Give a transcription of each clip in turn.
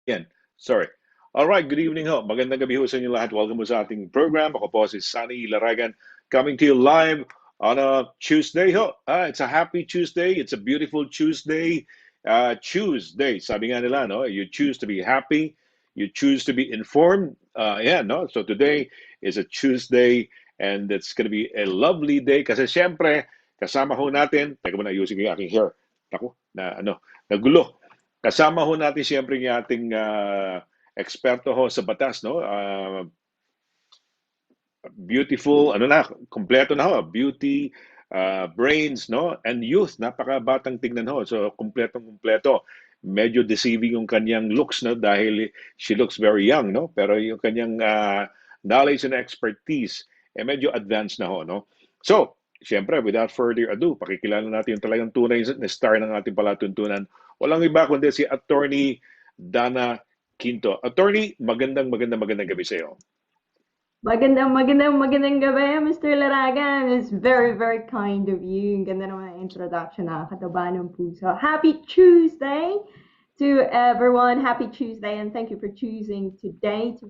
Yan. Sorry. All right, good evening ho. Magandang gabi ho sa inyo lahat. Welcome po sa ating program. Ako po si Sunny Laragan coming to you live on a Tuesday ho. It's a happy Tuesday. It's a beautiful Tuesday. Tuesday, sabi nga nila, no? You choose to be happy. You choose to be informed. Yeah, no? So today is a Tuesday and it's going to be a lovely day kasi syempre, kasama ho natin, teka mo na ayusin ko yung aking hair. Ako, nagulo. Kasama ho natin siyempre yung ating eksperto ho sa batas, no? Beautiful, ano na, kompleto na ho. Beauty, brains, no? And youth, napakabatang tingnan ho. So, kompletong-kompleto. Medyo deceiving yung kanyang looks, no? Dahil she looks very young, no? Pero yung kanyang knowledge and expertise, medyo advanced na ho, no? So, siyempre, without further ado, pakikilala natin yung talagang tunay na star ng ating palatuntunan. Walang iba kundi si Attorney DANNA Quinto. Attorney, magandang gabi sa iyo. Magandang gabi, Mr. Laragan. It's very, very kind of you. Ang ganda naman ang introduction, nakakataba ng puso. Happy Tuesday to everyone. Happy Tuesday, and thank you for choosing today to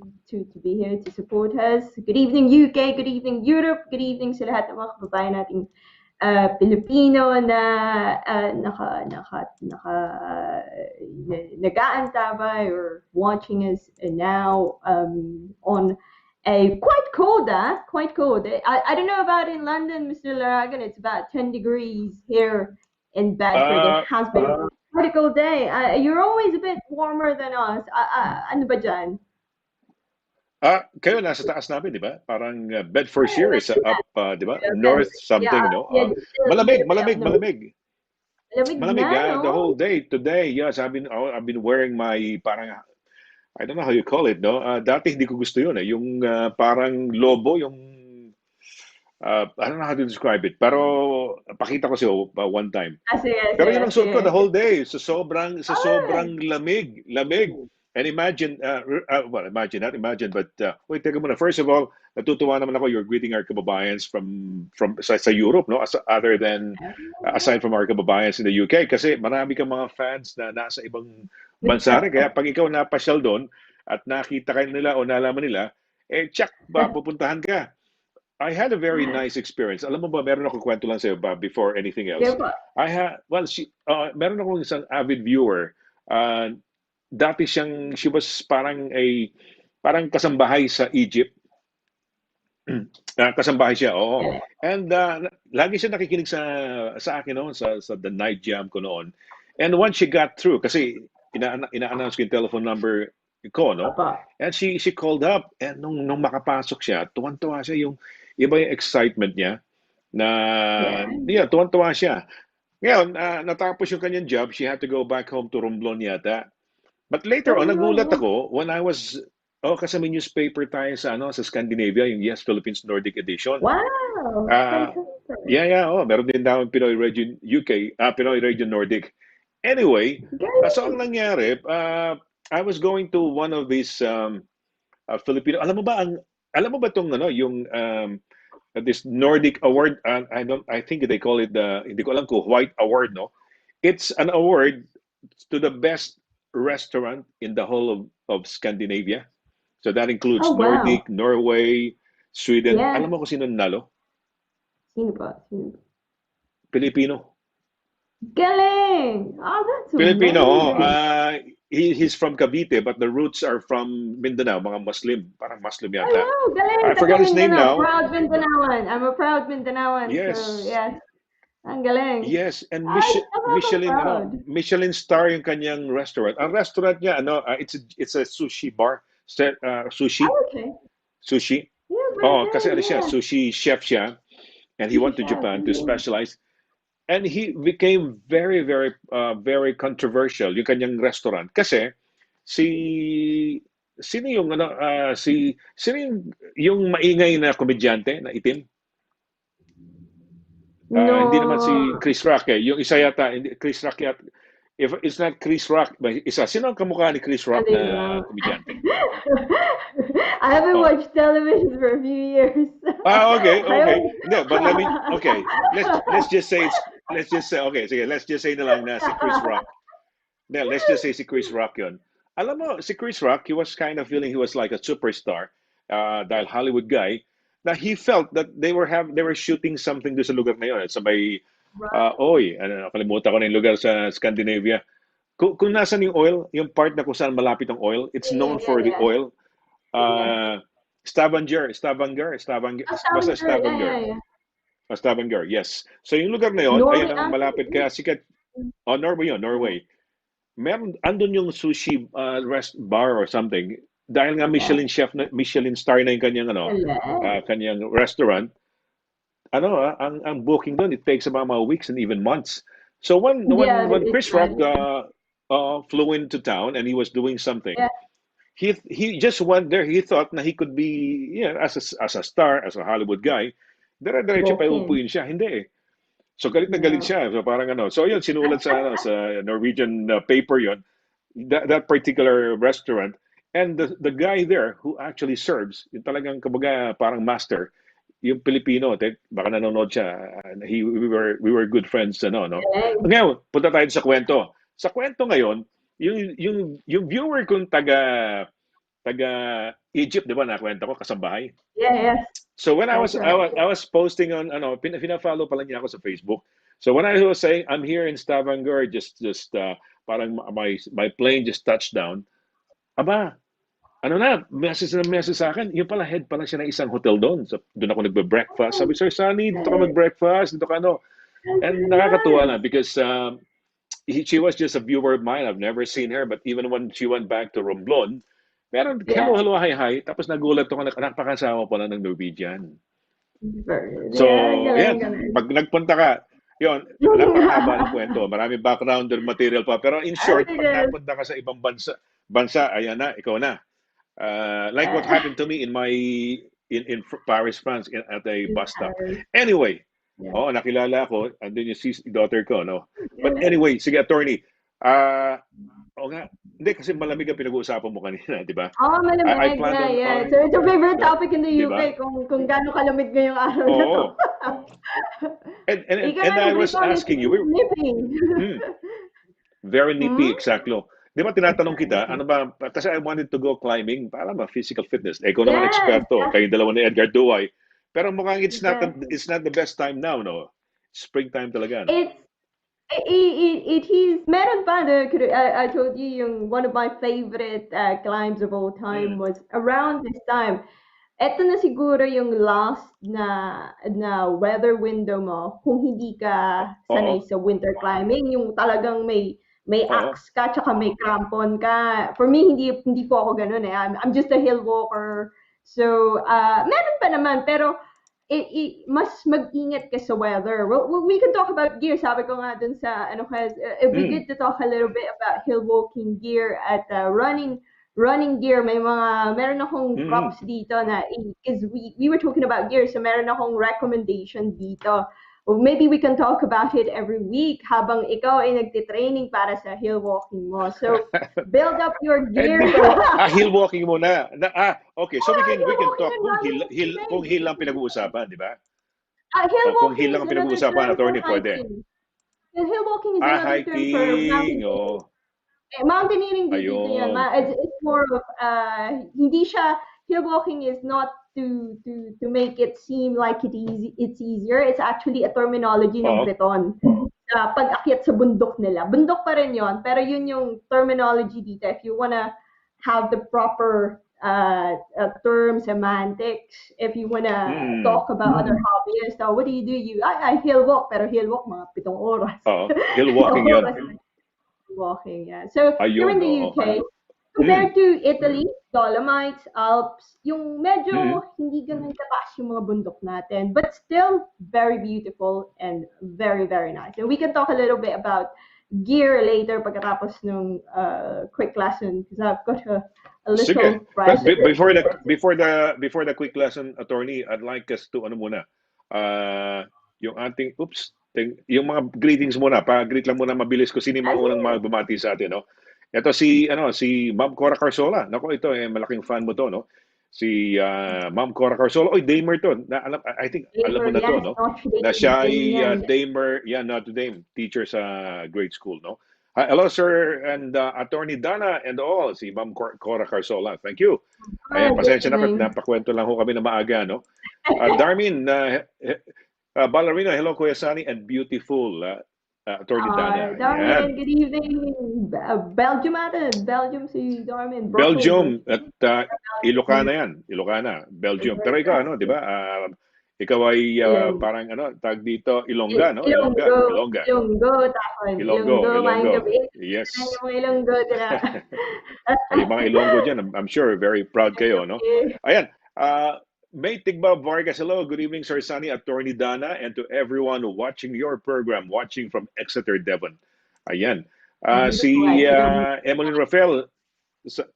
be here to support us. Good evening, UK. Good evening, Europe. Good evening sa lahat ng mga kababayan nating Pilipino na nag-aantabay or watching us now on a quite cold. I don't know about in London, Mr. Laragan. It's about 10 degrees here in Bedford. It has been a critical day. You're always a bit warmer than us. Ano ba dyan? Kayo nasa taas namin, di ba? Parang Bedfordshire is up, di ba? North something, no? Malamig. Malamig na, The whole day today. Yes, I've been wearing my parang I don't know how you call it, no? Dati hindi ko gusto yun, eh. Yung parang lobo, yung I don't know how to describe it. Pero pakita ko siya one time. Pero yun ang suot ko the whole day. Sa sobrang lamig. And imagine, not imagine, but wait, teka muna. First of all, natutuwa naman ako you're greeting our kababayans from sa Europe, no? Aside from our kababayans in the UK, kasi marami kang mga fans na nasa ibang bansa rin. Kaya pag ikaw napasyal doon at nakita ka nila o nalaman nila, tsak, pupuntahan ka. I had a very nice experience. Alam mo ba, meron akong kwento lang sa'yo before anything else. Meron akong isang avid viewer. She was parang kasambahay sa Egypt. Kasambahay siya, oo. And lagi siya nakikinig sa akin noon, sa the night jam ko noon. And once she got through, kasi ina-announce ko yung telephone number ko, no? And she called up, and nung makapasok siya, tuwan-tuwa siya, yung iba yung excitement niya, tuwan-tuwa siya. Ngayon, natapos yung kanyang job, she had to go back home to Romblon yata. But later on, nagulat ako when I was, kasi may newspaper tayo sa Scandinavia, yung Yes Philippines Nordic Edition. Wow! Meron din daw Pinoy Radio UK, Pinoy Radio Nordic. Anyway, so ang nangyari, I was going to one of these Filipino, alam mo ba tong yung this Nordic award, I think they call it hindi ko alam kung White Award, no? It's an award to the best restaurant in the whole of Scandinavia. So that includes Nordic, Norway, Sweden. Alam mo kung sino nanalo? Sino ba? Filipino. Galing! Oh, that's Filipino. amazing. He's from Cavite, but the roots are from Mindanao, mga Muslim. Parang Muslim yata. Oh, galing! I forgot his name now. Proud Mindanaoan. I'm a proud Mindanaoan. Yes. So, yes. Ang galing. Yes, and Michelin star yung kanyang restaurant. Ang restaurant niya, it's a sushi bar. Sushi. Okay. Sushi. Yeah, kasi siya, sushi chef siya. And he went to Japan to specialize. And he became very, very, very controversial yung kanyang restaurant. Kasi sino yung yung maingay na komedyante na itim? No. Hindi naman si Chris Rock, eh. Yung isa yata, Chris Rock yata. If it's not Chris Rock, isa. Sino ang kamukha ni Chris Rock na komedyante? I haven't watched television for a few years. Okay. No, but let's just say okay, sige, let's just say na lang na si Chris Rock. No, let's just say si Chris Rock yun. alam mo, si Chris Rock, he was kind of feeling he was like a superstar, dahil Hollywood guy, na he felt that they were shooting something doon sa lugar na yun. Sa may, Right. oy, ano, nakalimutan ko na yung lugar sa Scandinavia. Kung nasan yung oil, yung part na kung saan malapit ang oil, it's Yeah, known yeah, for the yeah. oil. Yeah. Stavanger, Oh, basta Stavanger. Yeah, yeah, Stavanger. yeah. Stavanger, yes. So yung lugar na yon, Norway ayan ang ata malapit yun. kaya sikat. Oh, Norway yun, Yeah. Norway. Meron, andun yung sushi rest bar or something. Dahil nga Yeah. Michelin chef, na, Michelin star na yung kanyang, ano, Hello. kanyang restaurant, ano, ang booking doon, it takes about mga weeks and even months. So Yeah, when it's Chris right. Rock flew into town and he was doing something, Yeah, he just went there. He thought na he could be, yeah, as a star, as a Hollywood guy, dire-diretso pa walking. uupuin siya. Hindi eh. So galit na galit No. siya. So parang ano. So yun, sinulat sa, ano, sa Norwegian paper yon, that particular restaurant. And the guy there who actually serves, yung talagang kumbaga parang master, yung Pilipino, baka nanonood siya. We were good friends, ano, no? Galing. Ngayon, punta tayo sa kwento. Sa kwento ngayon, yung viewer kong taga Egypt, di ba, nakwento ko, kasambahay. Yeah, yes, So when that's right. I was posting on, ano, pina-follow pala niya ako sa Facebook. So when I was saying I'm here in Stavanger, just parang my plane just touched down. Aba, ano na, message sa akin. Yung pala head pala siya ng isang hotel doon. So, doon ako nagbe-breakfast. Oh, Sabi, Sir Sunny, dito ka okay. mag-breakfast, dito ka ano. That's And really nakakatuwa nice. na because she was just a viewer of mine. I've never seen her, but even when she went back to Romblon, meron, Yeah. hello, hi, hi. Tapos nagulat ako na napakasama pala ng Norwegian. Yeah, So, galing, yan. galing. Pag nagpunta ka, yon, napakahaba ng kwento. Maraming background and material pa. Pero in As short, it pag is. napunta ka sa ibang bansa, ayan na, ikaw na. Like what Uh, happened to me in my in Paris, France, at a in bus stop. Paris. Anyway, Yeah. oh, nakilala ko, andun yung daughter ko, no? But Yeah. anyway, sige, attorney. Uh, o nga, hindi kasi malamig ang pinag-uusapan mo kanina, di ba? Oh, I malamig. planned Yeah, yeah. on So it's a favorite no, topic in the di ba? UK kung gaano kalamig ngayong araw na to. Oo. Ika nga And I ng was Briton, asking you, nipping. mm, very Hmm? nippy, exactly. Di ba tinatanong kita, Exactly. ano ba, kasi I wanted to go climbing, para ba, physical fitness. Eh, ikaw naman Yes, eksperto, yes, kayong dalawa ni Edgar Duway. Pero mukhang yes. it's not the best time now, no? Springtime talaga, no? It's it is meron pa I told you yung one of my favorite climbs of all time Mm. was around this time. Eto na siguro yung last na weather window mo kung hindi ka sanay Oo, sa winter climbing, yung talagang may oo. axe ka tsaka may crampon ka. For me, hindi po ako gano'n, eh. I'm just a hill walker. So, meron pa naman pero mas mag-ingat ka sa weather. Well, we can talk about gear. Sabi ko nga dun sa ano kasi it'd be Mm. good to talk a little bit about hill walking gear at running gear. Meron akong Mm. props dito na because we were talking about gear, so meron akong recommendation dito. Well, maybe we can talk about it every week habang ikaw ay nagtitraining para sa hill walking mo. So, build up your Eh, gear. di ba? Hill walking muna. Okay, so Hill we can walking talk and running is the kung hill lang same. pinag-uusapan, di ba? Hill Kung hill walking lang is ang another pinag-uusapan, term for attorney, pwede. hiking. Hill walking is another term for Hiking, mountaineering. oh. Mountaineering di dito yan. Ayun. It's more of hindi siya hill walking is not to make it seem like it's easier. It's actually a terminology ng Oo. Breton. Sa pag-akyat sa bundok nila. Bundok pa rin yon, pero yun yung terminology dito. If you wanna have the proper term, semantics, if you wanna Mm. talk about other hobbies, so what do? I hill walk, pero hill walk mga 7 oras. Oo. Hill Pitong walking yon. oras walking, yeah. So here in Ayun, the oo. UK, Mm. compared to Italy, Dolomites, Alps, yung Mm. medyo hindi ganun kataas yung mga bundok natin, but still very beautiful and very, very nice. And we can talk a little bit about gear later pagkatapos ng quick lesson because I've got a Sige. little ride. Before the quick lesson, attorney, I'd like us to ano muna. Uh, yung ating yung mga greetings muna, pa-greet lang muna mabilis ko sino yung mga unang mga bumati sa atin, no? Ito si Ma'am Cora Carsola. Nako, ito malaking fan mo to, no? Si Ma'am Cora Carsola. Oy, Damer to. I think alam mo Gamer, na to, yes, no? Notre Na Dame, siya ay Damian. Damer, yeah, Notre Dame teacher sa grade school, no? Hello, sir, and Attorney Dana and all, si Ma'am Cora Carsola. Thank you. Ayan, Good pasensya na po, evening. napakwento lang ho kami na maaga, no? Darmin, Ballerina, hello, Kuya Sunny, and beautiful Attorney Dana. Darwin, Ayan. good evening. Belgium ata. Belgium si Darwin. Brussels or Belgium at Ilocana yan. Ilocana, Belgium. Pero ikaw, ano, di ba? Ikaw ay parang, ano, tag dito, Ilongga, no? Ilongga, Ilonggo. Ilongga. Ilonggo, takon. Ilonggo, Ilonggo, maayong Ilonggo. gabi. Ano Yes. yung mga Ilonggo dira? Ay, yung mga Ilonggo dyan, I'm sure very proud kayo, no? Okay. Ayan, May Tigba Vargas, hello, good evening, Sir Sunny, Attorney Dana, and to everyone watching your program, watching from Exeter, Devon. Ayan. Beautiful, Si beautiful. Emmeline Rafael,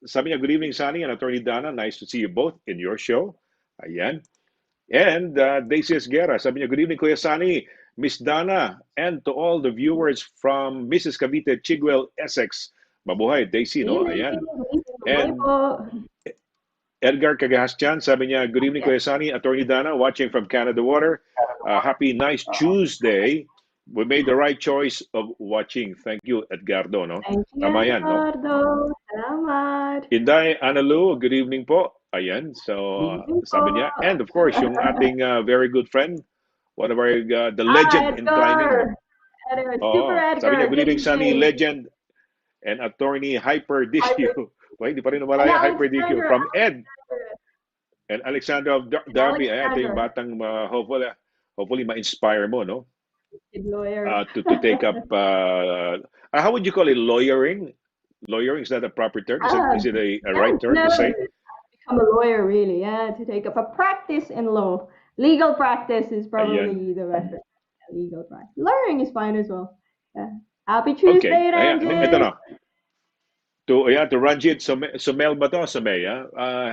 sabi niya, good evening, Sunny and Attorney Dana, nice to see you both in your show. Ayan. And Daisy Esguerra, sabi niya, good evening, Kuya Sunny, Miss Dana, and to all the viewers from Mrs. Cavite, Chigwell, Essex. Mabuhay, Daisy, no? Evening, Ayan. buhay And po. Edgar Cagastian, sabi niya, good evening, Yes. Kuya Sunny, Attorney Dana, watching from Canada Water. Happy, nice Tuesday. We made the right choice of watching. Thank you, Edgardo, no? Thank you, Tama yan, no? Edgardo. Salamat. Inday Analu, good evening po. Ayan, so Evening po. sabi niya. And of course, yung ating very good friend, one of our, the legend in climbing. Edgar. Edgar. Super Oo, sabi niya, Edgar. good Good evening, Sunny, evening. legend and attorney Hyper DQ. Hyper. Well, hindi pa rin And nawala yan, Hyper DQ. Alexandra. From Ed and Alexandra of And Darby. Ayan, ito yung Alexandra. batang hopefully ma-inspire mo, no? Good lawyer. To take up, how would you call it, lawyering? Lawyering, is that a proper term? Is it a right term No, to say? become a lawyer, really. Yeah, to take up a practice in law. Legal practice is Ayan. probably the better. Legal practice. Lawyering is fine as well. Yeah. Happy Okay, Tuesday, ayan, ito Ranjit. na. To Ranjit Somel ba to? Somel, yeah?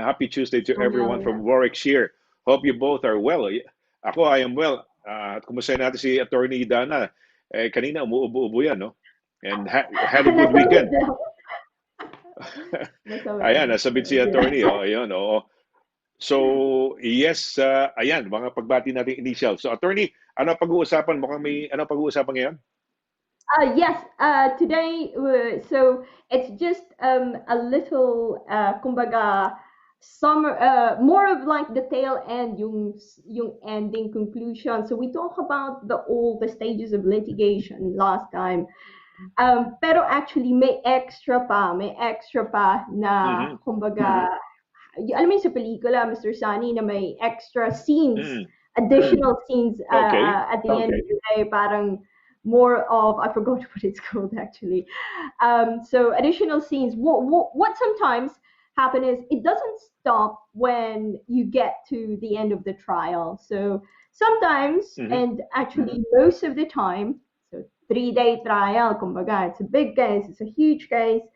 Happy Tuesday to everyone Yeah. from Warwickshire. Hope you both are well. Ako, I am well. Kumusta natin si Attorney Dana? Kanina, umuubo-ubo yan, no? And had a good weekend. Ayan, nasabit si Attorney. Oh, ayun, oo. So, yes, ayan, mga pagbati natin initial. So, Attorney, ano pag-uusapan? Mukhang may ano pag-uusapan ngayon? Yes, today, so it's just a little, kumbaga, more of like the tail end, yung ending conclusion. So we talk about all the stages of litigation last time. Pero actually, may extra pa na, Mm-hmm. kumbaga, alam mo yun sa pelikula, Mr. Sunny, na may extra scenes, Mm. additional scenes Okay. at the end of the day, parang more of, I forgot what it's called actually. So additional scenes. What sometimes happen is it doesn't stop when you get to the end of the trial. So sometimes, Mm-hmm. and actually most of the time, so 3 day trial, kumbaga, it's a big case, it's a huge case.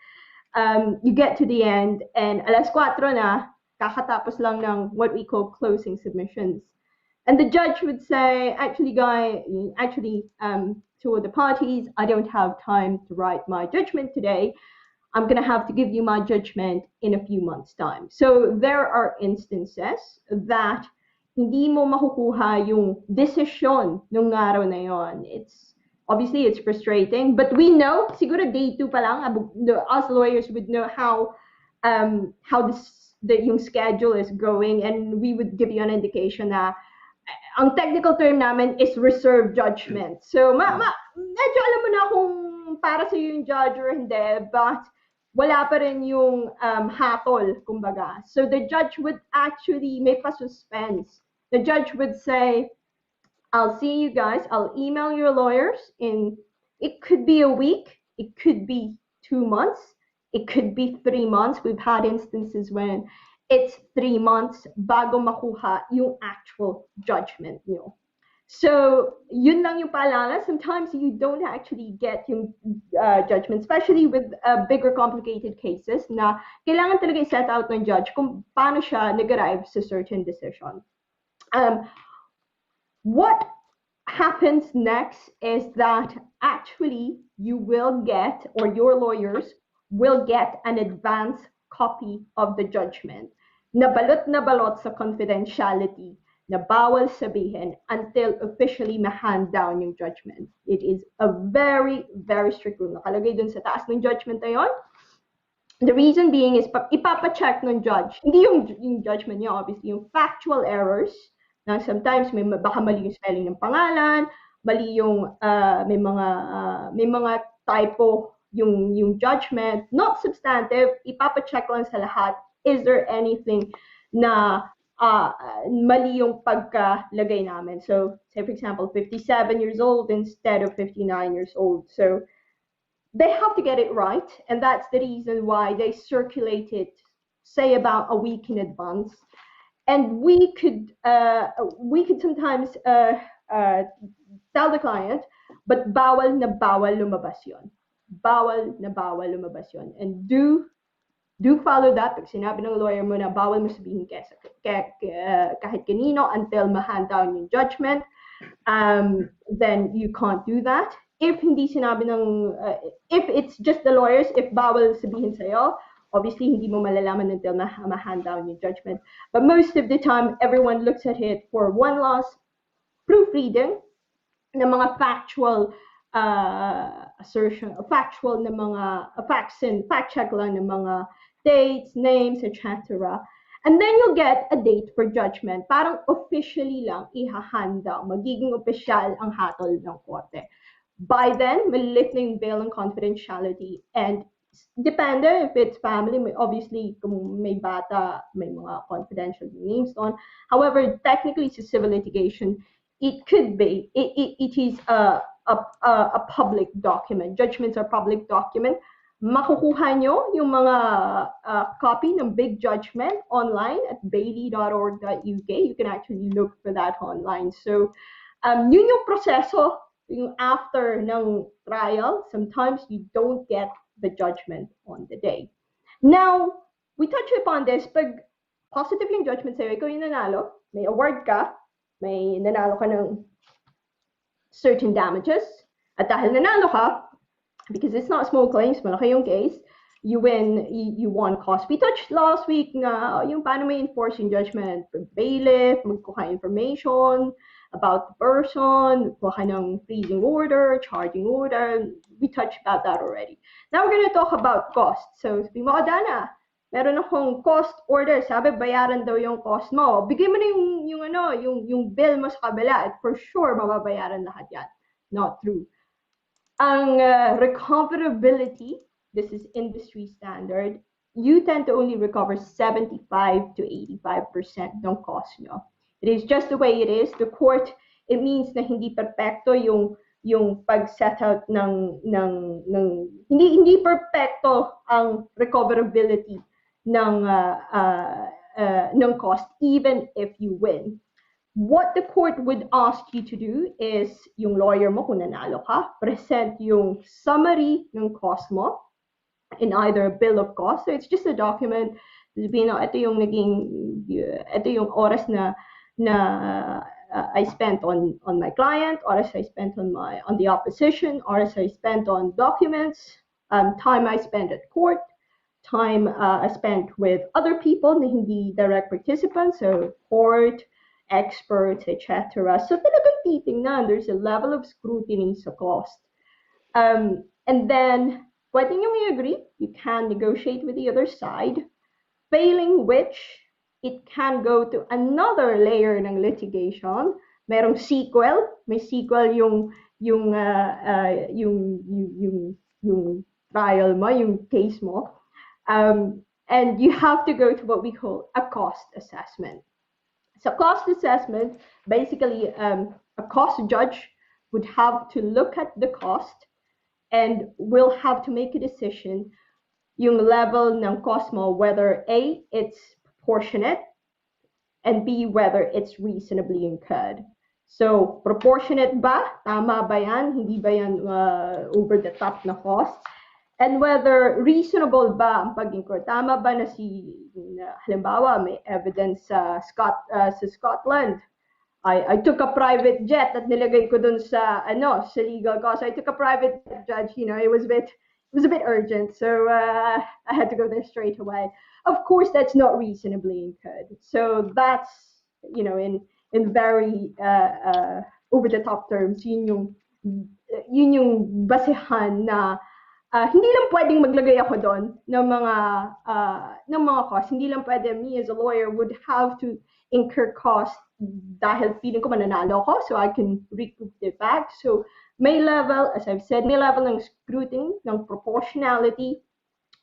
You get to the end, and alas 4 na, kakatapos lang ng what we call closing submissions. And the judge would say, actually, to the parties, I don't have time to write my judgment today. I'm going to have to give you my judgment in a few months' time. So there are instances that hindi mo makukuha yung desisyon nung araw na yon. Obviously it's frustrating, but we know, siguro day 2 pa lang, us lawyers would know how yung schedule is going, and we would give you an indication na ang technical term namin is reserved judgment. So, medyo alam mo na kung para sa yung judge or hindi, but wala pa rin yung hatol, kumbaga. So, the judge would actually, may pa-suspense. The judge would say, I'll see you guys. I'll email your lawyers it could be a week, it could be 2 months, it could be 3 months. We've had instances when it's 3 months bago makuha yung actual judgment nyo. So, yun lang yung paalala. Sometimes you don't actually get yung judgment, especially with bigger complicated cases na kailangan talaga i-set out ng judge kung paano siya nag-arrive sa certain decision. What happens next is that actually you will get, or your lawyers will get, an advance copy of the judgment na balot sa confidentiality na bawal sabihin until officially ma-hand down yung judgment. It is a very, very strict rule. Nakalagay dun sa taas ng judgment na yun. The reason being is ipapacheck ng judge, hindi yung judgment niya, obviously, yung factual errors, na sometimes baka mali yung spelling ng pangalan, mali yung may mga typo yung judgment, not substantive, ipapacheck lang sa lahat, is there anything na mali yung pagkalagay namin. So, say for example, 57 years old instead of 59 years old. So, they have to get it right, and that's the reason why they circulate it, say about a week in advance. And we could sometimes tell the client, but bawal na bawal lumabas yun. Bawal na bawal lumabas yun. And do follow that. Pag sinabi ng lawyer mo na bawal mo sabihin kahit kanino until ma-hand down yung judgment, then you can't do that. If hindi sinabi ng, if it's just the lawyers, if bawal sabihin sa'yo, obviously hindi mo malalaman until ma-hand down yung judgment. But most of the time, everyone looks at it for one last proofreading ng mga factual assertion, factual na mga fact check lang ng mga dates, names, etc. And then you'll get a date for judgment. Parang officially lang ihahand down. Magiging opisyal ang hatol ng korte. By then, malilift na yung bail and confidentiality. And depende if it's family, obviously, kung may bata, may mga confidential names on. However, technically, it's a civil litigation. It could be, it is a public document. Judgments are public document. Makukuha nyo yung mga copy ng big judgment online at bailey.org.uk. You can actually look for that online. So, yun yung proseso. Yung after ng trial, sometimes you don't get the judgment on the day. Now, we touch upon this, pag positive yung judgment sa'yo, ikaw yung nanalo, may award ka, may nanalo ka ng certain damages, at dahil nanalo ka, because it's not small claims, malaki yung case, you win, you won cost. We touched last week na yung paano may enforce yung judgment, bailiff, magkuha information about the person, kuha ng freezing order, charging order. We touched about that already. Now we're going to talk about cost. So, sabi mo, Dana, meron akong cost order. Sabi, bayaran daw yung cost mo. Bigay mo na yung bill mo sa kabila. At for sure, mababayaran lahat yan. Not true. Ang recoverability, this is industry standard, you tend to only recover 75 to 85% ng cost nyo. It is just the way it is. The court, it means na hindi perfecto yung pag-set out ng hindi perfecto ang recoverability ng cost, even if you win. What the court would ask you to do is, yung lawyer mo, kung nanalo ka, present yung summary ng cost mo in either a bill of cost. So it's just a document. Ito yung oras na I spent on my client, oras I spent on the opposition, oras I spent on documents, time I spent at court, time I spent with other people na hindi direct participants, so court, experts, etc. So talagang titingnan, there's a level of scrutiny sa cost. And then, pwede nyo i-agree, you can negotiate with the other side, failing which, it can go to another layer ng litigation. Merong sequel, may sequel yung trial mo, yung case mo. And you have to go to what we call a cost assessment. So cost assessment, basically a cost judge would have to look at the cost and will have to make a decision yung level ng cost mo, whether A, it's proportionate, and B, whether it's reasonably incurred. So, proportionate ba? Tama ba yan? Hindi ba yan over the top na cost? And whether reasonable ba ang pag-incur? Tama ba na halimbawa, may evidence sa Scotland. I took a private jet at nilagay ko dun sa legal cost. I took a private judge, it was a bit urgent, so I had to go there straight away. Of course, that's not reasonably incurred. So that's, in in very over the top terms, yun yung basehan na hindi lang pwedeng maglagay ako doon ng mga cost. Hindi lang pwede me as a lawyer would have to incur cost dahil feeling ko mananalo ako so I can recoup it back. So may level, as I've said, may level ng scrutiny, ng proportionality,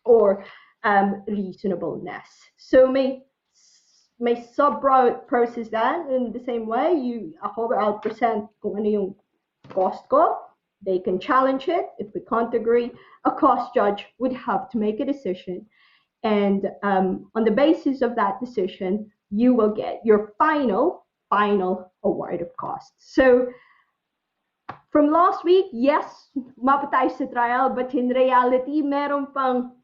or reasonableness. So may sub-process that in the same way. I'll present kung ano yung cost ko. They can challenge it. If we can't agree, a cost judge would have to make a decision. And on the basis of that decision, you will get your final award of costs. So from last week, yes, mapatay sa trial, but in reality, meron pang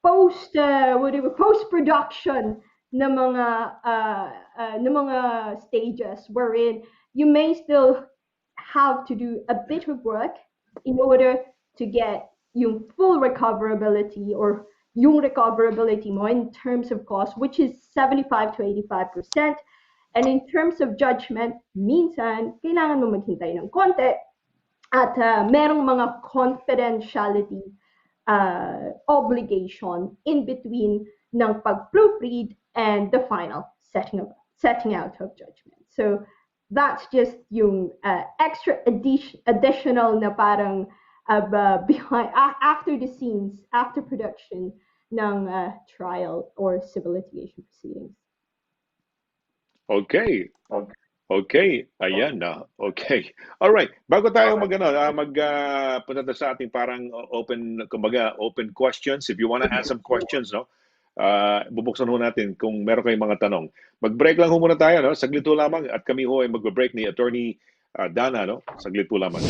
post-production na mga stages wherein you may still have to do a bit of work in order to get yung full recoverability or yung recoverability mo in terms of cost, which is 75 to 85%. And in terms of judgment, minsan, kailangan mo maghintay ng konti at merong mga confidentiality obligation in between ng pag-proofread and the final setting out of judgment. So that's just yung extra additional na parang behind after the scenes, after production ng trial or civil litigation proceedings. Okay. Okay, ayan na. Okay. All right. Bago tayo punta sa ating parang open questions. If you want to ask some questions, no? Bubuksan ho natin kung meron kayong mga tanong. Mag-break lang ho muna tayo, no? Saglit po lamang at kami ho ay mag-break ni Attorney Danna, no? Saglit po lamang.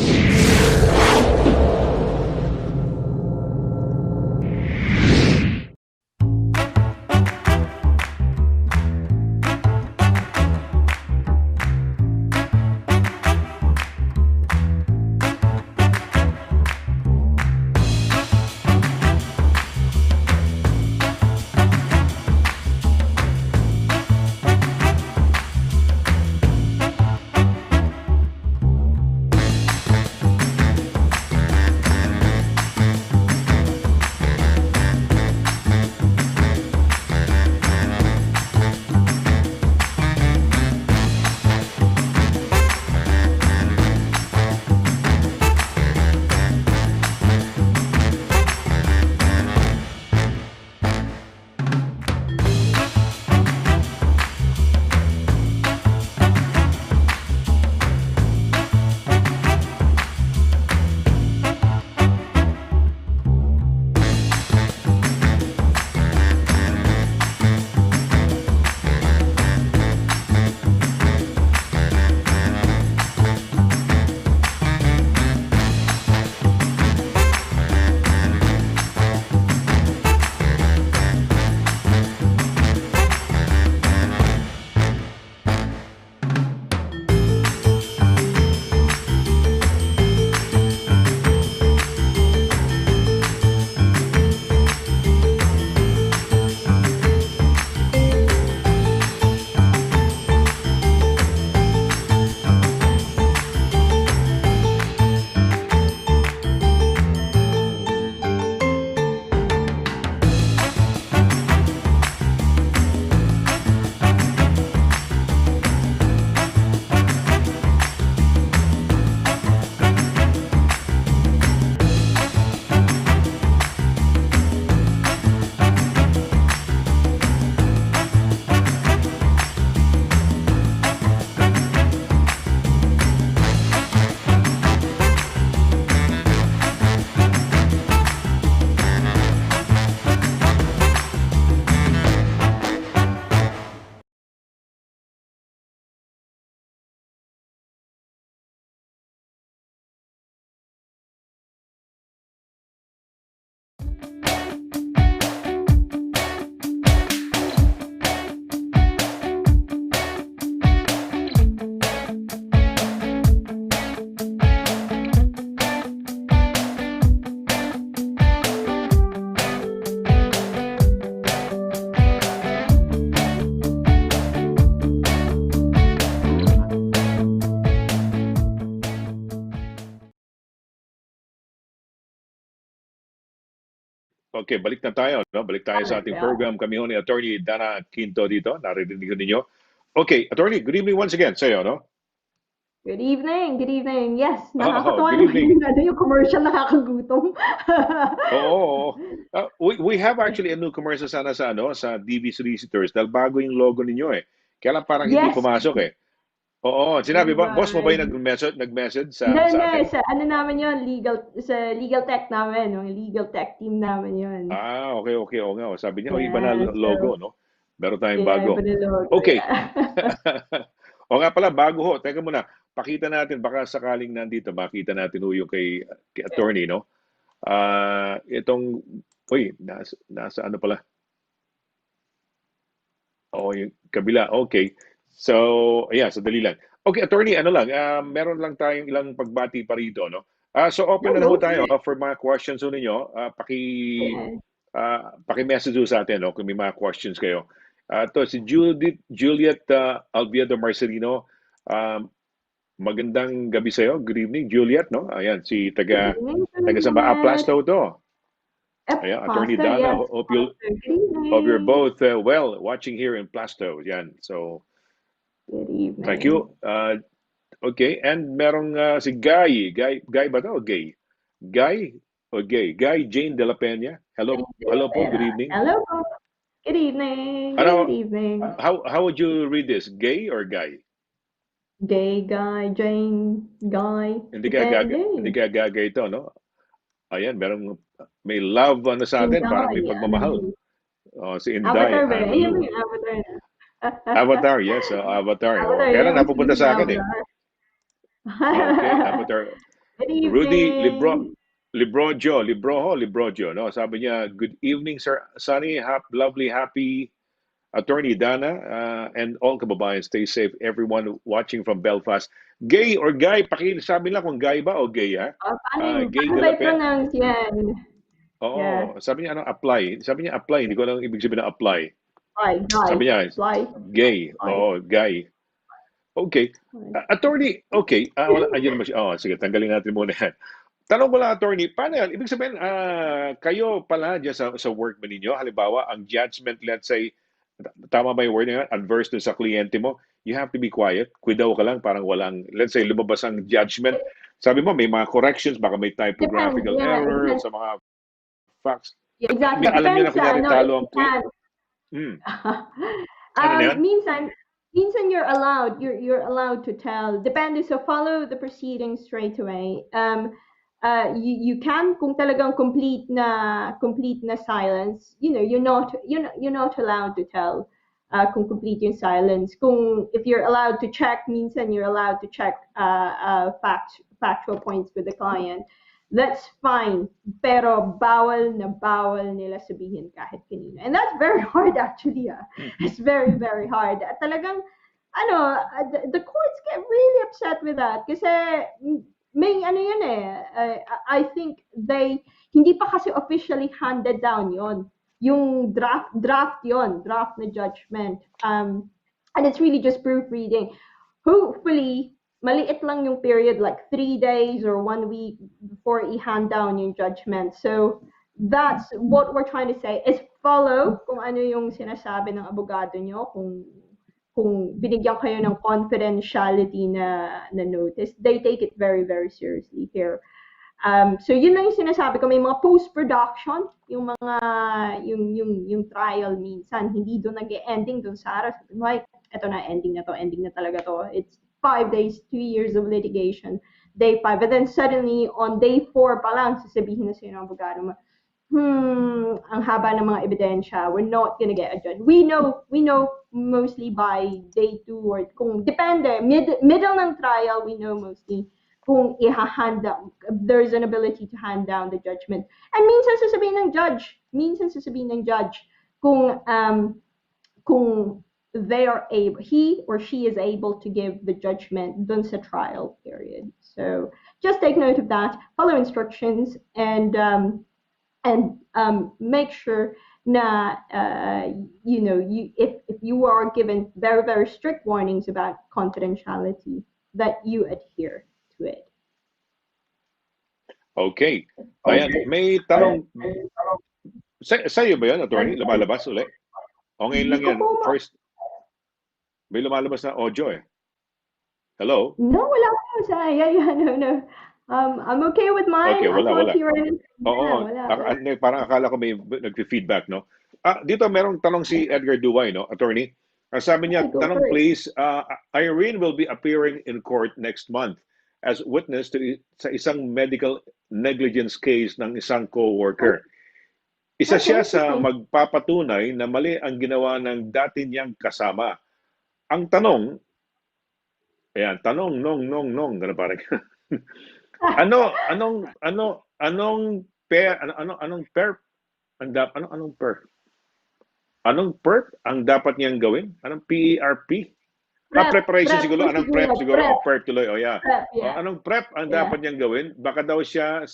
Okay, balik na tayo, no? Balik tayo sa ating Yeah. program. Kami ho ni Attorney Dana at Quinto dito. Narinig ko ninyo. Okay, Attorney, good evening once again sa'yo, no? Good evening, good evening. Yes, Oh, nakakatuwa good naman evening. yung commercial, nakakagutom. Oo. We have actually a new commercial sana sa ano sa DB Solicitors dahil bago yung logo ninyo eh. Kaya lang parang hindi Yes, pumasok eh. Oo, sinabi ba, boss mo ba right. yung nag-message Hindi, sa atin? sa ano naman yun, sa legal tech namin, yung legal tech team namin yun. Ah, okay, okay. Oo nga. Sabi niya, oh, iba na Yeah, logo, so, no? Meron tayong yeah, iba bago. na logo, Okay. yeah. O nga pala, bago ho. Teka muna. Pakita natin, baka sakaling nandito, makita natin ho yung kay attorney, no? Itong, uy, nasa ano pala? Oo, yung kabila. Okay. So, ayan, sandali lang. Okay, attorney, ano lang, meron lang tayong ilang pagbati pa rito, no? So, open No, na na ho go for tayo it. for mga questions ho ninyo. Yeah. Paki-message ho sa atin, no, kung may mga questions kayo. To si Juliet Alviedo Marcelino. Um, Magandang gabi sa'yo. Good evening, Juliet, no? Ayan, si Good taga, evening, taga saan ba? Juliet. Plasto to. Ayan, Attorney Pasta, Dana. yes, Hope pasta. Good you're evening. both well watching here in Plasto. Yan. So, Good thank evening. you. Okay, and merong si Guy ba to o Gay? Guy o Gay? Guy Jane de la Peña. Hello, hello po, good evening. Hello po. Good evening. Good Ano, evening. how would you read this? Gay or Guy? Gay guy, Jane, guy, Hindi depende. kaya gaga ito, no? Ayan, may love ano sa atin, parang may Inday, ano pagmamahal. yun? Oh, si Inday, Avatar ba yan? Yan ba Analu. yung avatar na? Avatar, yes, Avatar. Oh, Avatar, kaya lang yan. Mas napupunta gusto sa na akin eh. avatar. Okay, Avatar. Good Rudy evening. Librogio, no? Sabi niya, good evening, Sir Sunny, lovely, happy attorney Dana, and all kababayan. Stay safe, everyone watching from Belfast. Gay or Guy? Sabi lang kung Guy ba o Gay, ha? Gay Paano de ba la Pe. i-pronounce yan? Yeah. Oo, sabi niya, ano, apply. Sabi niya, apply. Hindi ko alam ang ibig sabihin ng apply. Guy. Sabi niya, Fly. gay. Fly. Oo, Guy. Okay. Attorney, okay. Wala, ayun naman siya. Oh, sige, tanggalin natin muna yan. Tanong ko lang, attorney, paano yan? Ibig sabihin, kayo pala dyan sa work ba ninyo, halimbawa, ang judgment, let's say, tama ba yung word na yan? Adverse dun sa kliyente mo, you have to be quiet. Kuidaw ka lang, parang walang, let's say, lumabas ang judgment. Sabi mo, may mga corrections, baka may Depends. typographical Yeah, it error depends. sa mga facts. Yeah, exactly. Alam niyo na, Depends sa kunyari, ano, if talo you ang can. hmm, ano na yan? Minsan you're allowed to tell. Depende, so follow the proceedings straight away. You can kung talagang complete na silence. You're not allowed to tell. Kung complete yung silence. Kung if you're allowed to check, minsan you're allowed to check factual points with the client. That's fine. Pero bawal na bawal nila sabihin kahit kanino. And that's very hard actually. It's very, very hard. At talagang, the courts get really upset with that. Kasi may ano yun eh. I think hindi pa kasi officially handed down yon. Yung draft yon, draft na judgment. And it's really just proofreading. Hopefully, maliit lang yung period, like 3 days or 1 week before i-hand down yung judgment. So, that's what we're trying to say is follow kung ano yung sinasabi ng abogado nyo, kung binigyan kayo ng confidentiality na notice, they take it very, very seriously here. So yun lang yung sinasabi ko, may mga post-production, yung trial minsan, hindi doon nag-ending doon sa araw. Like, eto na, ending na talaga to. It's 5 days, 2 years of litigation, day 5. But then suddenly, on day 4 pa lang, sasabihin na sa'yo ng abogado mo, ang haba ng mga ebidensya, we're not gonna get a judge. We know mostly by day 2 or kung depende, middle ng trial, we know mostly kung there's an ability to hand down the judgment. And minsan sasabihin ng judge kung he or she is able to give the judgment dun sa trial period. So just take note of that, follow instructions, and make sure na if you are given very, very strict warnings about confidentiality, that you adhere to it. Okay. Ayan, may tanong Sa'yo ba yun, attorney? And Lumalabas uli? O ngayon hindi lang ko yan? po First, may lumalabas na audio eh. Hello? no, wala po sa yeah, no, no. I'm okay with mine. Okay, I wala, can't wala. hear anything. Yeah, Oo, wala. parang akala ko may nag-feedback, no? Dito merong tanong si Edgar Duway, no, attorney. Ang sabi niya, Okay, go tanong first. please, Irene will be appearing in court next month as witness sa isang medical negligence case ng isang co-worker. Isa Okay, siya sa interesting. magpapatunay na mali ang ginawa ng dati niyang kasama. Ang tanong, ayan, tanong, nong, gano'n parang. Anong per, anong per? Anong perp ang dapat niyang gawin? Anong PERP? Prep, Preparation prep po siguro. Anong siguro. prep siguro? Prep, Perp tuloy. Yeah. prep, yeah, Anong prep ang yeah. dapat niyang gawin? Baka daw siya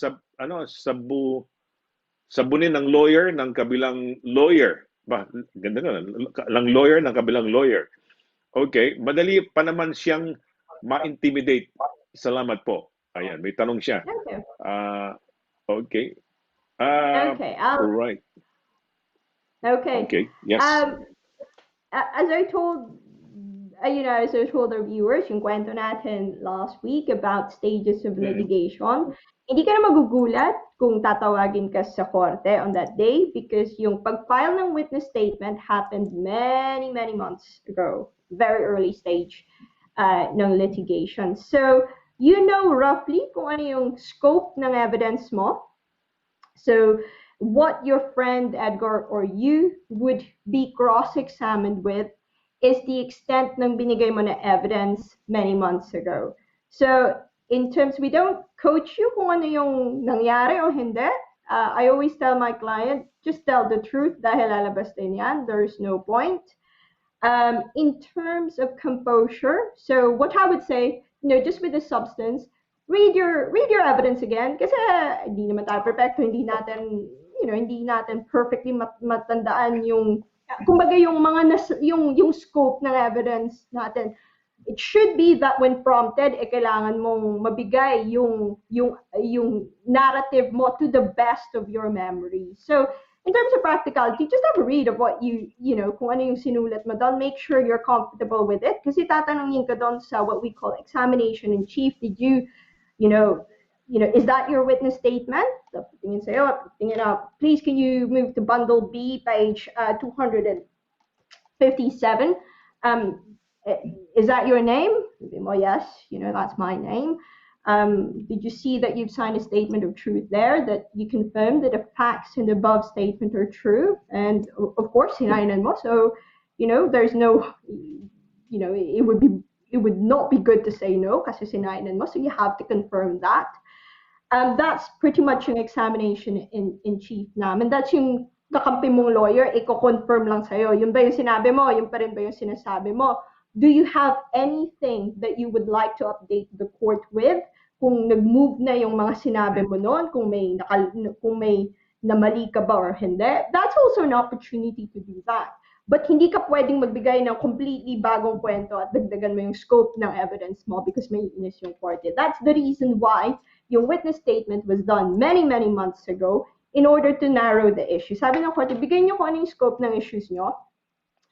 sabunin ng lawyer ng kabilang lawyer. Ba, ganda nga. Lang lawyer ng kabilang lawyer. Okay. Madali pa naman siyang ma-intimidate. Salamat po. Ayan, may tanong siya. Okay, Uh, okay. Uh, okay, right. okay. Okay. Yes. Um, as I told, as I told our viewers, yung kwento natin last week about stages of Mm-mm. litigation, hindi ka na magugulat kung tatawagin ka sa korte on that day because yung pag-file ng witness statement happened many, many months ago, very early stage ng litigation. So, you know roughly kung ano yung scope ng evidence mo. So, what your friend Edgar or you would be cross-examined with is the extent ng binigay mo na evidence many months ago. So, in terms, we don't coach you kung ano yung nangyari o hindi. I always tell my client, just tell the truth dahil lalabas din yan. There's no point. In terms of composure, so what I would say, just with the substance, read your evidence again kasi hindi naman tayo perfecto, hindi natin perfectly matandaan yung kumbaga yung mga yung scope ng evidence natin. It should be that when prompted, kailangan mong mabigay yung narrative mo to the best of your memory. So, in terms of practicality, just have a read of what kung ano yung sinulat mo doon. Make sure you're comfortable with it. Kasi tatanungin ka doon sa what we call examination in chief. Did you know, is that your witness statement? Tingin sa'yo, tingin up. Please, can you move to bundle B, page 257? Um, is that your name? Well, yes, that's my name. Did you see that you've signed a statement of truth there, that you confirm that the facts in the above statement are true? And of course, hinainan mo. So, there's no, it would not be good to say no kasi sinainan mo. So you have to confirm that. That's pretty much an examination in chief namin. That's yung kakampi mong lawyer, i-confirm lang sa'yo. Yun ba yung sinabi mo? Yun pa rin ba yung sinasabi mo? Do you have anything that you would like to update the court with? Kung nag-move na yung mga sinabi mo noon, kung may namali ka ba or hindi, that's also an opportunity to do that. But hindi ka pwedeng magbigay ng completely bagong kwento at dagdagan mo yung scope ng evidence mo because may inis yung korte. That's the reason why yung witness statement was done many, many months ago in order to narrow the issue. Sabi ng korte, bigyan nyo kung ano yung scope ng issues nyo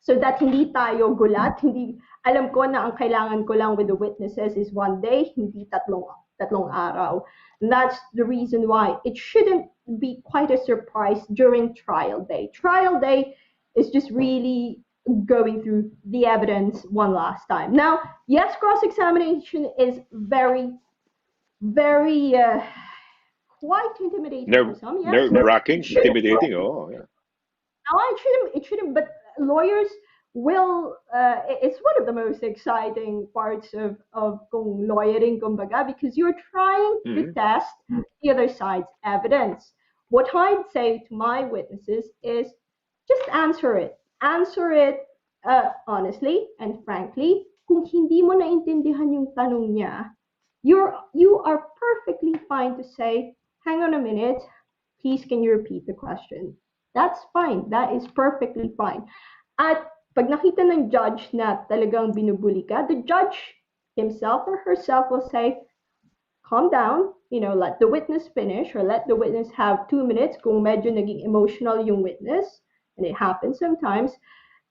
so that hindi tayo gulat, hindi alam ko na ang kailangan ko lang with the witnesses is 1 day, hindi tatlong araw. And that's the reason why it shouldn't be quite a surprise during trial day. Trial day is just really going through the evidence one last time. Now, yes, cross-examination is very, very quite intimidating for some. Yes, Nerve-wracking, it should. intimidating. Oh, yeah. No, it shouldn't. But lawyers will. It's one of the most exciting parts of lawyering, kumbaga, because you're trying to Mm-hmm. test the other side's evidence. What I'd say to my witnesses is just answer it. Answer it honestly and frankly. Kung hindi mo naintindihan yung tanong niya, you are perfectly fine to say, hang on a minute, please can you repeat the question? That's fine. That is perfectly fine. At pag nakita ng judge na talagang binubuli ka, the judge himself or herself will say, calm down, let the witness finish or let the witness have 2 minutes kung medyo naging emotional yung witness, and it happens sometimes.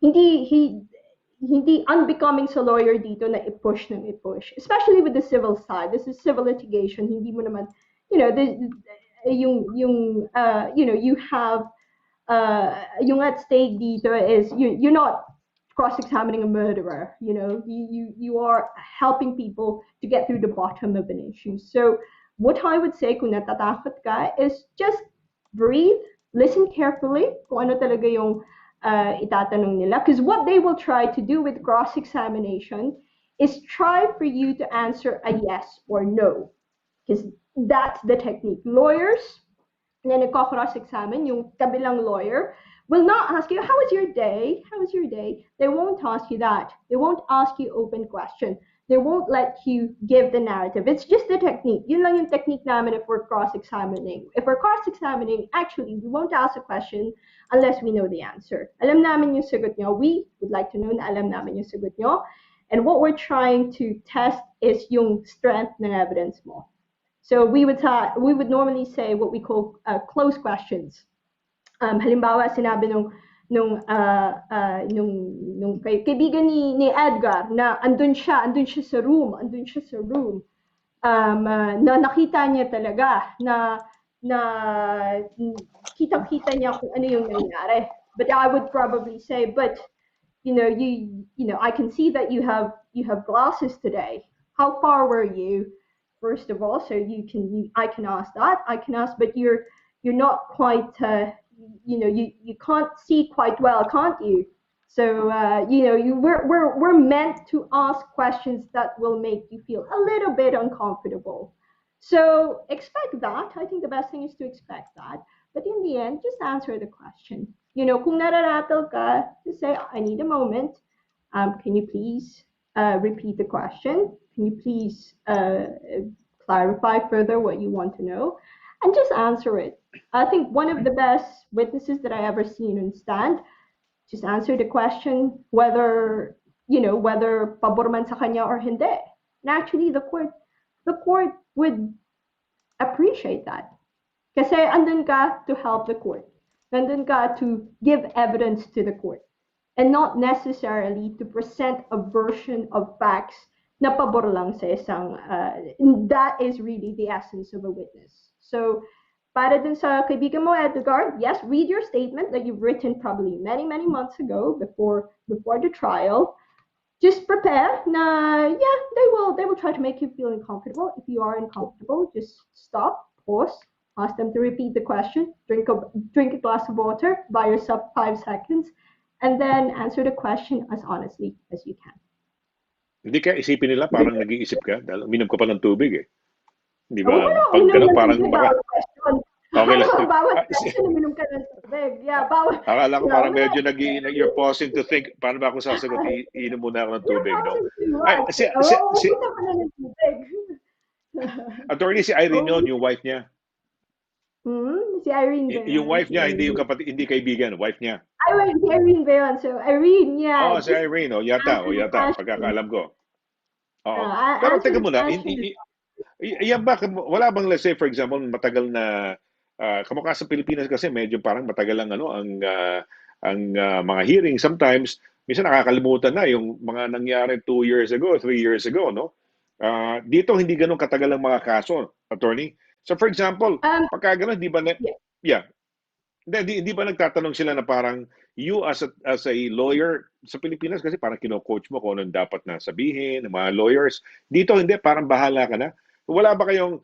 Hindi unbecoming sa lawyer dito na i-push ng i-push, especially with the civil side. This is civil litigation. Hindi mo naman, you have yung at stake dito is you're not cross-examining a murderer. You are helping people to get through the bottom of an issue. So what I would say kung natatakot ka is just breathe, listen carefully kung ano talaga yung itatanong nila. Because what they will try to do with cross-examination is try for you to answer a yes or no. Because that's the technique. Lawyers, na nagko-cross-examine, yung kabilang lawyer, will not ask you, how was your day? How was your day? They won't ask you that. They won't ask you open question. They won't let you give the narrative. It's just the technique. Yun lang yung technique namin if we're cross-examining. If we're cross-examining, actually, we won't ask a question unless we know the answer. Alam namin yung sagot nyo. We would like to know na alam namin yung sagot nyo. And what we're trying to test is yung strength ng evidence mo. So we would normally say what we call close questions. Halimbawa, sinabi nung kaibigan ni Edgar na andun siya sa room, na nakita niya talaga na kitang-kita niya kung ano yung nangyari. But I would probably say, but I can see that you have glasses today. How far were you? First of all, so I can ask that. I can ask, but you're not quite, you can't see quite well, can't you? So we're meant to ask questions that will make you feel a little bit uncomfortable. So expect that. I think the best thing is to expect that. But in the end, just answer the question. Kung nararattle ka, just say, I need a moment. Can you please repeat the question? Can you please clarify further what you want to know? And just answer it. I think one of the best witnesses that I ever seen on stand, just answer the question whether pabor man sa kanya or hindi. And actually, the court would appreciate that. Kasi andun ka to help the court. Andun ka to give evidence to the court. And not necessarily to present a version of facts na pabor lang sa isang, that is really the essence of a witness. So, para dun sa kaibigan mo, Edgar, yes, read your statement that you've written probably many, many months ago before the trial. Just prepare na, yeah, they will try to make you feel uncomfortable. If you are uncomfortable, just stop, pause, ask them to repeat the question, drink a glass of water, buy yourself 5 seconds, and then answer the question as honestly as you can. Hindi kaya isipin nila parang nag-iisip ka dahil uminom ka pa ng tubig eh. Di Oo, ba? wala, Pag uminom gano'n ng parang tubig, baka bawal question. okay lang. Bawal question, uminom ka ng tubig. Yeah, bawal. Akala ko Yeah, parang wala. medyo you're pausing to think, paano ba ako sasagot? Iinom muna ako ng You're tubig, no? pausing too Ay, much. Oo, uminom ka na ng tubig. attorney si Irene Oo. yun, yung wife niya. Si Irene ba Yung yun? wife niya, hindi yung kapatid, hindi kaibigan, wife niya. Ay, wait, si Irene ba yun? So, Irene, Oo, yeah, si just Irene, answer the yata, question. pagkakaalam ko. Oo. Pero Answer teka the muna, question. yan ba, wala bang, let's say, for example, matagal na, kamukha sa Pilipinas kasi medyo parang matagal ang, mga hearing sometimes, minsan nakakalimutan na yung mga nangyari 2 years ago, 3 years ago, no? Dito, hindi ganun katagal ang mga kaso, attorney. So, for example, Um, pagka ganun, di ba, yeah. yeah, hindi ba nagtatanong sila na parang you as a lawyer sa Pilipinas kasi parang kino-coach mo kung anong dapat na sabihin ng mga lawyers. Dito hindi, parang bahala ka na. Wala ba kayong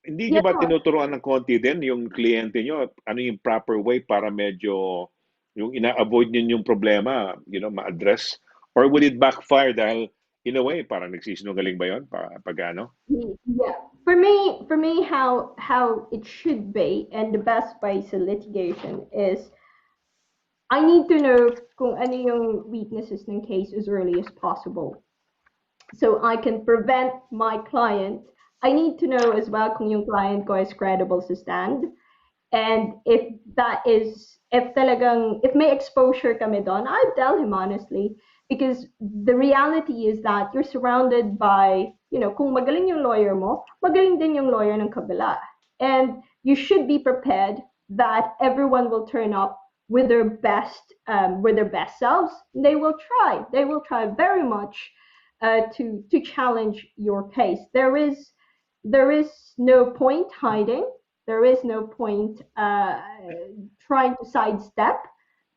hindi Yeah. niyo ba tinuturuan ng konti din yung kliyente niyo ano yung proper way para medyo yung ina-avoid niyo yung problema, ma-address? Or would it backfire dahil in a way parang nagsisinungaling ba 'yon pag ano? Yeah. For me, how it should be, and the best way to litigation is I need to know kung ano yung weaknesses ng case as early as possible, so I can prevent my client. I need to know as well kung yung client ko is credible to stand, and if may exposure kami doon, I tell him honestly because the reality is that you're surrounded by, kung magaling yung lawyer mo, magaling din yung lawyer ng kabila. And you should be prepared that everyone will turn up with their best selves. They will try very much to challenge your case. There is no point hiding. There is no point trying to sidestep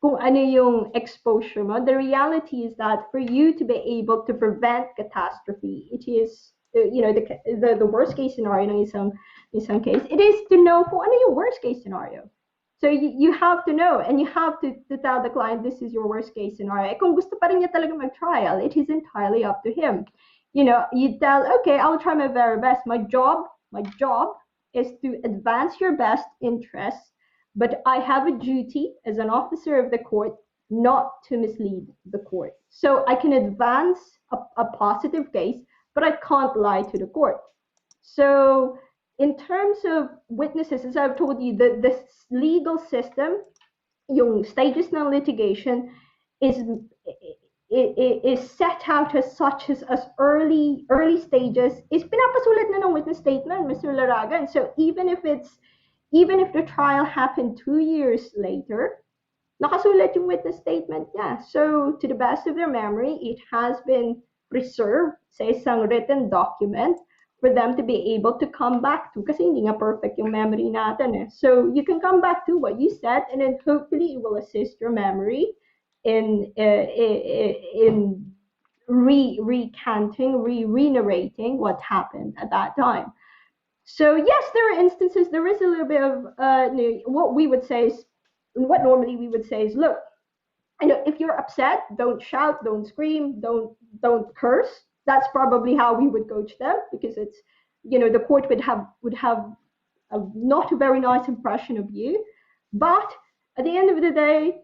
kung ano yung exposure mo. The reality is that for you to be able to prevent catastrophe, it is the worst case scenario ng isang case. It is to know kung ano yung worst case scenario. So you have to know, and you have to tell the client this is your worst case scenario. Eh, kung gusto pa rin niya talaga mag-trial, it is entirely up to him. You tell, okay, I'll try my very best. My job is to advance your best interests, but I have a duty as an officer of the court not to mislead the court. So I can advance a positive case, but I can't lie to the court. So in terms of witnesses, as I've told you, the legal system, yung stages ng litigation is set out as such as early stages is pinapasulat na ng witness statement, Mr. Laragan. So even if the trial happened 2 years later, nakasulat yung witness statement niya. So to the best of their memory, it has been preserved sa isang written document for them to be able to come back to, kasi hindi nga perfect yung memory natin eh. So you can come back to what you said, and then hopefully it will assist your memory in recanting, re-narrating what happened at that time. So yes, there are instances, there is a little bit of what normally we would say is, look, if you're upset, don't shout, don't scream, don't curse. That's probably how we would coach them, because it's, the court would have a not a very nice impression of you. But at the end of the day,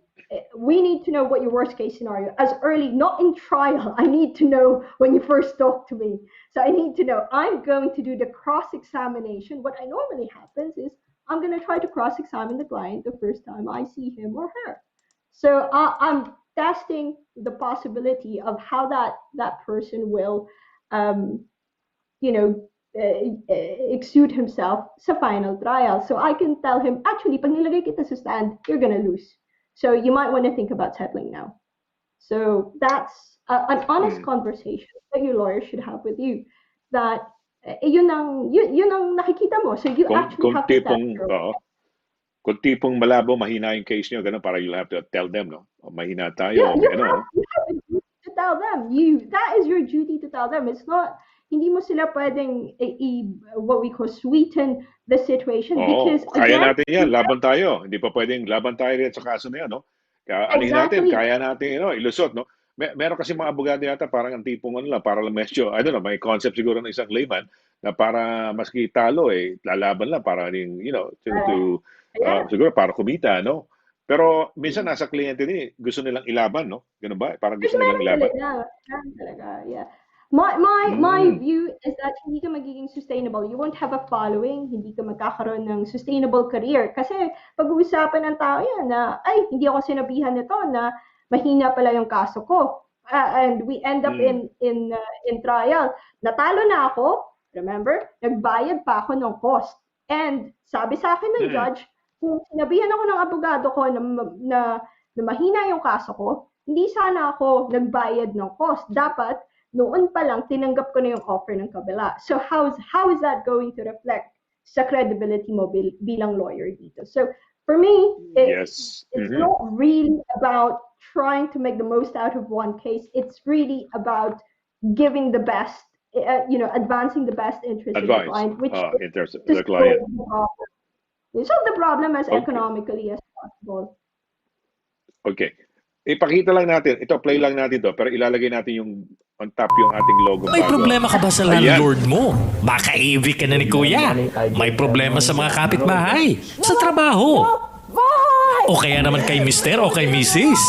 we need to know what your worst case scenario, as early, not in trial. I need to know when you first talk to me. So I need to know, I'm going to do the cross-examination. What I normally happens is I'm going to try to cross-examine the client the first time I see him or her. So I'm testing the possibility of how that person will, exude himself sa final trial. So I can tell him, actually, pag nilagay kita sa stand, you're gonna lose. So you might want to think about settling now. So that's an honest conversation that your lawyer should have with you. That yun ang nakikita mo. So you actually have to tell. Kung tipong malabo, mahina yung case nyo, ganun, para you'll have to tell them, no? O mahina tayo, You have to tell them. That is your duty to tell them. It's not, hindi mo sila pwedeng what we call sweeten the situation. Because kaya natin yan, laban tayo. Hindi pa pwedeng laban tayo rin sa kaso na yan, no? Kaya natin, kaya natin, ilusot, no? Meron kasi mga abogado yata, parang ang tipong para lang medyo, I don't know, may concept siguro ng isang layman, na para maski talo, lalaban lang para rin, siguro para kumita, no? Pero minsan nasa kliyente din, gusto nilang ilaban, no? Ganun ba? Parang gusto nilang ilaban. Yeah. My view is that hindi ka magiging sustainable. You won't have a following, hindi ka magkakaroon ng sustainable career. Kasi pag-uusapan ng tao yan na, ay, hindi ako sinabihan nito na mahina pala yung kaso ko. And we end up in trial. Natalo na ako, remember? Nagbayad pa ako ng cost. And sabi sa akin ng judge, kung sinabihan ako ng abogado ko na mahina yung kaso ko, hindi sana ako nagbayad ng cost. Dapat, noon pa lang, tinanggap ko na yung offer ng kabila. So how is that going to reflect sa credibility mo bilang lawyer dito? So for me, it's not really about trying to make the most out of one case. It's really about giving the best, advancing the best interest of the client, which in terms of the client. Solve the problem as economically as possible. Okay. Ipakita lang natin, play lang natin to, pero ilalagay natin yung on top yung ating logo. May problema ka ba sa landlord mo? Baka i-evict ka na ni Kuya. May problema sa mga kapitbahay, sa trabaho. O kaya naman kay Mister o kay Mrs.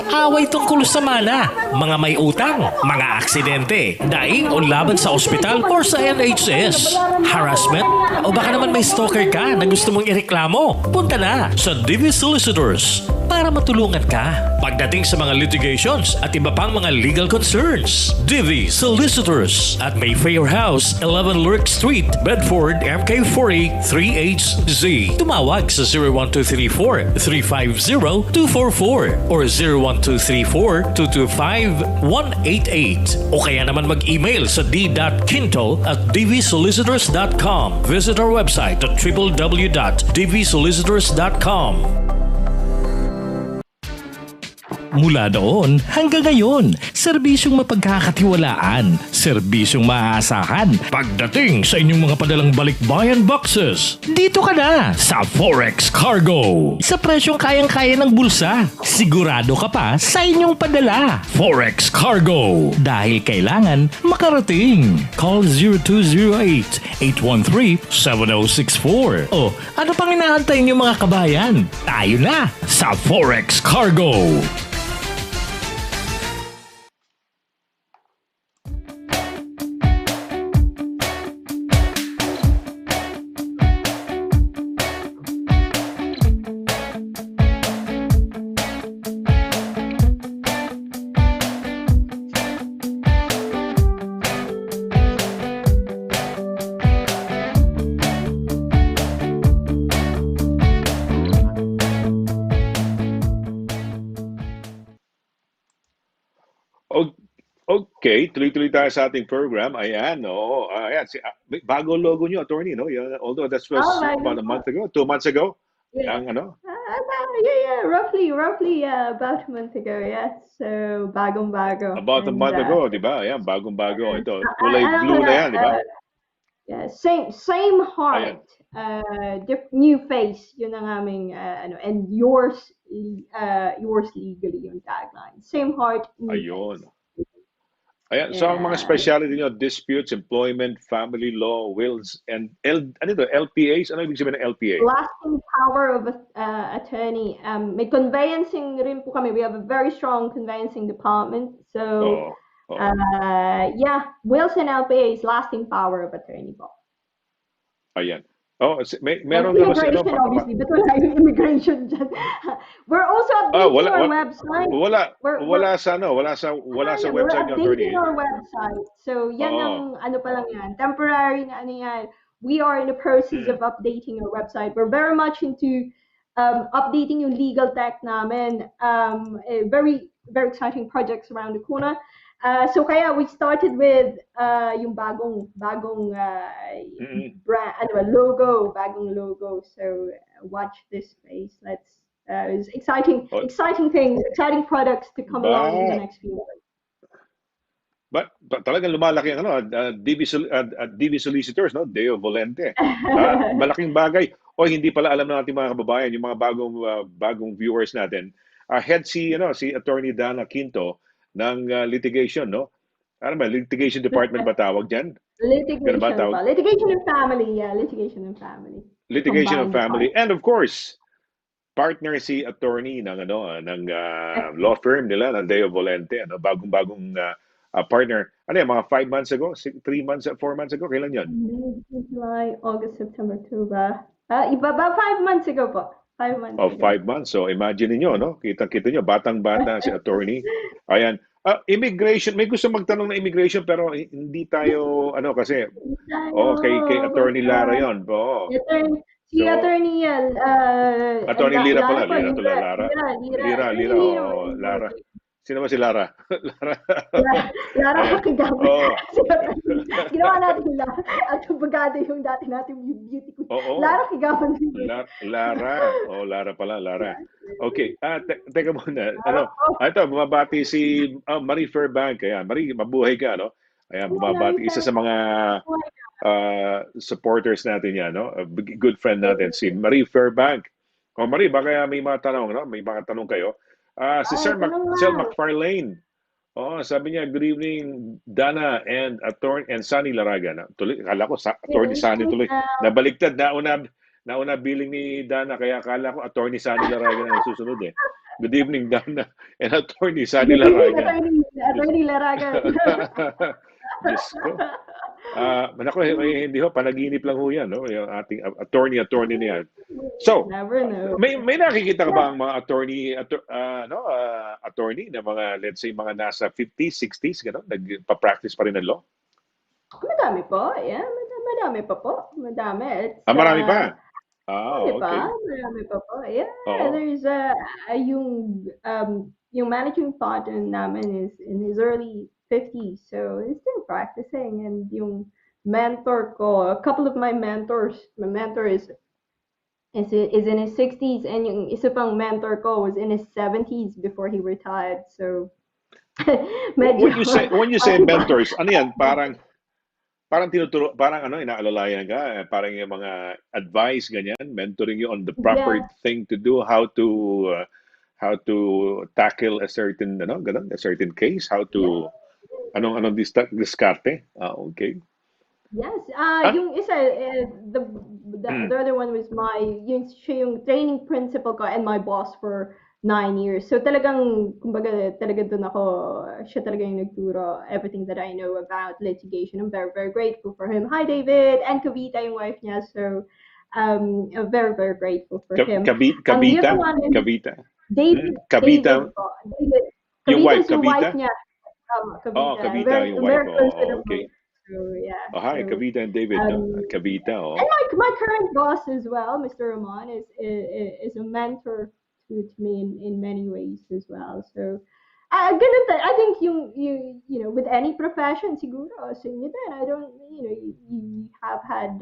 Away tungkol sa mana, mga may utang, mga aksidente, daing o laban sa ospital or sa NHS, harassment, o baka naman may stalker ka na gusto mong ireklamo. Punta na sa Divi Solicitors. para matulungan ka pagdating sa mga litigations at iba pang mga legal concerns. Divi Solicitors at Mayfair House, 11 Lurk Street, Bedford, MK40 3HZ. Tumawag sa 01234-350-244 or 01234-225-188 o kaya naman mag-email sa d.quinto@dvsolicitors.com. Visit our website at www.dvsolicitors.com. Mula noon hanggang ngayon, serbisyong mapagkakatiwalaan, serbisyong maaasahan pagdating sa inyong mga padalang balikbayan boxes. Dito ka na sa Forex Cargo. Sa presyong kayang-kaya ng bulsa, sigurado ka pa sa inyong padala. Forex Cargo. Dahil kailangan makarating. Call 0208-813-7064. O ano pang inaantay niyo mga kabayan? Tayo na sa Forex Cargo. Okay, tuloy-tuloy tayo sa ating program. Ayan, oo. Ayan, may bago logo nyo, attorney, no? Although that was my about a God. month ago, 2 months ago. Yeah. Ang ano? Roughly, about a month ago, yes. So, bagong-bago. About a And, month ago, di ba? Ayan, bagong-bago. yes. Ito, kulay blue na yan, di ba? Yeah, same heart, new face, yun ang aming, and yours legally yung tagline. Same heart, new Ayun. face. Ayan, so ang mga Yeah. specialty nyo, disputes, employment, family law, wills, and LPAs? Ano ibig sabihin ng LPA? Lasting power of attorney. May conveyancing rin po kami. We have a very strong conveyancing department. So, yeah, wills and LPAs, lasting power of attorney po. Ayan. Oh, And meron naman immigration, obviously, but wala yung immigration dyan. We're also updating our website. Wala sa website We're ng attorney. updating our website. So, yan ang ano pa lang yan. Temporary na ano yan. We are in the process of updating our website. We're very much into updating yung legal tech namin. Very, very exciting projects around the corner. So kaya we started with yung bagong brand, bagong logo. So watch this space. Let's it's exciting things, exciting products to come along in the next few months. But talagang lumalaki ang DV Solicitors, no? Deo Volente. Malaking bagay. O hindi pala alam ng ating mga kababayan, yung mga bagong viewers natin. Head si Attorney DANNA Quinto ng litigation, no? Ano ba, litigation department ba tawag diyan? Litigation and family, yeah, litigation and family. Litigation and family, and of course, partner si attorney ng law firm nila ng Deo Volente, bagong partner. Ano yan, mga 5 months ago, 3 months, 4 months ago, kailan 'yon? July, August, September, October. About 5 months ago po. 5 months. Oh, 5 months. So imagine niyo, no? Kita niyo, batang-bata si attorney. Ayan. Immigration, may gusto magtanong na immigration pero hindi tayo kasi kay Attorney Lara 'yon. Oo. Si Attorney Attorney Lira pala, Lara. Lara. Sino ba si Lara? Lara Kigaman. Ginawa natin yung at abogado yung dati natin yung beauty queen. Lara Kigaman. Lara pala, Lara. Okay, teka muna. Ito, bumabati si Marie Fairbank. Ayan, Marie, mabuhay ka, no? Ayan, bumabati. Isa sa mga supporters natin yan, no? A good friend natin, si Marie Fairbank. Marie, baka may mga tanong, no? May mga tanong kayo. Si Sir McFarlane. Sabi niya, good evening, DANNA and SONNY LARAGAN. Akala ko, Attorney SONNY tuloy. Nabaliktad, nauna billing ni DANNA, kaya akala ko, Attorney SONNY LARAGAN ang susunod eh. Good evening, DANNA and Attorney SONNY LARAGAN. Attorney LARAGAN. Diyos ko. Naku, hindi ho, panaginip lang ho yan, no? Yung ating attorney na yan. So, Never know. may nakikita ka ba ang mga attorney na mga, let's say, mga nasa 50s, 60s, gano'n, nagpa-practice pa rin ng law? Madami po. Yeah, madami pa po. Madami. It's, Marami pa. marami pa. Okay. Marami pa po. Yeah, Oo. there's yung managing partner namin is in his early 50s, so he's still practicing. And yung mentor ko, a couple of my mentors, my mentor is in his 60s, and yung isa pang mentor ko was in his 70s before he retired. So medyo When you say mentors, ano yan? Parang tinuturo, parang ano, inaalalayan ka, parang yung mga advice, ganyan, mentoring you on the proper yeah. thing to do, how to tackle a certain, ano, ganun, a certain case, how Yeah. to, anong diskarte. Okay. Yes, Ah, yung isa, the other one was siya yung training principal ko and my boss for 9 years. So talagang, kumbaga, talaga doon ako, siya talaga yung nagturo everything that I know about litigation. I'm very, very grateful for him. Hi, David, and Kavita, yung wife niya. So, I'm very, very grateful for him. The other one is Kavita. Kavita, David po. David. yung Kavita wife, is yung wife Kavita? niya. Oh, Kavita. Kavita, yung wife. Very close with Oh, him. okay. So, yeah. Oh, hi, So, Kavita and David, no? um, Kavita, and oh. my current boss as well, Mr. Rahman, is a mentor to me in many ways as well. So, ganun I think you know, with any profession siguro sa inyo din, I don't, you know, you have had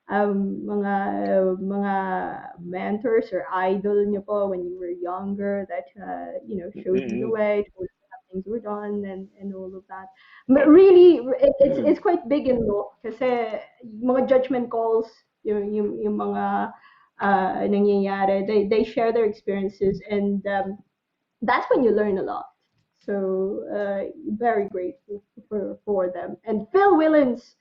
mga mentors or idol niyo po when you were younger that you know, showed you the Mm-mm. way, told you how things were done, and all of that. But really, Mm. it's quite big in law kasi mga judgment calls, yung mga nangyayari, they share their experiences, and that's when you learn a lot. So very grateful for them. And Phil Willens,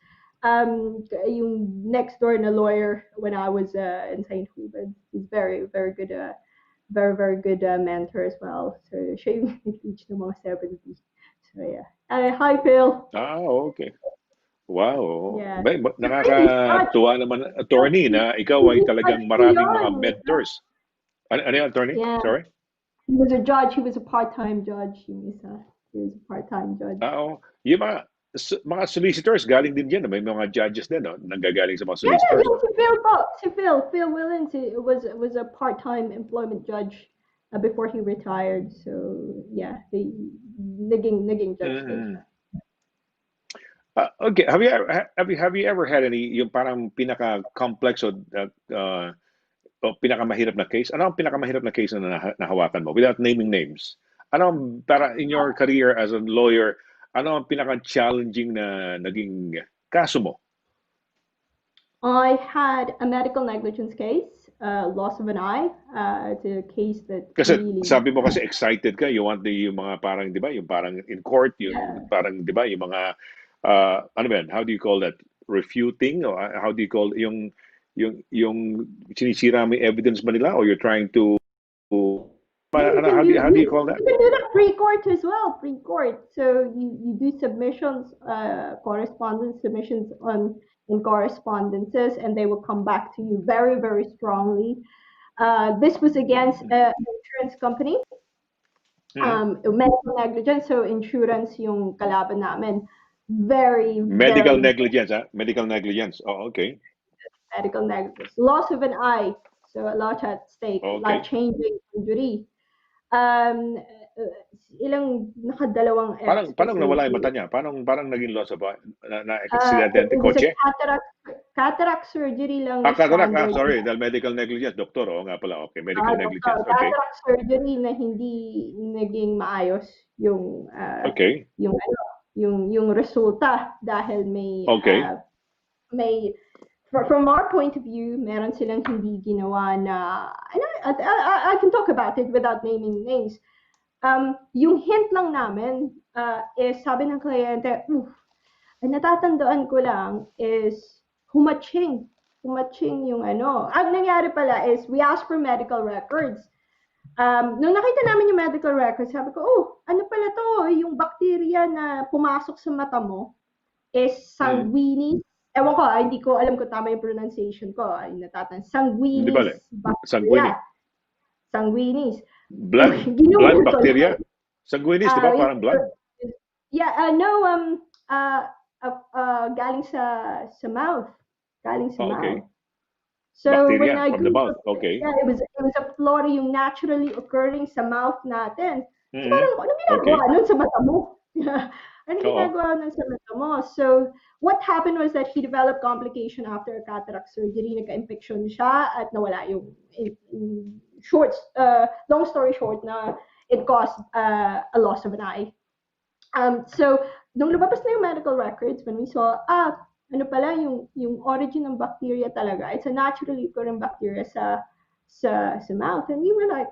yung next door na lawyer when I was in St. Ruben, he's very very good, very very good mentor as well. So siya yung nag-teach ng mga 70. So yeah. Hi Phil. Okay. Wow. Yeah. Really, Nakakatuwa naman, attorney, na ikaw ay talagang maraming mga mentors. Ano yan, attorney? yeah. Sorry? He was a judge. He was a part-time judge. He was a part-time judge. Oo. Yung mga solicitors, galing din dyan. May mga judges din, no? Nanggagaling sa mga Yeah, yeah, solicitors, yeah. no? Si Phil po. Si Phil Willens was a part-time employment judge before he retired. So yeah, the naging judge din Mm. siya. Okay. Have you ever had any yung parang pinaka-complex o pinakamahirap na case? Ano ang pinakamahirap na case na nahawakan mo without naming names? Ano ang, para in your career as a lawyer, ano ang pinaka-challenging na naging kaso mo? I had a medical negligence case, loss of an eye. It's a case that Kasi really, sabi mo kasi excited ka, you want yung mga parang, 'di ba, yung parang in court, yung yeah. parang, 'di ba, yung mga ano ba yan? How do you call that? Refuting, or how do you call yung sinisira mo yung evidence ba nila, or you're trying to Yeah, you can how do you call that? you can do that pre-court as well, pre-court. So you do submissions, correspondence submissions on in correspondences, and they will come back to you very, very strongly. This was against an insurance company, Mhm. medical negligence, so insurance yung kalaban namin. Very, Medical very negligence, ah? Medical negligence. Oh, okay. medical negligence. Loss of an eye, so a lot at stake, Okay. life-changing injury. Um, ilang nakadalawang X Paano nawala yung facility. mata niya? Parang naging loss of na aksidente, It was a kotse? cataract surgery lang na Cataract, standard. sorry, dahil medical negligence, doktor, oo nga pala, okay, medical negligence, okay. Cataract surgery na hindi naging maayos yung Okay, yung ano, yung resulta dahil okay. may from our point of view, meron silang hindi ginawa na, and I can talk about it without naming names. Yung hint lang namin is sabi ng kliyente, ang natatandaan ko lang is humatching yung ano. Ang nangyari pala is we asked for medical records. Nung nakita namin yung medical records, sabi ko, ano pala to? Yung bacteria na pumasok sa mata mo, is Mm. sanguinis. Ewan ko, hindi ko alam kung tama yung pronunciation ko. Hindi Sanguinis bale. Sanguine. bacteria. Sanguinis. Blood Ginugol ko lang. bacteria. Sanguinis, di ba? Parang blood. Yeah, no, galing sa mouth. Galing sa mouth. Okay. So when Bacteria I from the mouth. googled it, Okay. yeah, it was a flora yung naturally occurring sa mouth natin. So Mm. parang, anong ginagawa Okay. nun sa mata mo? Anong Oo. ginagawa nun sa mata mo? So what happened was that he developed complication after a cataract surgery. Nagka-infection siya at nawala yung long story short na it caused a loss of an eye. So, nung lumabas na yung medical records, when we saw, ano pala, yung origin ng bacteria talaga, it's a naturally occurring bacteria sa mouth. And we were like,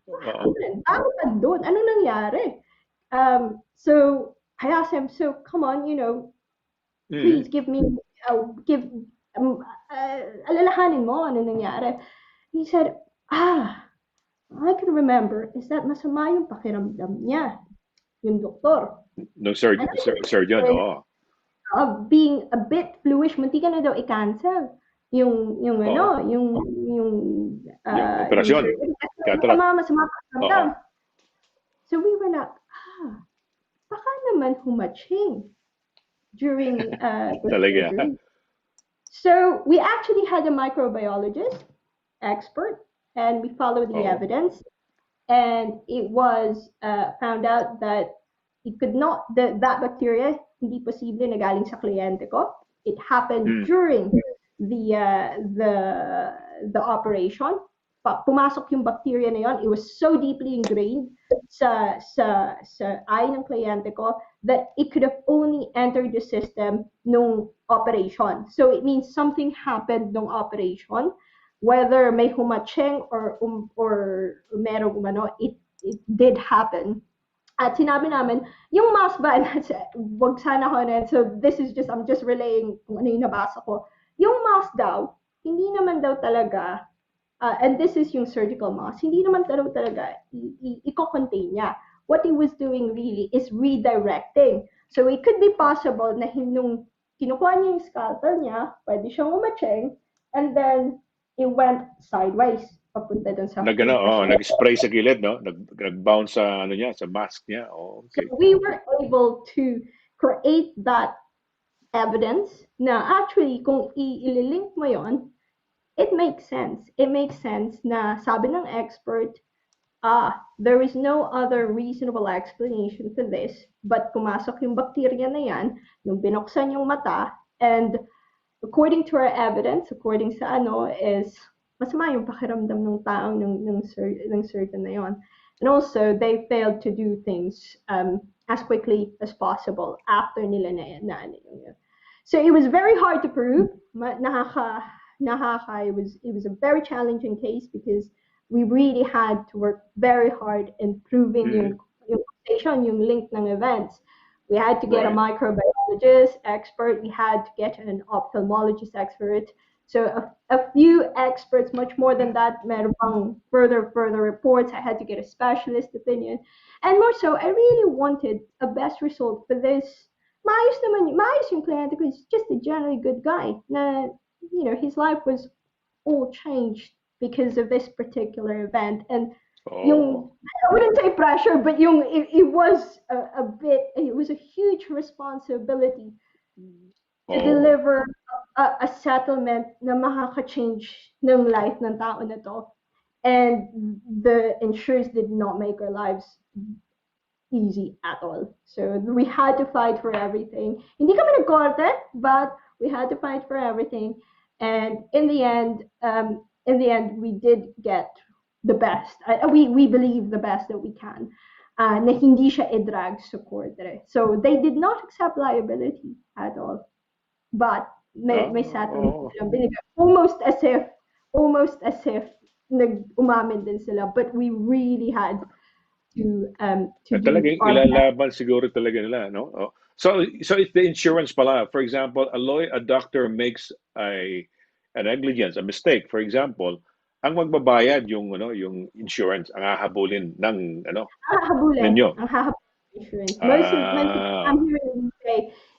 what Oo. happened? Bakit ka doon? Anong nangyari? So, I asked him, so come on, please Mm. give me, alalahanin mo, ano nangyari? He said, I can remember is that masama yung pakiramdam niya, yung doktor. No And surgeon. Oo. of being a bit bluish, munti ka na daw i-cancel yung Oo. ano, yung Yung yung operasyon. surgery kasi Cataract. masama Oo. pakiramdam. So we were like, baka naman humaching during the Talaga. surgery. So we actually had a microbiologist expert and we followed the Oo. evidence and it was found out that it could not that bacteria hindi posible na galing sa kliyente ko. It happened Mm. during the operation. Pumasok yung bacteria na yon. It was so deeply ingrained sa eye ng kliyente ko that it could have only entered the system nung operation. So it means something happened nung operation, whether may humacheng or merong it did happen. At sinabi namin, yung mask ba, wag sana ko na, so this is just, I'm just relaying kung ano yung nabasa ko. Yung mask daw, hindi naman daw talaga, and this is yung surgical mask, hindi naman daw talaga i-contain niya. What he was doing really is redirecting. So it could be possible na nung kinukuha niya yung scalpel niya, pwede siyang umacheng, and then it went sideways papunta dun sa Nag-spray sa gilid, no? Nag-bounce sa ano niya, sa mask niya. Oh, So okay. we were able to create that evidence na actually kung ililink mo yon, it makes sense. It makes sense na sabi ng expert, there is no other reasonable explanation for this but pumasok yung bacteria na yan nung binuksan yung mata and according to our evidence, according sa is masama yung pakiramdam ng taong ng surgeon na yon. And also, they failed to do things as quickly as possible after nila na yun. So it was very hard to prove. It was a very challenging case because we really had to work very hard in proving Mm. yung causation, yung link ng events. We had to get a Right. microbiologist expert. We had to get an ophthalmologist expert. So a few experts, much more than that, meron pang further reports. I had to get a specialist opinion. And more so, I really wanted a best result for this. Maayos yung kliyente ko. He's just a generally good guy. Na, his life was all changed because of this particular event. And yung, Oh. I wouldn't say pressure, but it was a bit, it was a huge responsibility to Oh. deliver a settlement na makaka-change ng life ng tao na to. And the insurers did not make our lives easy at all. So we had to fight for everything. Hindi kami nagkorte, but we had to fight for everything. And in the end, we did get the best. We believe the best that we can. Na hindi siya i-drag sa korte. So they did not accept liability at all. But may settlement silang binigay. Almost as if nag-umamin din sila. But we really had to do Talagang our best. ilalaban siguro talaga nila, no? Oh. So it's the insurance pala. For example, a doctor makes a negligence, a mistake, for example, ang magbabayad yung insurance, ang hahabulin ng Hahabulin ninyo. ang hahabulin insurance. Most of Ah, I'm here in the UK,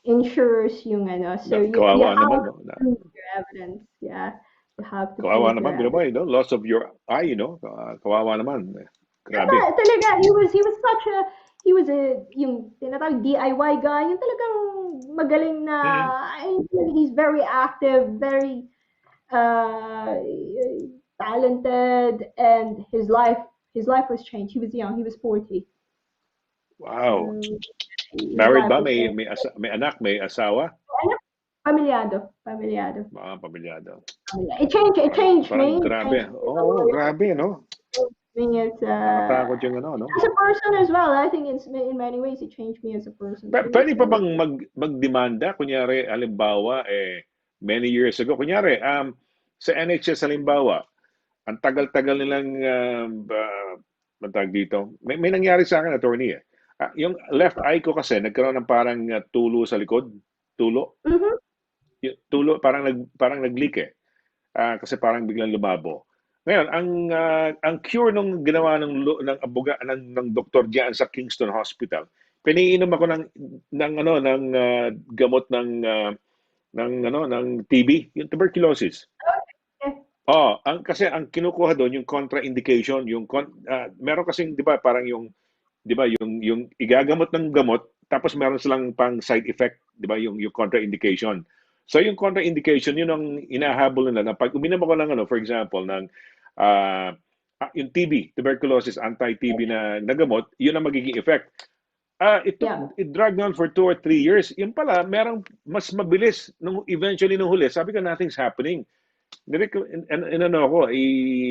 insurers yung so you Kawawa have naman, to no? prove your evidence. Yeah, you have to Kawawa prove your naman, pero evidence. no? Loss of your eye, no? Kawawa naman. Grabe. Talaga, he was such a he was a yung tinatawag DIY guy, yung talagang magaling na Mm. he's very active, very uh, talented, and his life was changed. He was young. He was 40. Wow. So his Married life ba? was changed. May anak, may asawa? Ano? Pamilyado. Mga pamilyado. It changed Parang me. It grabe. changed me as a Oo, lawyer. grabe, no? Me as Nakatakot yung ano, no? as a person as well. I think in many ways it changed me as a person too. Pwede pa So bang magdemanda? Kunyari, halimbawa, many years ago. Kunyari, sa NHS halimbawa, ang tagal-tagal nilang, matag dito. May nangyari sa akin, attorney, eh. Yung left eye ko kasi, nagkaroon ng parang tulo sa likod. Tulo. mhm. Yung tulo, parang nag-leak eh. Kasi parang biglang lumabo. Ngayon, ang cure nung ginawa ng abuga ng doktor diyan sa Kingston Hospital, piniinom ako ng gamot ng TB, yung tuberculosis. Okay. Kasi ang kinukuha doon yung contraindication, meron kasing 'di ba parang yung 'di ba yung igagamot ng gamot tapos meron silang pang side effect, 'di ba yung contraindication. So yung contraindication yun ang inahabol nila na pag uminom ako ng for example ng ah, yung TB, tuberculosis anti-TB na gamot, yun ang magiging effect. Yeah. It dragged on for 2 or 3 years. Yun pala, merong mas mabilis nung eventually nung huli. Sabi ko, nothing's happening. Inano ako,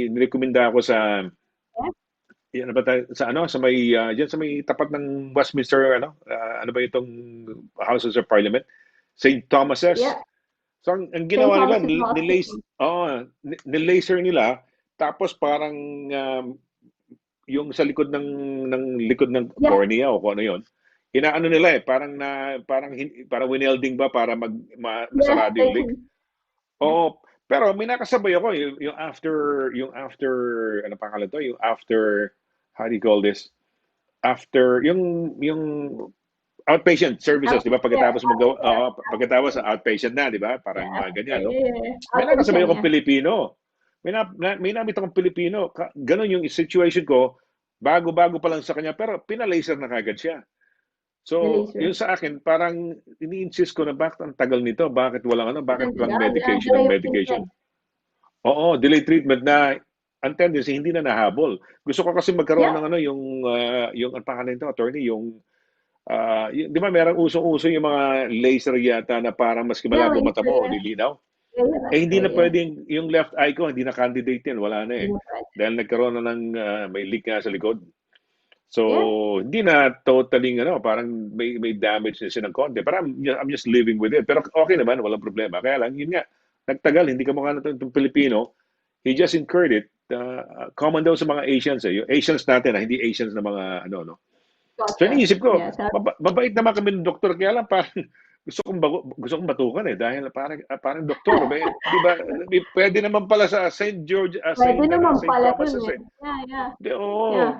nirekomenda ako sa Yeah. yan ba tayo, sa sa may diyan sa may tapat ng Westminster ano ba itong Houses of Parliament, St. Thomas's. Yeah. So ang St. ginawa nila Thomas's Hospital. nilaser nila tapos parang yung sa likod ng likod ng Yeah. cornea o kung ano yon. Inaano nila parang winelding ba para Yes, masarado they yung leak. can. Yeah. Oo, pero may nakasabay ako yung after ano pangalan to, yung after how do you call this? After yung outpatient services, 'di ba? Yeah. Pagkatapos pagkatapos sa outpatient na, 'di ba? Parang Yeah. ganyan, no? Yeah. May nakasabay Outpatient, akong yeah. Pilipino. May namit akong Pilipino. Ganon yung situation ko. Bago-bago pa lang sa kanya, pero pinalaser na kagad siya. The So, yun laser. sa akin, parang ini-insist ko na bakit ang tagal nito? Bakit walang Yeah. medication ng Delay of medication? treatment. Oo, delayed treatment na ang tendency hindi na nahabol. Gusto ko kasi magkaroon Yeah. ng yung ang pangalan nito, attorney, di ba merong usong-uso yung mga laser yata na parang maski Yeah, malabo mata laser, mo, yeah. lilinaw. Yeah, that's Hindi na right, yeah. pwedeng, yung left eye ko, hindi na candidate yan, wala na eh. Yeah, right. Dahil nagkaroon na ng may leak nga sa likod. So, Yeah. hindi na totally, parang may damage na siya ng konti. Pero I'm just living with it. Pero okay naman, walang problema. Kaya lang, yun nga, nagtagal, hindi ka mukha na itong Pilipino. He just incurred it. Common daw sa mga Asians eh. Yung Asians natin, hindi Asians na mga no. So, Gotcha. iniisip ko, Yeah. So, mabait naman kami ng doktor, kaya lang parang gusto kong batukan eh dahil parang doktor, di ba? Pwede naman pala sa St. George, pwede naman St. pala Thomas dun eh. eh. Yeah, yeah. Oo, Yeah.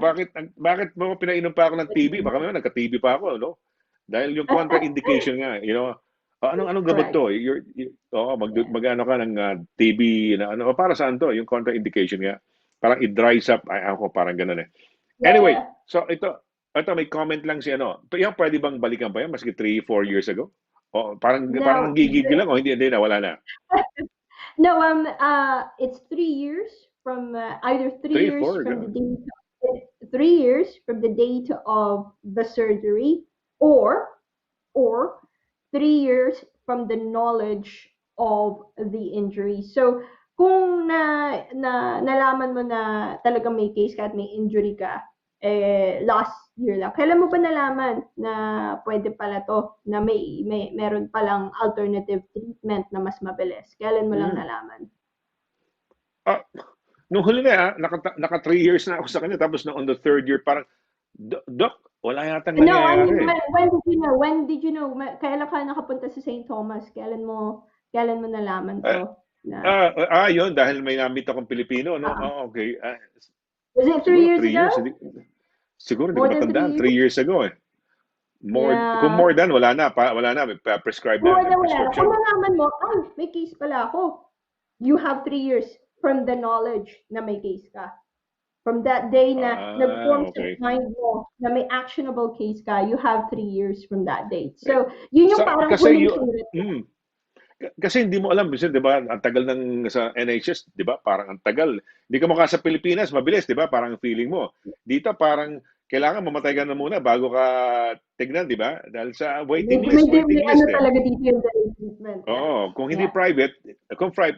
bakit mo pinainom pa ako ng TB? Baka may nagka-TB pa ako, no? Dahil yung contraindication nga, anong gamot Correct. to? Mag-ano ka ng TB na para saan to? Yung contraindication nga. Parang it dries up, ako parang ganoon eh. Anyway, Yeah. so ito may comment lang si Yung pwede bang balikan pa yan maski 3-4 years ago? Parang No, nanggigigil lang o hindi na wala na. no, it's 3 years from either 3-4 from the ganun. date 3 years from the date of the surgery, or 3 years from the knowledge of the injury. So, kung nalaman mo na talagang may case ka at may injury ka, last year lang, kailan mo ba nalaman na pwede pala to, na meron palang alternative treatment na mas mabilis? Kailan mo lang Mm. nalaman? Ah, nung huli na, naka 3 years na ako sa kanya, tapos on the third year, parang, Doc, wala yatang No, I mean, nangyayari. when did you know? When did you know? Kailan ka nakapunta sa St. Thomas? Kailan mo nalaman Ah, to? Na, yun, dahil may namit akong Pilipino, no? uh, Okay. was it three Siguro years 3 ago? years. Siguro hindi ko More than 3 matandaan. years? 3 years ago eh. kung Yeah. more than, wala na, may prescribe na, More may than wala na. Kung prescription. malaman mo, ay, may case pala ako. You have 3 years from the knowledge na may case ka. From that day na nag-form sa Okay. mind mo na may actionable case ka, you have 3 years from that date. So, yun yung parang Kasi huling sulit. kasi hindi mo alam, kasi 'di ba, ang tagal ng sa NHS, 'di ba? Parang ang tagal. Hindi ka mukha sa Pilipinas, mabilis, 'di ba? Parang feeling mo. Dito parang kailangan mamatay ka na muna bago ka tignan, 'di ba? Dahil sa May, waiting may ano list eh. talaga dito yung delay treatment. Yeah. Oo, kung hindi Yeah. private,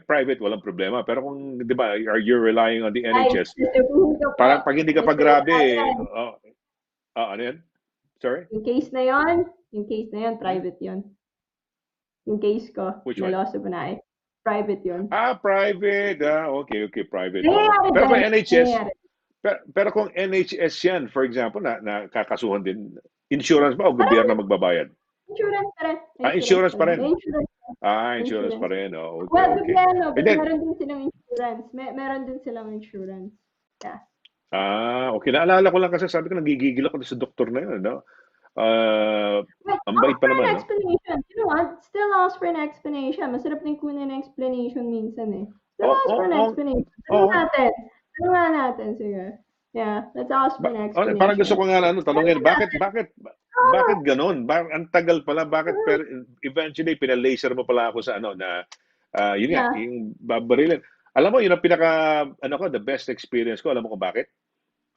private walang problema. Pero kung 'di ba, you're relying on the Ay, NHS, sasabihin ko po, parang pag hindi ka pa Mr. grabe, Ayan, ano 'yan? Sorry? yung case na yun, Hmm? private yun. Yung case ko, Which na one? loss of an eye. Private yun. Private. Okay, private. Oo. Nangyayari Pero din. kung NHS, Nangyayari. pero kung NHS yan, for example, na kakasuhan din, insurance ba o Parang gobyerno magbabayad? insurance pa rin. May insurance Insurance pa pa rin. rin. May insurance pa rin. May Insurance pa insurance. rin. Oh, okay, Well, okay. gobyerno, And but then, meron din silang insurance. Meron din silang insurance. Yeah. okay. Naalala ko lang kasi sabi ko, nagigigil ako sa doktor na yun, no? Wait, Ang ask bait pa for an naman, no? explanation. You know what? Still ask for an explanation. Masarap din kunin ng explanation minsan eh. Still Oh, ask for oh, an oh, explanation. Tanong oh. natin. Tanong nga natin. Sige. Yeah, let's ask for an Parang gusto explanation. ko nga tanungin, Tanong bakit, natin. bakit, Oh, bakit ganon? Ang tagal pala, bakit, pero eventually, pinalaser mo pala ako sa na, yun nga, yeah. yung babarilin. Alam mo, yun ang the best experience ko, alam mo kung bakit?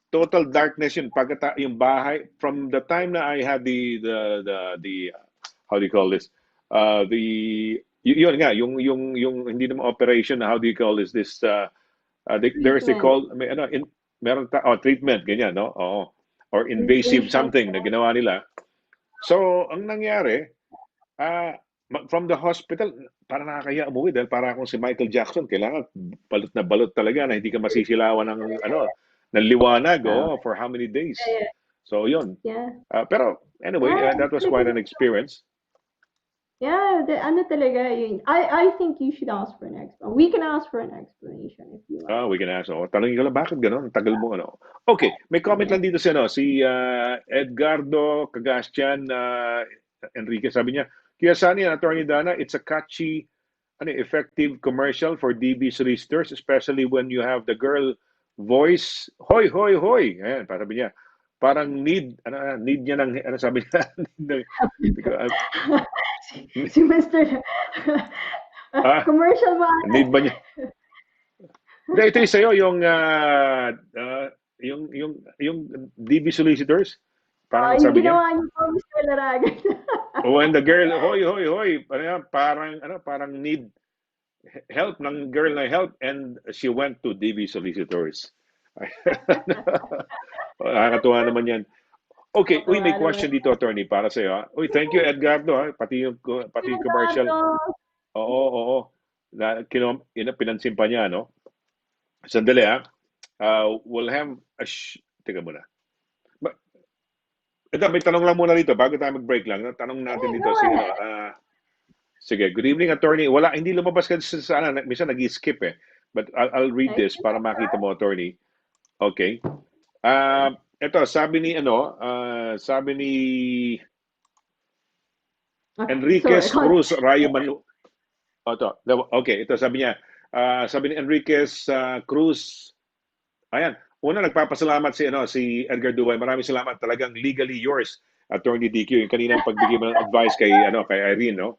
Total darkness yun, yung bahay, from the time na I had the how do you call this? Yun nga, yung hindi naman operation, how do you call this, they Treatment. call, meron treatment, ganyan, no? Oo. Or invasive Inpatient. something na ginawa nila. So, ang nangyari, from the hospital, parang nakakaya umuwi dahil para akong si Michael Jackson, kailangan balot na balot talaga na hindi ka masisilawan ng liwanag, for how many days. Yeah. So, yun. Yeah. Pero, anyway, Yeah. that was quite an experience. Yeah, ano talaga yun. I think you should ask for an explanation. We can ask for an explanation if you like. We can ask. Tanongin ko lang, bakit gano'n? Ang tagal mo, ano? Okay, may comment lang dito si Edgardo Cagastian Enrique. Sabi niya, Kuya Sunny and Attorney Dana, it's a catchy, effective commercial for DB solicitors, especially when you have the girl voice. Hoy, hoy, hoy! Ayan, sabi niya. Parang need niya ng, sabi niya, Si Mr. Commercial ba? need ba niya? Ito yung sa'yo, yung DB solicitors. Parang Yung sabi niya, ginawa niyo po, Mr. Laragan. when the girl, hoy, hoy, hoy, parang need help ng girl na help and she went to DB solicitors. Nakakatuwa naman yan. Okay, may question dito, attorney, para sa'yo. Thank you, Edgardo, pati yung commercial. Oo. Pinansin pa niya, no? Sandali, we'll have teka muna. Ito, may tanong lang muna dito bago tayo mag-break lang. Tanong natin dito sige, good evening, attorney. Hindi lumabas kasi sa minsan nag-skip eh. But I'll read this para makita mo, attorney. Okay. Ito, sabi ni Enriquez Cruz Rayo Manu. Ito sabi niya. Sabi ni Enriquez Cruz. Ayan. Una, nagpapasalamat si Edgar Duway. Maraming salamat. Talagang legally yours, Attorney DQ. Yung kaninang pagbigay mo ng advice kay Irene, no?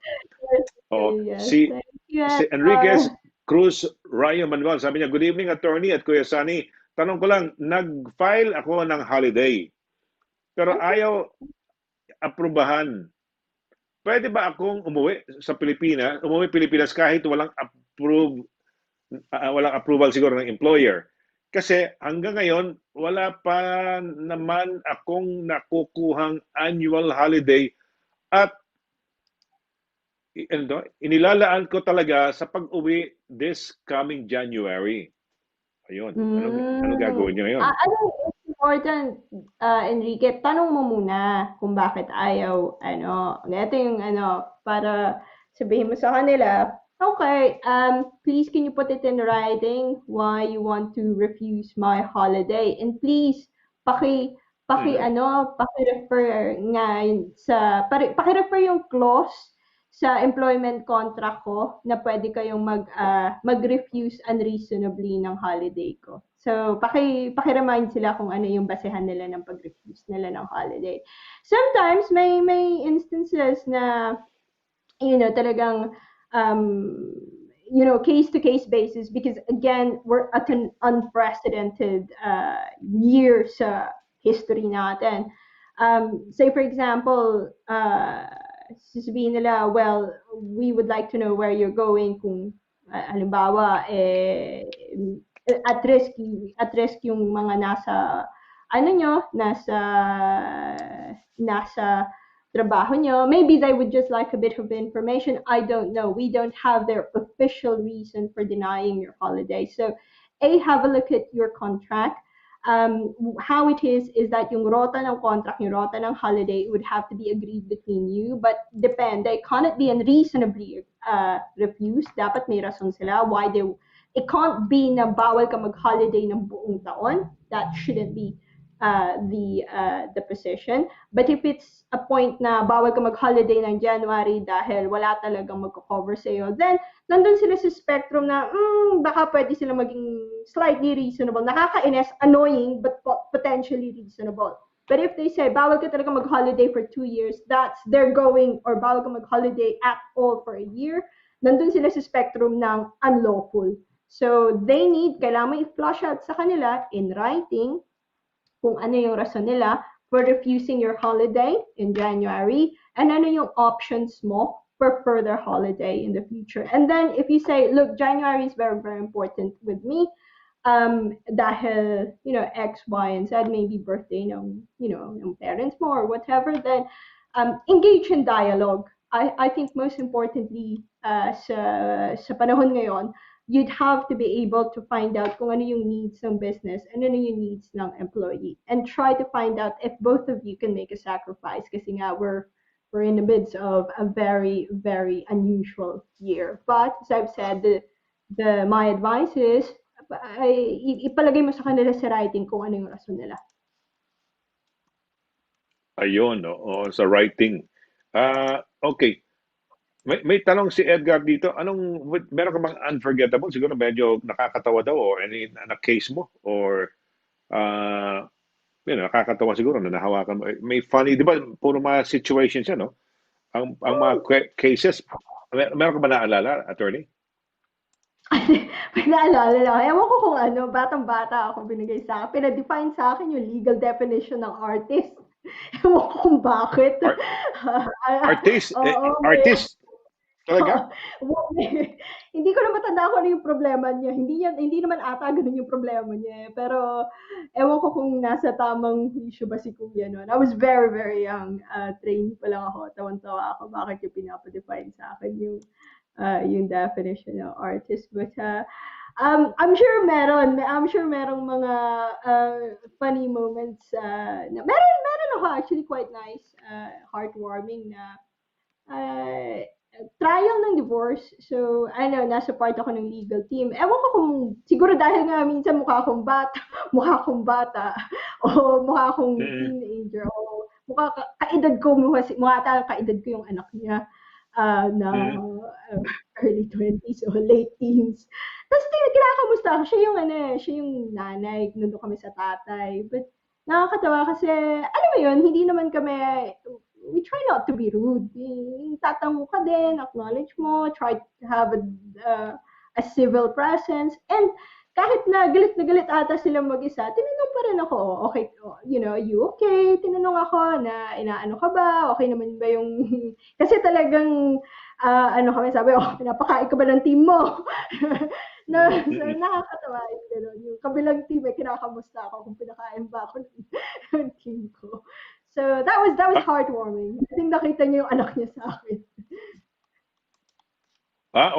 Yes. Si Enriquez Cruz Rayo Manuel. Sabi niya, good evening, attorney at Kuya Sunny. Tanong ko lang, nag-file ako ng holiday. Pero ayaw aprubahan. Pwede ba akong umuwi Pilipinas kahit walang approval siguro ng employer? Kasi hanggang ngayon, wala pa naman akong nakukuhang annual holiday at inilalaan ko talaga sa pag-uwi this coming January. Ayun. Anong gagawin niyo ngayon? It's important, Enrique, tanong mo muna kung bakit ayaw, ito yung, para sabihin mo sa kanila, okay, please can you put it in writing why you want to refuse my holiday? And please, Mhm. paki-refer nga paki-refer yung clause sa employment contract ko na pwede kayong mag-refuse unreasonably ng holiday ko. So, paki-remind sila kung ano yung basehan nila ng pag-refuse nila ng holiday. Sometimes may instances na talagang um, case to case basis because again, we're at an unprecedented year sa history natin. Say for example, sasabihin nila, well, we would like to know where you're going kung halimbawa at risk yung mga nasa trabaho nyo. Maybe they would just like a bit of information. I don't know. We don't have their official reason for denying your holiday. So, have a look at your contract. How it is that yung rota ng contract, yung rota ng holiday would have to be agreed between you, but depend. They cannot be unreasonably refused. Dapat may rason sila why it can't be na bawal ka mag-holiday ng buong taon. That shouldn't be the position. But if it's a point na bawal ka mag-holiday ng January dahil wala talagang magko-cover sa'yo, then nandun sila sa spectrum na baka pwede sila maging slightly reasonable. Nakakainis, annoying, but potentially reasonable. But if they say, bawal ka talaga mag-holiday for 2 years, that's they're going, or bawal ka mag-holiday at all for a year, nandun sila sa spectrum ng unlawful. So, kailangan mo i-flush out sa kanila in writing kung ano yung rason nila for refusing your holiday in January and ano yung options mo for further holiday in the future. And then if you say, look, January is very, very important with me, dahil, X, Y, and Z, maybe birthday ng parents mo or whatever, then engage in dialogue. I think most importantly, sa panahon ngayon, you'd have to be able to find out kung ano yung needs ng business and ano yung needs ng employee and try to find out if both of you can make a sacrifice kasi nga we're in the midst of a very, very unusual year. But as I've said, my advice is ipalagay mo sa kanila sa writing kung ano yung rason nila. Ayun, oo, sa writing. Okay. May tanong si Edgar dito. Meron ka bang unforgettable? Siguro medyo nakakatawa daw or any na case mo or uh, nakakatawa siguro na nahawakan mo. May funny, di ba? Puro mga situations yan, no? Ang mga cases, meron ka ba naalala, attorney? May naalala lang. Ewan ko kung batang-bata ako binigay sa akin. Pinadefine sa akin yung legal definition ng artist. Ewan ko kung bakit. Art, artist, Oo, artist, talaga? hindi ko na matanda kung ano yung problema niya. Hindi naman ata ganun yung problema niya. Pero, ewan ko kung nasa tamang issue ba si Kuya noon. I was very, very young. Trainee pa lang ako. Tawan-tawa ako. Bakit yung pinapa-define sa akin yung definition ng artist. But, I'm sure merong mga funny moments. Meron ako actually quite nice, heartwarming na uh, trial ng divorce. So, nasa part ako ng legal team. Ewan ko kung, siguro dahil nga minsan mukha akong bata, o mukha akong Mm-mm. teenager, o kaedad ko, mukha talaga kaedad ko yung anak niya na Mm-mm. early 20s o late teens. Tapos kinakamusta ako. Siya yung nanay. Nandun kami sa tatay. But nakakatawa kasi, alam mo yun, hindi naman kami, we try not to be rude. Tatango ka din, acknowledge mo, try to have a civil presence. And kahit na galit ata sila mag-isa, tinanong pa rin ako, okay, you okay? Tinanong ako na, inaano ka ba? Okay naman ba yung, kasi talagang, kami sabi, pinapakain ka ba ng team mo? So, Mm-mm. nakakatawa yung gano'n. Yung kabilang team, kinakamusta ako kung pinakain ba ako ng team ko. So, that was Ah, heartwarming. I think nakita niyo yung anak niya sa akin.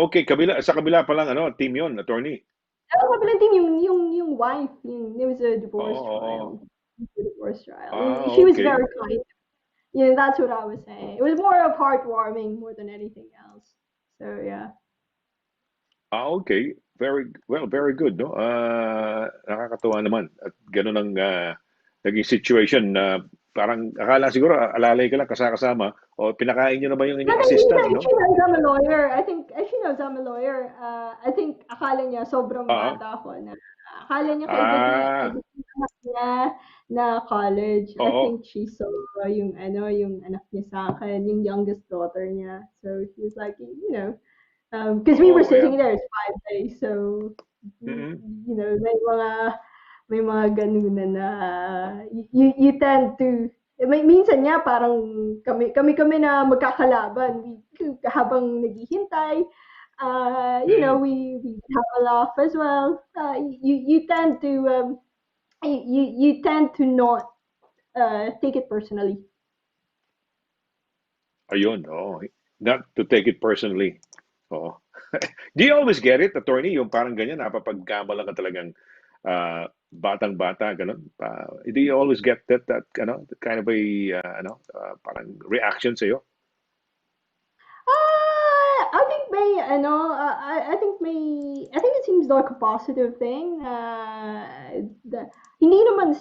okay. Sa kabila pa lang, team yon, attorney. Kabilang team, yung wife, there was a Oo, divorce oo. trial. Divorce trial. She was Okay. very kind. Yeah, that's what I was saying. It was more of heartwarming more than anything else. So, yeah. Okay. Very well, very good, no? Nakakatuwa naman at ganun ang naging situation na parang akala siguro alalay ka lang kasama o pinakain niyo na ba yung But inyong I think assistant, that no? she knows I'm a lawyer. I think she knows I'm a lawyer. I think akala niya sobrang Oo. bata ko na akala niya Ah, kaibigan yung anak niya na college. I oo. think she saw yung anak niya sa akin, yung youngest daughter niya. So she was like, because we were Oo, sitting ayan. there, it's 5 days, so Mm-mm. may mga ganunan na you tend to minsan nga parang kami na magkakalaban habang naghihintay, Mm-mm. we have a laugh as well. You tend to you tend to not take it personally. Ayun, oo. Not to take it personally. Oo. Do you always get it, attorney? Yung parang ganyan, napapagkamalan ka talagang batang-bata, ganun. Do you always get that kind of a, parang reaction sa'yo? I think I think it seems like a positive thing. Hindi naman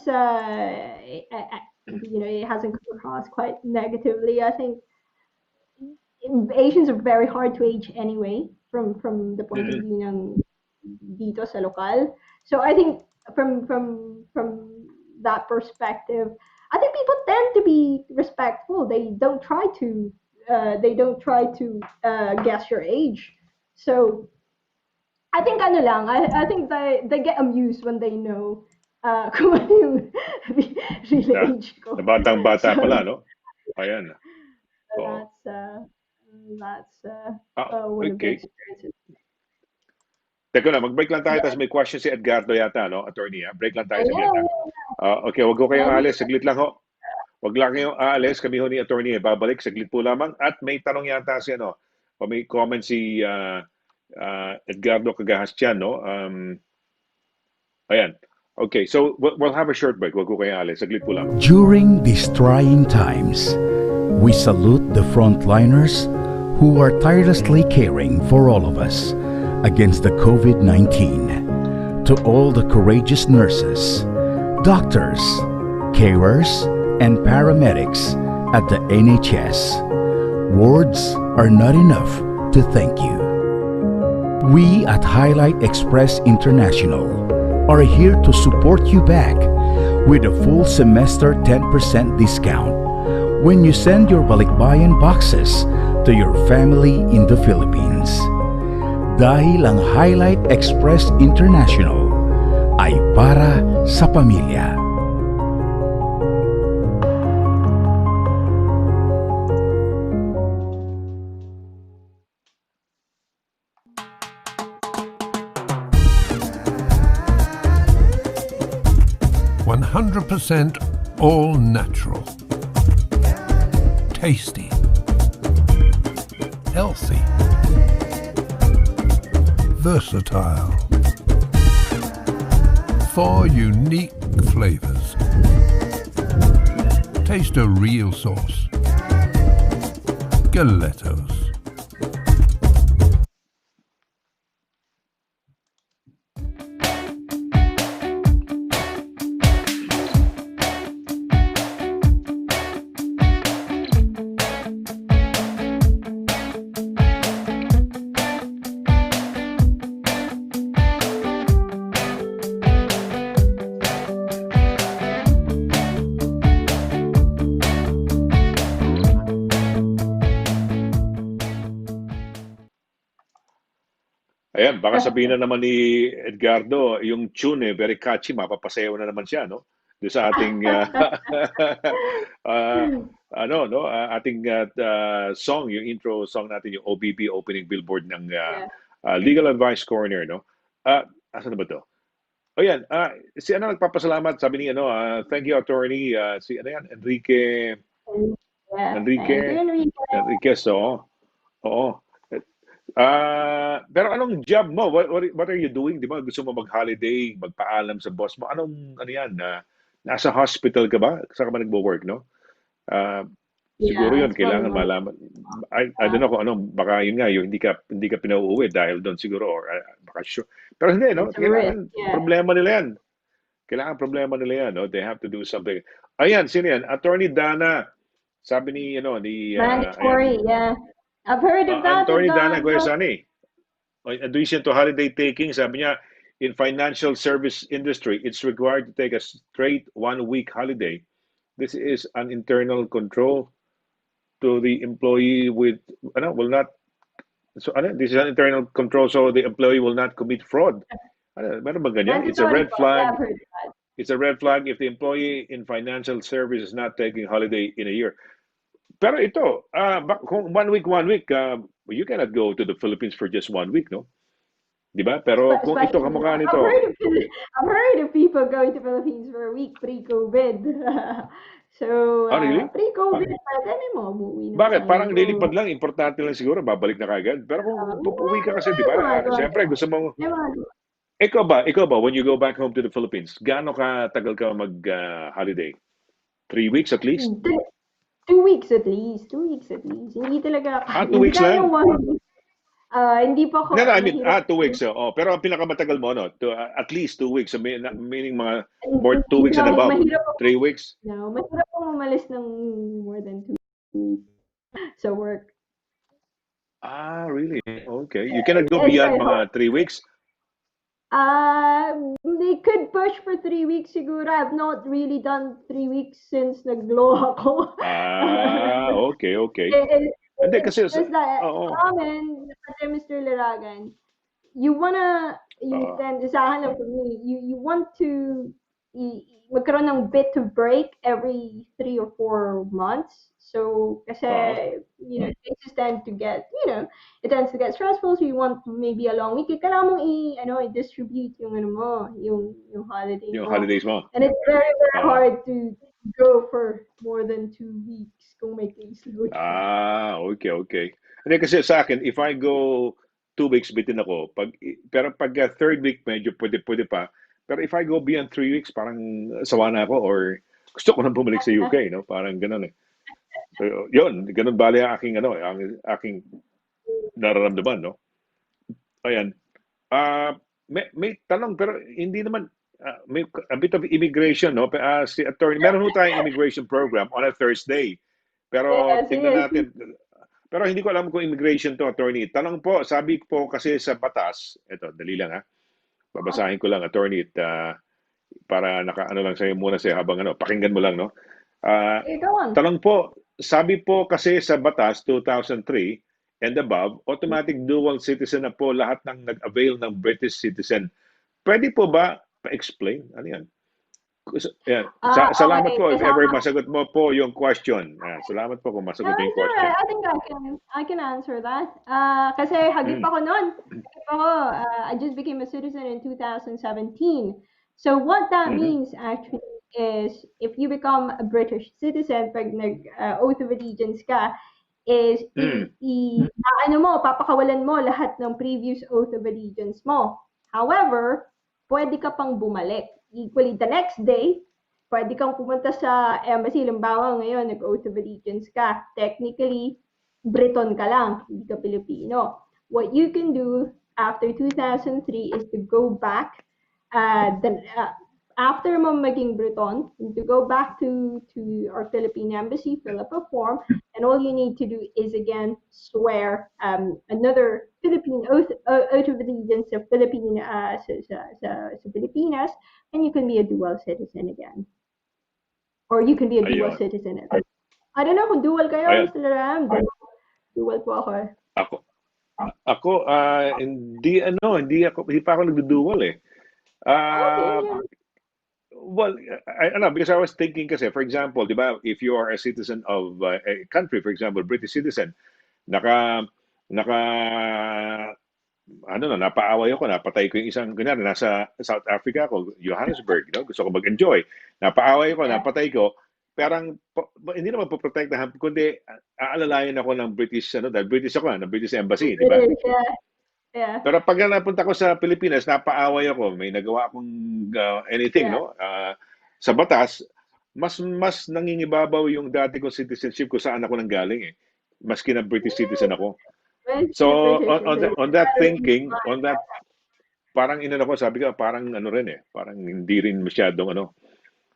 it hasn't come across quite negatively. I think Asians are very hard to age anyway, from the point of Mm-mm. view ng dito sa lokal. So I think from that perspective, I think people tend to be respectful. They don't try to guess your age. So I think ano lang, I think they get amused when they know kung ano yung real Na, age na ko. batang-bata So pala, no? Ayan. Oo. that's uh, Ah, one of the okay. experiences. Teka lang, mag-break lang tayo, Yeah. tapos may question si Edgardo yata, no? Attorney, ha? Break lang tayo Oh, saglit, ha? yeah, Okay, wag ko kayong yeah. aalis, saglit lang ho. Wag lang kayong aalis, kami ho ni attorney, babalik, saglit po lamang. At may tanong yata si, o may comment si Edgardo Cagahastian, no? Ayan. Okay, so we'll have a short break. Wag ko kayong aalis, saglit po lamang. During these trying times, we salute the frontliners who are tirelessly caring for all of us against the COVID 19. To all the courageous nurses, doctors, carers, and paramedics at the NHS, words are not enough to thank you. We at Highlight Express International are here to support you back with a full semester 10% discount when you send your balikbayan boxes to your family in the Philippines. Dahil ang Highlight Express International ay para sa pamilya. %100% all natural. Tasty. Healthy. Versatile. 4 unique flavors. Taste a real sauce. Galettos. Ayan, baka sabihin na naman ni Edgardo, yung tune very catchy, mapapasayaw na naman siya, no? Doon sa ating ah, ating song, yung intro song natin, yung OBB opening billboard ng Yeah. Legal Advice Corner, no? Asan na ba to? O yan, si nagpapasalamat, sabi ni thank you attorney, si ano yan, Yeah. Thank you, Enrique, Enrique. Enriquez, oo. Oo. Pero anong job mo? What are you doing? Di ba? Gusto mo mag-holiday, magpaalam sa boss mo. Ano yan? Nasa hospital ka ba? Saan ka ba nagwo-work, no? Ah, siguro Yeah, yun, it's one of kailangan my. malaman. I don't know kung anong, baka yun nga, yung hindi ka pinauuwi dahil doon siguro, or baka sure. Pero hindi, no? It's a risk. Kailangan, Yeah. problema nila yan. Kailangan problema nila yan, no? They have to do something. Ayan, sino yan? Attorney Dana. Sabi ni, ayan, Mandatory, yeah. I've heard of that. Attorney Dana, Kuya Sunny. In addition to holiday taking, sabi niya, in financial service industry, it's required to take a straight 1 week holiday. This is an internal control to the employee with, will not, so this is an internal control so the employee will not commit fraud. Meron ba ganyan? It's a Mandatory red po. Yeah, flag. I've heard of that. It's a red flag if the employee in financial service is not taking holiday in a year. Pero ito, kung 1 week, you cannot go to the Philippines for just 1 week, no? Di ba? Pero kung ito Especially, kamukha I've nito, heard of people going to Philippines for a week pre-COVID. So, really? pre-COVID, pwede mo, umuwi na Bakit? Parang tayo. lilipad lang, importante lang siguro, babalik na kagad. Pero kung pupuwi ka kasi, di May ba? gumagawa. Siyempre, gusto mong, May mga ikaw ba, when you go back home to the Philippines, gaano ka tagal ka mag-holiday? 3 weeks at least? 2 weeks at least. 2 weeks at least. Hindi talaga, 2 hindi weeks kaya lang? 1 week. Hindi pa ako, No, I mean, mahirap. 2 weeks. Pero ang pinakamatagal mo, at least 2 weeks. So, meaning mga more Hindi 2 weeks and above. mahirap ako, 3 weeks. mahirap ako umalis ng more than 2 weeks sa work. Really? Okay. You cannot go It's beyond quite hard. mga 3 weeks? They could push for 3 weeks siguro. I've not really done 3 weeks since nag-glow ako. Okay. It- Hindi it's kasi, just that, oo. kasi Mr. Laragan, you tend, sa akin lang for me, you want to magkaroon ng bit of break every 3 or 4 months. So, kasi, cases tend to get, it tends to get stressful. So, you want maybe a long week. Kailangan mong i-distribute yung holiday Yung mo. holidays mo. And it's very, very hard to go for more than 2 weeks kung may caseload. Okay. Hindi kasi sa akin, if I go 2 weeks, bitin ako. Pero pag third week, medyo pwede pa. Pero if I go beyond 3 weeks, parang sawa na ako or gusto ko nang bumalik sa UK, no? Parang ganun eh. So, yun, ganun bali ang aking nararamdaman, no? Ayan. May tanong pero hindi naman may a bit of immigration, no? Si attorney, meron ho tayong immigration program on a Thursday. Pero Yes, tingnan yes. natin. Pero hindi ko alam kung immigration to, attorney. Tanong po, sabi po kasi sa batas, ito, dali lang ha. Babasahin ko lang, attorney, para nakaano lang sa'yo muna sa'yo habang pakinggan mo lang, no? Go on. Tanong po, sabi po kasi sa batas 2003 and above, automatic dual citizen na po lahat ng nag-avail ng British citizen. Pwede po ba pa-explain? Ano yan? Yan. Salamat Okay, po if kasama ever masagot mo po yung question. Salamat po kung masagot mo yung it's question. alright. I think I can answer that. Kasi hagip ako noon. I just became a citizen in 2017. So what that means actually is if you become a British citizen, pag nag-oath of allegiance ka, is papakawalan mo lahat ng previous oath of allegiance mo. However, pwede ka pang bumalik. Equally, the next day, pwede kang pumunta sa embassy. Limbawa ngayon, nag-oath of allegiance ka. Technically, Briton ka lang, hindi ka Pilipino. What you can do after 2003 is to go back, after mo maging Briton, to go back to our Philippine embassy, fill up a form, and all you need to do is again swear another Philippine oath of allegiance sa Pilipinas, and you can be a dual citizen again. Or you can be a dual citizen. I don't know kung dual kayo, Mr. Ram. Dual po ako. Ako hindi pa ako nagdudual eh. Well, because I was thinking kasi, for example, di ba, if you are a citizen of a country, for example, British citizen, napaaway ako, napatay ko yung isang, kunyari, nasa South Africa ako, Johannesburg, gusto ko mag-enjoy. Napaaway ko, napatay ko, parang, hindi naman poprotektahan, kundi aalalayan ako ng British, dahil British ako, ng British Embassy, di ba? Yeah. Pero pag napunta ko sa Pilipinas, napaaway ako, may nagawa akong anything, sa batas, mas nangingibabaw yung dati kong citizenship kung saan ako nanggaling eh. Maski na British citizen ako. So on that thinking, parang inano ko, sabi ko, parang ano rin eh, parang hindi rin masyadong ano.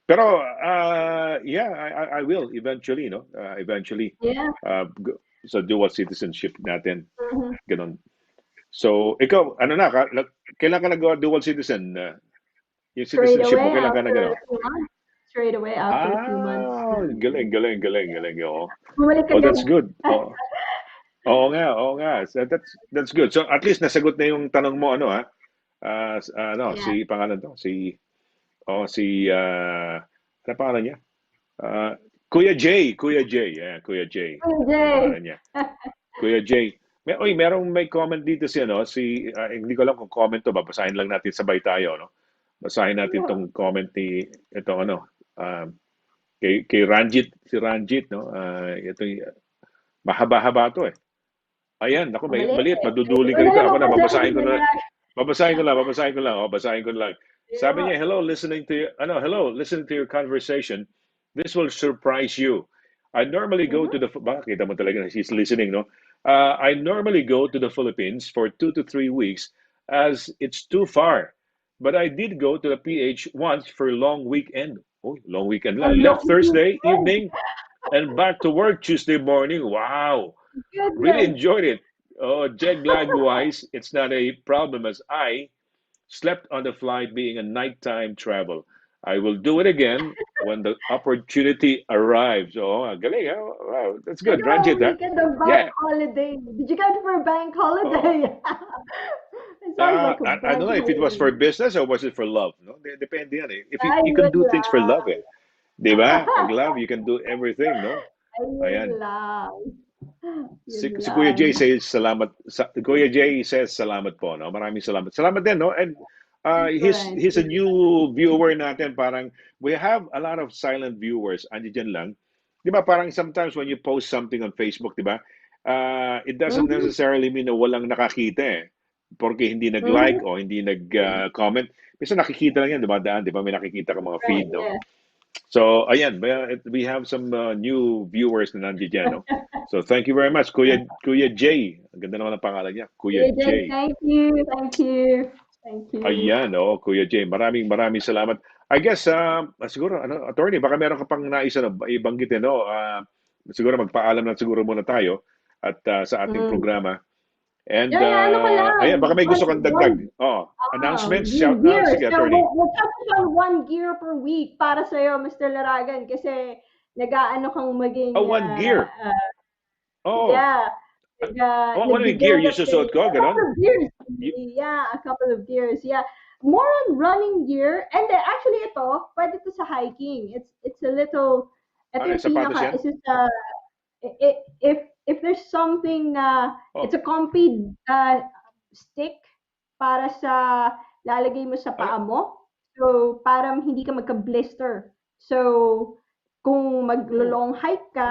Pero, yeah, I will eventually, no? Eventually, Yeah. sa dual citizenship natin, Mhm. ganun. So, ikaw, ano na, kailan ka nag-dual citizen? Yung Straight citizenship mo, away kailan ka after nag-ano? 2 months. Straight away after 2 months. Galing, galing, galing, galing. Oo. Bumalik Oh, agad. that's good. Oh. Oo nga, oo nga. So that's good. So at least nasagot na yung tanong mo ano ano Yeah. si pangalan to, si ano pangalan niya? Ah, Kuya J, Kuya J. Yeah, Kuya J. Yung Jay. pangalan niya. Kuya J. May comment dito si ano, hindi ko alam kung comment to, babasahin lang natin sabay tayo, no? Basahin natin tong comment ni itong ano, kay Ranjit, si Ranjit, no? Ito mahaba-haba to eh. Ayan, ako may Mali. maliit, maduduli ka Una rito. lang Ako na, babasahin babasahin ko mo na. na. Babasahin ko lang. Oh, basahin ko lang. Sabi niya, hello, listening to your conversation. This will surprise you. I normally go Mhm. to the, baka kita mo talaga na she's listening, no? I normally go to the Philippines for 2 to 3 weeks as it's too far. But I did go to the PH once for a long weekend. Oh, long weekend lang. Ang Left long Thursday weekend. evening and back to work Tuesday morning. Wow. Really Goodness. enjoyed it. Oh, jet lag wise, it's not a problem as I slept on the flight being a nighttime travel. I will do it again when the opportunity arrives. Oh, galing, huh? Wow, that's Like good. a Ranjit, huh? weekend of bank Yeah. holiday. Did you go for a bank Oh, holiday? It sounds like a I don't bank know if it was for holiday. business or was it for love. No, depende yan eh. If you can Ayun do things for love lang. eh. Di ba? Pag love, you can do everything, no? Ayun Ayan. lang. Yun Si Kuya Jay lang. says salamat. Kuya Jay says salamat po, no? Maraming salamat. Salamat din, no? And Excellent. he's a new viewer natin. Parang we have a lot of silent viewers. Andiyan lang. 'Di ba? Parang sometimes when you post something on Facebook, 'di ba? It doesn't Mhm. necessarily mean na walang nakakita eh. Porque hindi nag-like Mhm. o hindi nag-comment. Minsan nakikita lang yan, dumadaan, 'di ba? May nakikita ka mga Right, feed, no? yeah. So, ayan, we have some new viewers na nandiyan dyan, no? So, thank you very much, Kuya Jay. Ang ganda naman ang pangalan niya, Kuya AJ, Jay. thank you. Thank you. Thank you. Ayan, oh, Kuya Jay. Maraming salamat. I guess, siguro, ano, attorney, baka meron ka pang nais na ibanggitin, no? Siguro magpaalam lang siguro muna tayo at sa ating Mm. programa. And, Yeah, yeah, ano ka ayan, baka lang. may gusto kang dagdag. Oh, announcements, Yung shout out. gear. Sige, So, attorney. we'll focus on 1 gear per week para sa'yo, Mr. Laragan, kasi nag-aano kang Oh, maging, one gear. Oh, yeah, ano yung gear yung nag-yoga susuot training. ko? A couple Ganon? of gears. Y- Yeah, a couple of gears. Yeah. More on running gear. And then, actually, ito, pwede to sa hiking. It's a little, ito Ano, yung sapatos pinaka, yan? it's just, if there's something na, it's Oh, a comfy stick para sa lalagay mo sa ano? paa mo. So, para hindi ka magka-blister. So, kung Oh, maglo-long hike ka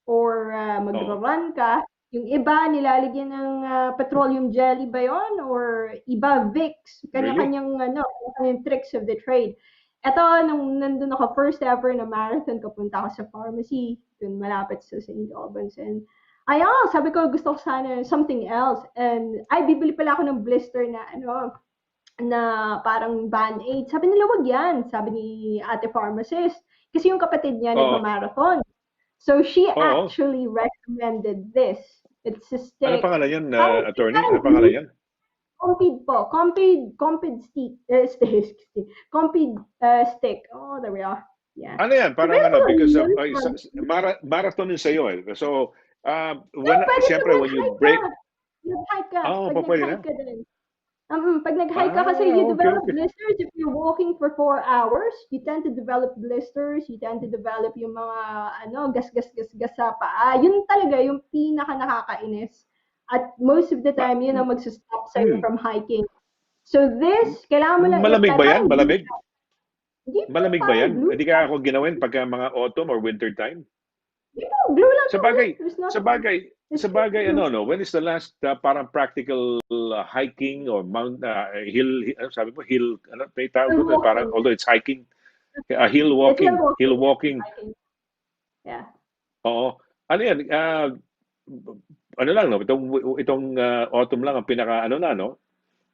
or oo. magra-run ka, yung iba nilalagyan ng petroleum jelly ba yun? Or iba Vicks, Really? kanya-kanyang ano, kanya-kanyang tricks of the trade. Eto, nung nandun ako, first ever na marathon, kapunta ako sa pharmacy, dun malapit sa St. Albans. And ayun, sabi ko gusto ko sana something else. And ay, bibili pala ako ng blister na ano, na parang Band-Aid. Sabi nila, wag yan. Sabi ni ate pharmacist. Kasi yung kapatid niya Oo. nagma-marathon. So she Oo. actually recommended this. It's a Ano stick. pangalan yan, Parang, attorney? parang Ano pangalan yan? Compid po. Compid stick. Stick. Compid stick. Oh, there we are. Yeah. Ano yan? It's Parang ano, available because on ay, Amazon. marathon yun sa'yo eh. So, No, pwede to siyempre, when when you hike ka. break, Nag-hike ka. Pag pwede nag-hike na? ka din. Pag nag-hike ka kasi you Okay, develop okay. blisters if you're walking for 4 hours. You tend to develop blisters. You tend to develop yung mga ano, gas-gas-gas-gas sa paa. Yun talaga yung pinaka nakakainis. At most of the Ma, time, yun ang magsustop sa'yo mm, from hiking. So this, kailangan mo lang malamig ba yan? parang glue Malamig? siya. Hindi po, Malamig ba parang yan? glue Hindi siya. kaya ako ginawin pagka mga autumn or winter time? Hindi po, glue lang Sa naman. bagay, There's sa nothing. bagay, It's sa just bagay, glue. ano, no? When is the last parang practical hiking or ano sabi mo, hill, ano, may tawag Hill doon, parang, walking. although it's hiking, It's hill hill walking. walking, Hiking. Yeah. oo. Ano yan, ano lang, no? Itong autumn lang ang pinaka, ano na, no?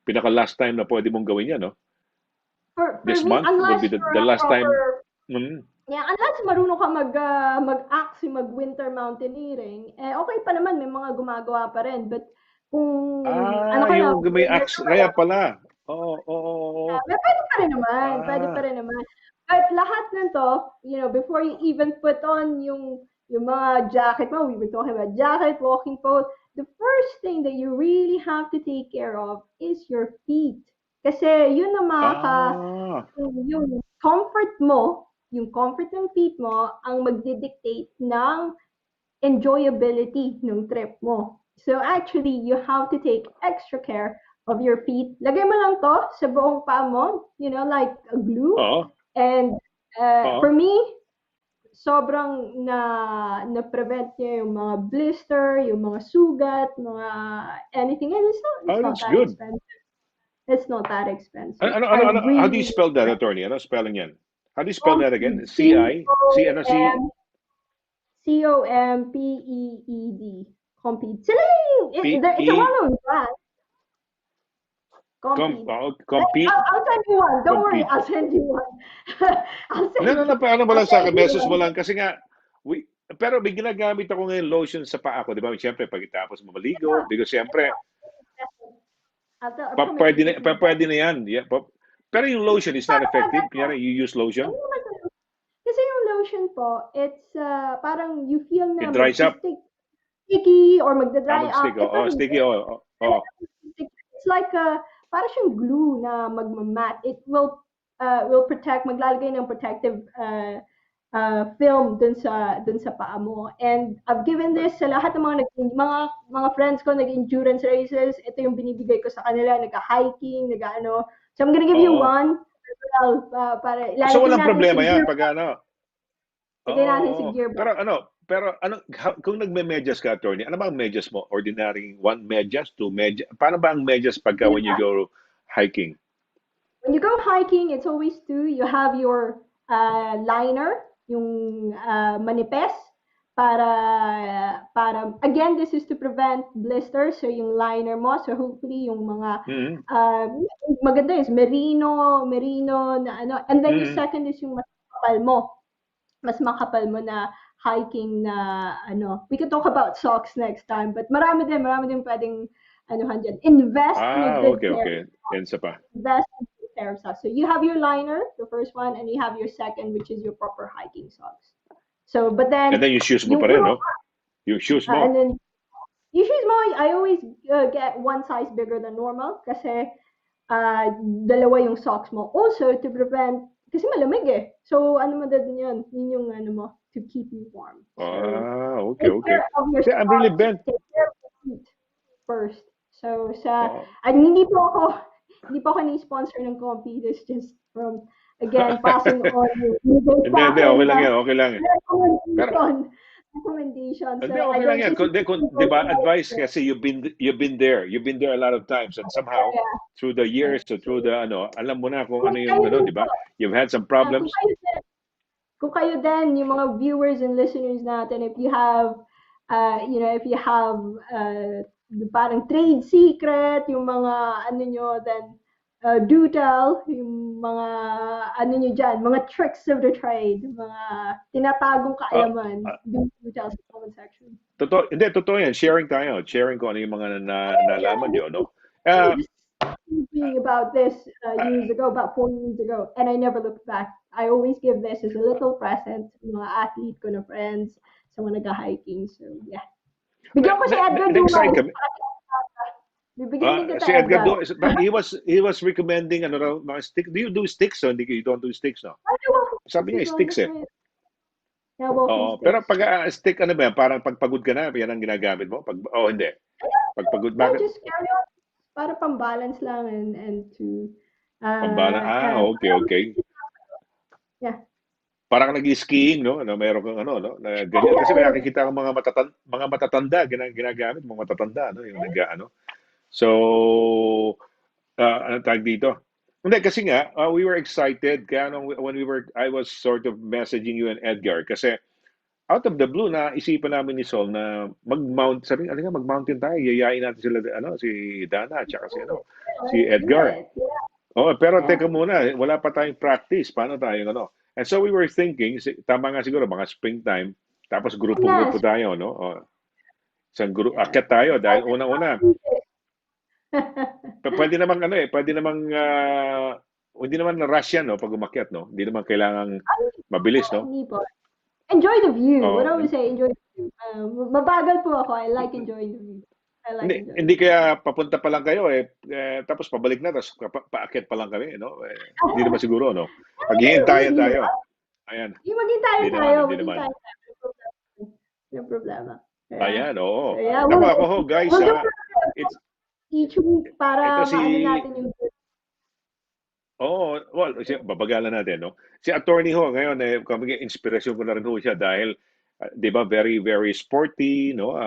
pinaka last time na pwede mong gawin yan, no? For This me, month would unless be you're the a last time. proper, Mm. yeah, unless marunong ka mag-axi, mag-winter mountaineering, okay pa naman, may mga gumagawa pa rin. But kung ano ka lang, Yung may beginner axe, ka pa kaya lang, pala. Oo, oo, oo. pwede pa rin naman, pwede pa Ah, rin naman. But lahat nun to, before you even put on yung mga jacket mo, we were talking about jacket, walking post, the first thing that you really have to take care of is your feet. Kasi yun ang ah, yung comfort mo, yung comfort ng feet mo, ang magdidictate ng enjoyability ng trip mo. So actually, you have to take extra care of your feet. Lagay mo lang to sa buong paa mo, like a glue. oo, And for oo. me, sobrang na-prevent niya yung mga blister, yung mga sugat, mga anything. And it's Oh, not that's that good. expensive. It's not that Ano, expensive. ano, ano, I ano, how do you really spell that, attorney? Ano spelling yan? How do you spell that again? Compede. C-I? C, ano, C? Compeed. Compede. Sila it's a P-E, well-known brand. Compede. compete, I'll send you one. Don't worry, compete. I'll send you one. I'll No, no, send you. no, paano mo I'll lang sa send akin, you message mo one. lang. Kasi nga, pero may ginagamit ako ngayon lotion sa paa ko, di ba? Siyempre, pagkatapos mo maligo, because siyempre, I promise you, this is the best. pwede na yan. Yeah, pero yung lotion is not effective. Kaya you use Hindi lotion, naman kasi yung lotion po, it's parang you feel it na dries up. sticky or magda-dry Mag-stick, up. Ito oh, hindi. sticky, oh, oh. It's like parang siyang glue na magmamat. It will protect, maglalagay ng protective film dun sa paa mo. And I've given this sa lahat ng mga friends ko nag-endurance races. Ito yung binibigay ko sa kanila, nagka-hiking, nag-ano. So I'm gonna give you Oo. one as well, para So, ilalagay walang natin sa problema yan gear. pag ano. Lagay Oo, natin sa oo. gearbox. Pero kung nagme-medyas ka, attorney, ano ba ang medyas mo? Ordinary one medyas, two medyas? Paano ba ang medyas pagka when you go hiking? When you go hiking, it's always two. You have your liner, yung manipes, para again, this is to prevent blisters. So yung liner mo, so hopefully yung mga Mm-hmm. maganda is merino na ano. And then yung Mm-hmm. second is yung mas makapal mo na hiking na ano. We can talk about socks next time, but marami din pwedeng anuhan dyan. Invest in a good Okay, pair. okay. Yan isa pa. Invest in a good pair of socks. So you have your liner, the first one, and you have your second, which is your proper hiking socks. So, but And then then yung shoes mo yung pa rin, no? Yung shoes and mo. then yung shoes mo, I always get one size bigger than normal kasi dalawa yung socks mo. Also, to prevent, kasi malamig eh. So, ano mo din yun? Yun yung ano mo, to keep you warm. So, Okay, take okay. care of your See, I'm really socks, bent. take care of your feet first. So, Oo. hindi po ako ni-sponsor ng Comfy. This just from, again, passing on yung Hindi, okay lang yan, okay lang. Pero, recommendation. So, hindi, I okay lang don't yan. this is Di ba, advice kasi you've been there a lot of times and somehow, through the years, so through the, alam mo na kung ano yung, di ba? You've had some problems. Kung kayo din, yung mga viewers and listeners natin, if you have, parang trade secret, yung mga, ano nyo, then, do tell, yung mga, ano nyo dyan, mga tricks of the trade, mga tinatagong Uh, kaalaman, uh, do tell sa comment section. totoo yan. Sharing tayo. Sharing ko ano yung mga nalaman nyo, no? I Uh, was thinking about this years ago, about 4 years ago, and I never looked back. I always give this as a little present sa mga athlete ko na friends, sa mga nag-hiking. So, yeah. Bigyan ko si Edgar Next Dumas. kami. Bibigyan din kita, Si Edgar, Edgar. he was recommending ano raw, mga stick. Do you do sticks? So, you don't do sticks, no? Sabi niya, sticks eh. Yeah, walking Oo, pero sticks. pag stick, ano ba yan? Parang pagpagod ka na, yan ang ginagamit mo? Hindi. Pagpagod, Yeah, bakit? just carry on. Para pang-balance lang and to, Pambala. Okay. yeah. Parang nag-skiing, no? Meron kang no? Na ganyan. Kasi may nakikita akong mga matatanda, ginagamit, mga matatanda, no? Yung nag-ano. So, ano tawag dito? Hindi, kasi nga, we were excited. Kaya when I was sort of messaging you and Edgar, kasi out of the blue na isipan namin ni Sol na sabi nga, "Halika mag-mountain tayo, yayain natin sila si Dana at saka si si Let's do Edgar." it. Yeah. Oh, pero Yeah. teka muna, wala pa tayong practice. Paano tayo And so we were thinking, tama nga siguro mga springtime, tapos grupo-grupo Yes. tayo, no? Isang Yeah. akyat tayo dahil una-una, pwede namang pwede namang hindi naman na rush yan, no, pag umakyat, no? Hindi naman kailangang mabilis, no? Hindi po. Enjoy the view. What I Oh, would say, enjoy the view. Mabagal po ako. I like enjoying the view. I like enjoying hindi the view. kaya papunta pa lang kayo tapos pabalik na tapos paakyat pa lang kami, no? Hindi naman siguro, no? Paghihintayan With you. tayo. Ayan. Maghintay Hindi naman, tayo. hindi naman. Maghintay tayo. No problema. Yeah. Ayan, oo. So, yeah, Naku, ako ho, guys, we'll do it's each week para ito si maano natin yung well, babagalan natin, no? Si attorney ho, ngayon, kami inspirasyon ko na rin ho siya dahil, di ba, very, very sporty, no?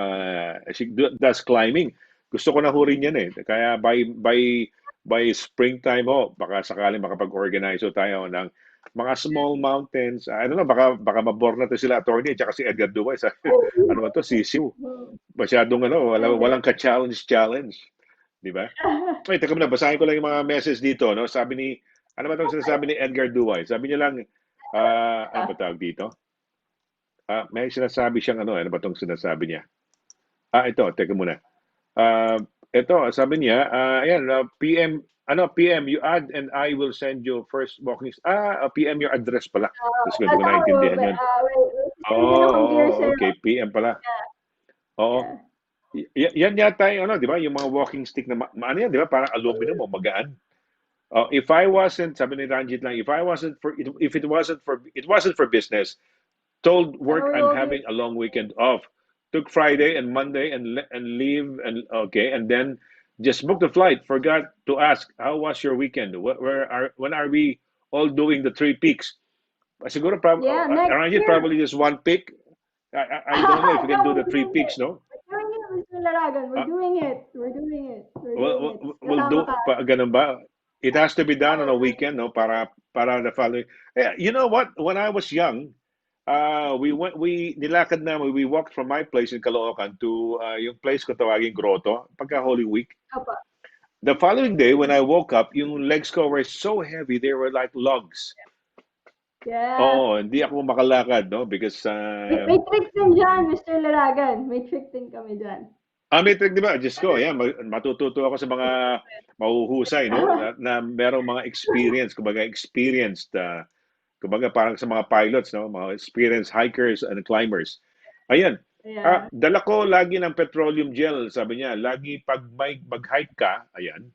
She does climbing. Gusto ko na ho rin yan, eh. Kaya by springtime ho, baka sakaling makapag-organize ho tayo ng mga small mountains. I don't know, baka mabore na to sila attorney, tsaka si Edgar Duway. Ano ba to? Sisiw. Masyadong walang ka-challenge. Di ba? Ay, teka muna, basahin ko lang yung mga message dito, no? Sabi ni, ano ba itong sinasabi ni Edgar Duway? Sabi niya lang, ano ba tawag dito? May sinasabi siyang ano ba itong sinasabi niya? Ito, teka muna. Ito, sabi niya, ayan, PM, you add and I will send you first walking. PM your address pala. Tapos ko na naintindihan yun. Okay, PM pala. Oo. Yan yata yung di ba? Yung mga walking stick na, ano yan, di ba? Parang aluminum o magaan. If I wasn't, sabi ni Ranjit lang, if it wasn't for business, told work I'm having a long weekend off. Took Friday and Monday and leave and then just booked the flight. Forgot to ask, how was your weekend? When are we all doing the 3 peaks? Siguro Ranjit probably just 1 peak. I don't know if we can do the 3 peaks, no? We're doing it, Mr. Laragan. We're doing it. We'll do ganun ba? It has to be done on a weekend, no? Para the following. You know what? When I was young, nilakad namin, we walked from my place in Caloocan to yung place ko tawaging Grotto, pagka Holy Week. Opo. The following day, when I woke up, yung legs ko were so heavy, they were like logs. Yeah. Hindi ako makalakad, no? Because may trick din dyan, Mr. Laragan. May trick din kami dyan. May trick, di ba? Diyos ko, yan, matututo ako sa mga mahuhusay, no? Na merong mga experienced, kumbaga parang sa mga pilots, no? Mga experienced hikers and climbers. Ayan. Yeah. Dala ko lagi ng petroleum gel, sabi niya. Lagi pag mag-hike ka, ayan.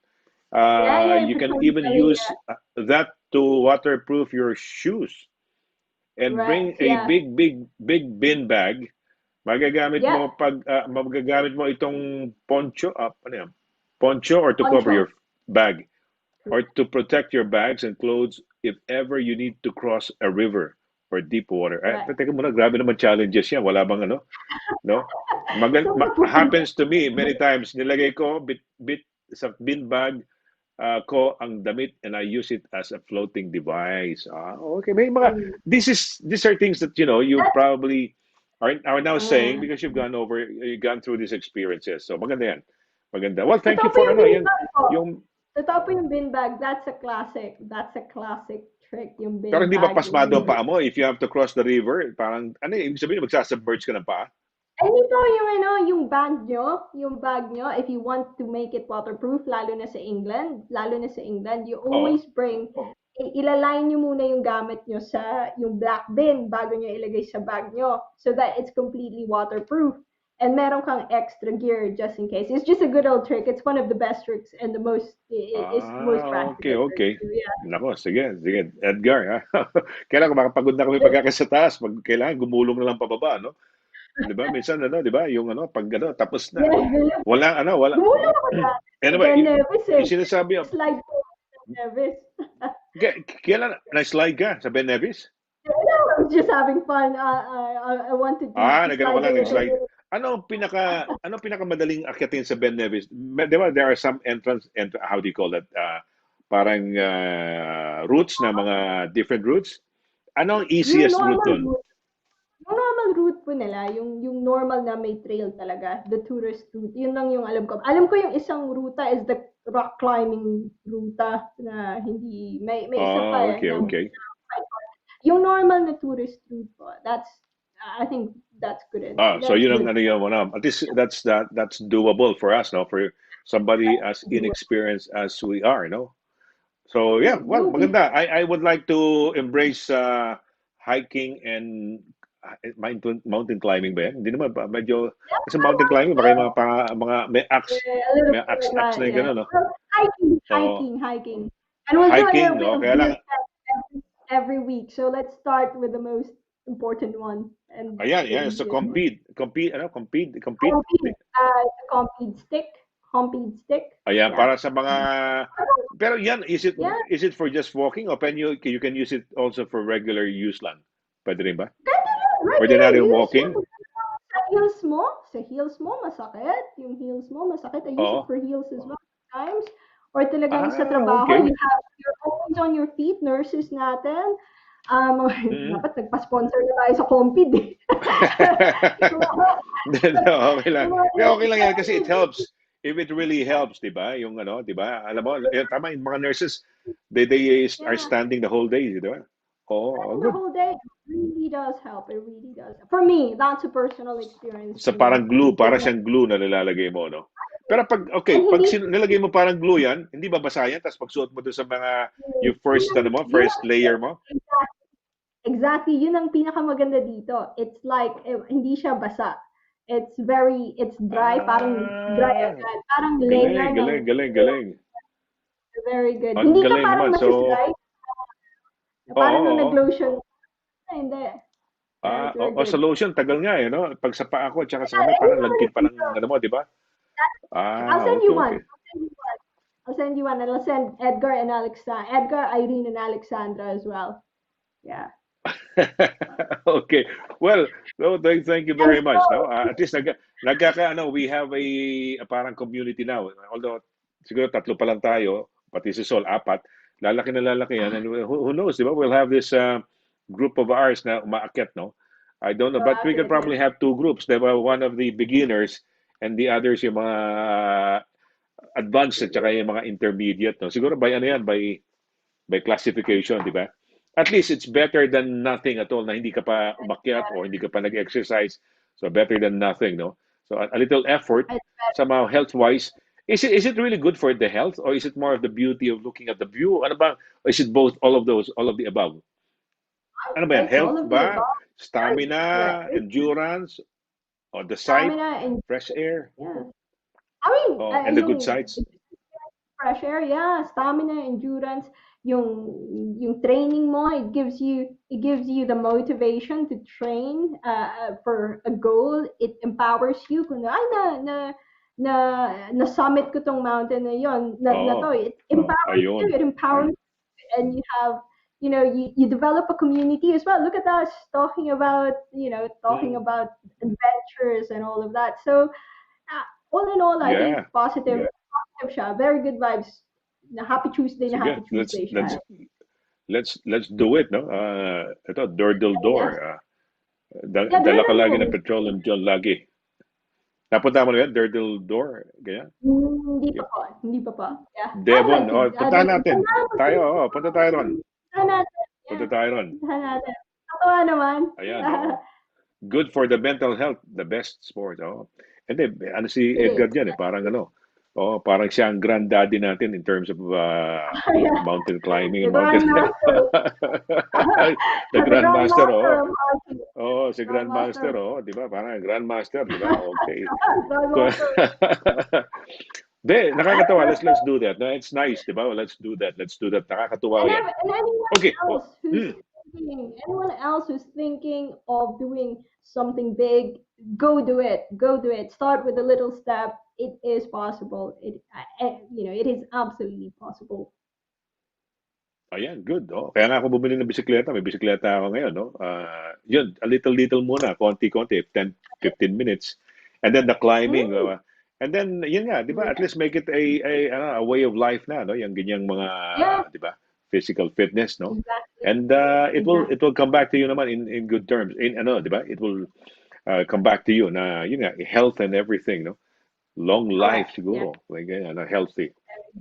You can even use that to waterproof your shoes. And bring a big bin bag. Magagamit mo itong poncho, poncho or to cover your bag or to protect your bags and clothes if ever you need to cross a river or deep water. Teka muna, grabe naman challenges yan. Wala bang no? Happens to me many times. Nilagay ko bit sa bin bag ko ang damit and I use it as a floating device. Okay. May mga, these are things that, you probably are now saying because you've gone through these experiences. So maganda yan. Maganda. Well, thank you for yung totoo po yung bin bag. That's a classic trick, yung bin bag. Pero hindi ba pasmado ang paa mo if you have to cross the river? Parang, ibig sabihin, magsasubmerge ka ng paa? Hindi po yung bag nyo, if you want to make it waterproof, lalo na sa England, you always bring, ilaline nyo muna yung gamit nyo sa yung black bin bago nyo ilagay sa bag nyo so that it's completely waterproof. And meron kang extra gear just in case. It's just a good old trick. It's one of the best tricks and the most practical. Okay. Yeah. Nako, sige. Edgar, ha? Kailangan makapagod na kami pagkaka sa taas. Kailangan gumulong na lang pababa, no? Di ba? Minsan, di ba? Yung pag tapos na. Wala. Gumulong ako na. Anyway, yung sinasabi, slide po sa Nevis. Kailan na-slide ka sa Ben Nevis? I was just having fun. I wanted to nagano ko lang slide. Ano pinakamadaling akyatin sa Ben Nevis? Di ba, there are some how do you call that? Parang routes na mga different routes. Ano ang easiest route doon? Yung normal route nila, yung normal na may trail talaga, the tourist route. Yun lang yung alam ko. Alam ko yung isang ruta is the rock climbing ruta na hindi, may isa pa Okay, na okay. yung normal na tourist route po. I think that's good. So That's yun ang good. ano yun, at least that's doable for us, no? For somebody as inexperienced as we are, no? So yeah, well, You'll be maganda. I would like to embrace hiking and mountain climbing ba yan? Hindi naman ba medyo kasi mountain climbing baka yung mga a little may bit axe like, na yung yeah. gano'n, no? Well, hiking, So hiking, hiking. And we'll do a little hiking, bit no? of Kaya lang group steps every week. So let's start with the most important one and ayan, the yeah, so easiest one. compete. Compede, the compede stick, compede stick. Ayan, Yeah. para sa mga pero yan, Yeah. is it for just walking or you can use it also for regular use lang? Pwede rin ba? Regular Ordinary use, yeah. walking? Sa heels mo, masakit. Yung heels mo, masakit. I use it Oo. for heels as well times. Or talagang sa trabaho, Okay. you're always on your feet, nurses natin. Mm. Dapat nagpa-sponsor na tayo sa Compid eh. Okay lang. Pero okay lang yan kasi it helps. If it really helps, 'di ba? Yung ano, 'di ba? Alam mo, tama yung mga nurses, they are Yeah. standing the whole day, 'di ba? Oh, Spending the good. whole day really does help. It really does. For me, that's a personal experience Sa for me. parang glue, It para helps. siyang glue na nilalagay mo, no? Pero And pag hindi, nilagay mo parang glue yan, hindi babasa yan, tapos pagsuot mo doon sa mga, yung yun first layer mo. exactly, yun ang pinakamaganda dito. It's like, hindi siya basa. It's dry, parang dry Ah, agad. Parang layer ng, galing. very good. Ang Hindi ka galing naman. parang So, masisdry, na oo, parang nung oo. nag-lotion. Hindi. Yeah, it's very Sa good. lotion, tagal nga eh, no? Pag sa paa ko, tsaka sa Yeah, kamay, parang anyone lagkit pa ng, dito. ano mo, di ba? I'll send you Okay, one. okay. I'll send you one, and I'll send Edgar, Irene, and Alexandra as well. Yeah. Okay. Well, no, thank you And very much. No, so, at least we have a parang community now. Although siguro tatlo pa lang tayo, pati si Sol apat, lalaki yan, and who knows, di ba? We'll have this group of ours na umaakyat, no? I don't know, but we could definitely. probably have two groups. Diba? One of the beginners and the others yung mga advanced at saka yung mga intermediate, no? Siguro by ano yan, by classification, di ba? At least it's better than nothing at all na hindi ka pa umakyat o hindi ka pa nag-exercise. So better than nothing, no? So a little effort, I somehow health-wise. Is it really good for the health or is it more of the beauty of looking at the view? Ano ba? Or is it both, all of those, all of the above? Ano ba yan? It's all Health of the ba? above. Stamina, Right. endurance, or the sight, Stamina and fresh air, yeah. I mean, and the good sights? fresh air, yeah, stamina, endurance, yung training mo, it gives you the motivation to train for a goal. It empowers you kung ay na na summit ko tong mountain na yon na to. Oo, It empowers you. ayun. It empowers you, and you develop a community as well. Look at us talking Mm, about adventures and all of that. So all in all, I think yeah. positive siya. Very good vibes. Na happy Sige, Tuesday siya. let's do it, no? Ito, door till door. Yes. Yeah, Dala ka Durdle lagi ng door. petrol and John lagi. Napunta mo na yan, door till door, ganyan. Hindi pa Yep. po. Hindi pa po. Yeah. I'd Devon, like to. I'd puntahan like to. natin. Tayo, punta tayo ron. Puntahan natin. Punta Yeah. tayo ron. Puntahan natin. Tatawa naman. Ayan, oo. Good for the mental health, the best sport. Oh. And then, ano si It is. Edgar dyan eh, parang ano, parang siya ang granddaddy natin in terms of Yeah. mountain climbing The and mountain. Grandmaster. The The grandmaster, Grandmaster oh. of hockey. Oh, si Grandmaster. grandmaster, oh, di ba? Parang grandmaster, di ba? Okay. Grandmaster. De, nakakatawa. Let's do that. No, it's nice, di ba? Let's do that. Nakakatuwa yan. And Okay. Oh, anyone else who's thinking of doing something big, go do it. Go do it. Start with a little step. It is possible. It is absolutely possible. ayan, good. Oh. Kaya nga ako bumili ng bisikleta. May bisikleta ako ngayon, no? Yun, a little muna, konti-konti, 10, 15 minutes. And then the climbing. Mm, And then, yun nga, di ba? At least make it a way of life na, no? Yung ganyang mga, yeah, di ba? Physical fitness, no? exactly. And it will Exactly. come back to you naman in good terms. In ano, di ba? It will come back to you na yun nga, health and everything, no? Long life Correct. Yeah. siguro, like ganyan, na healthy.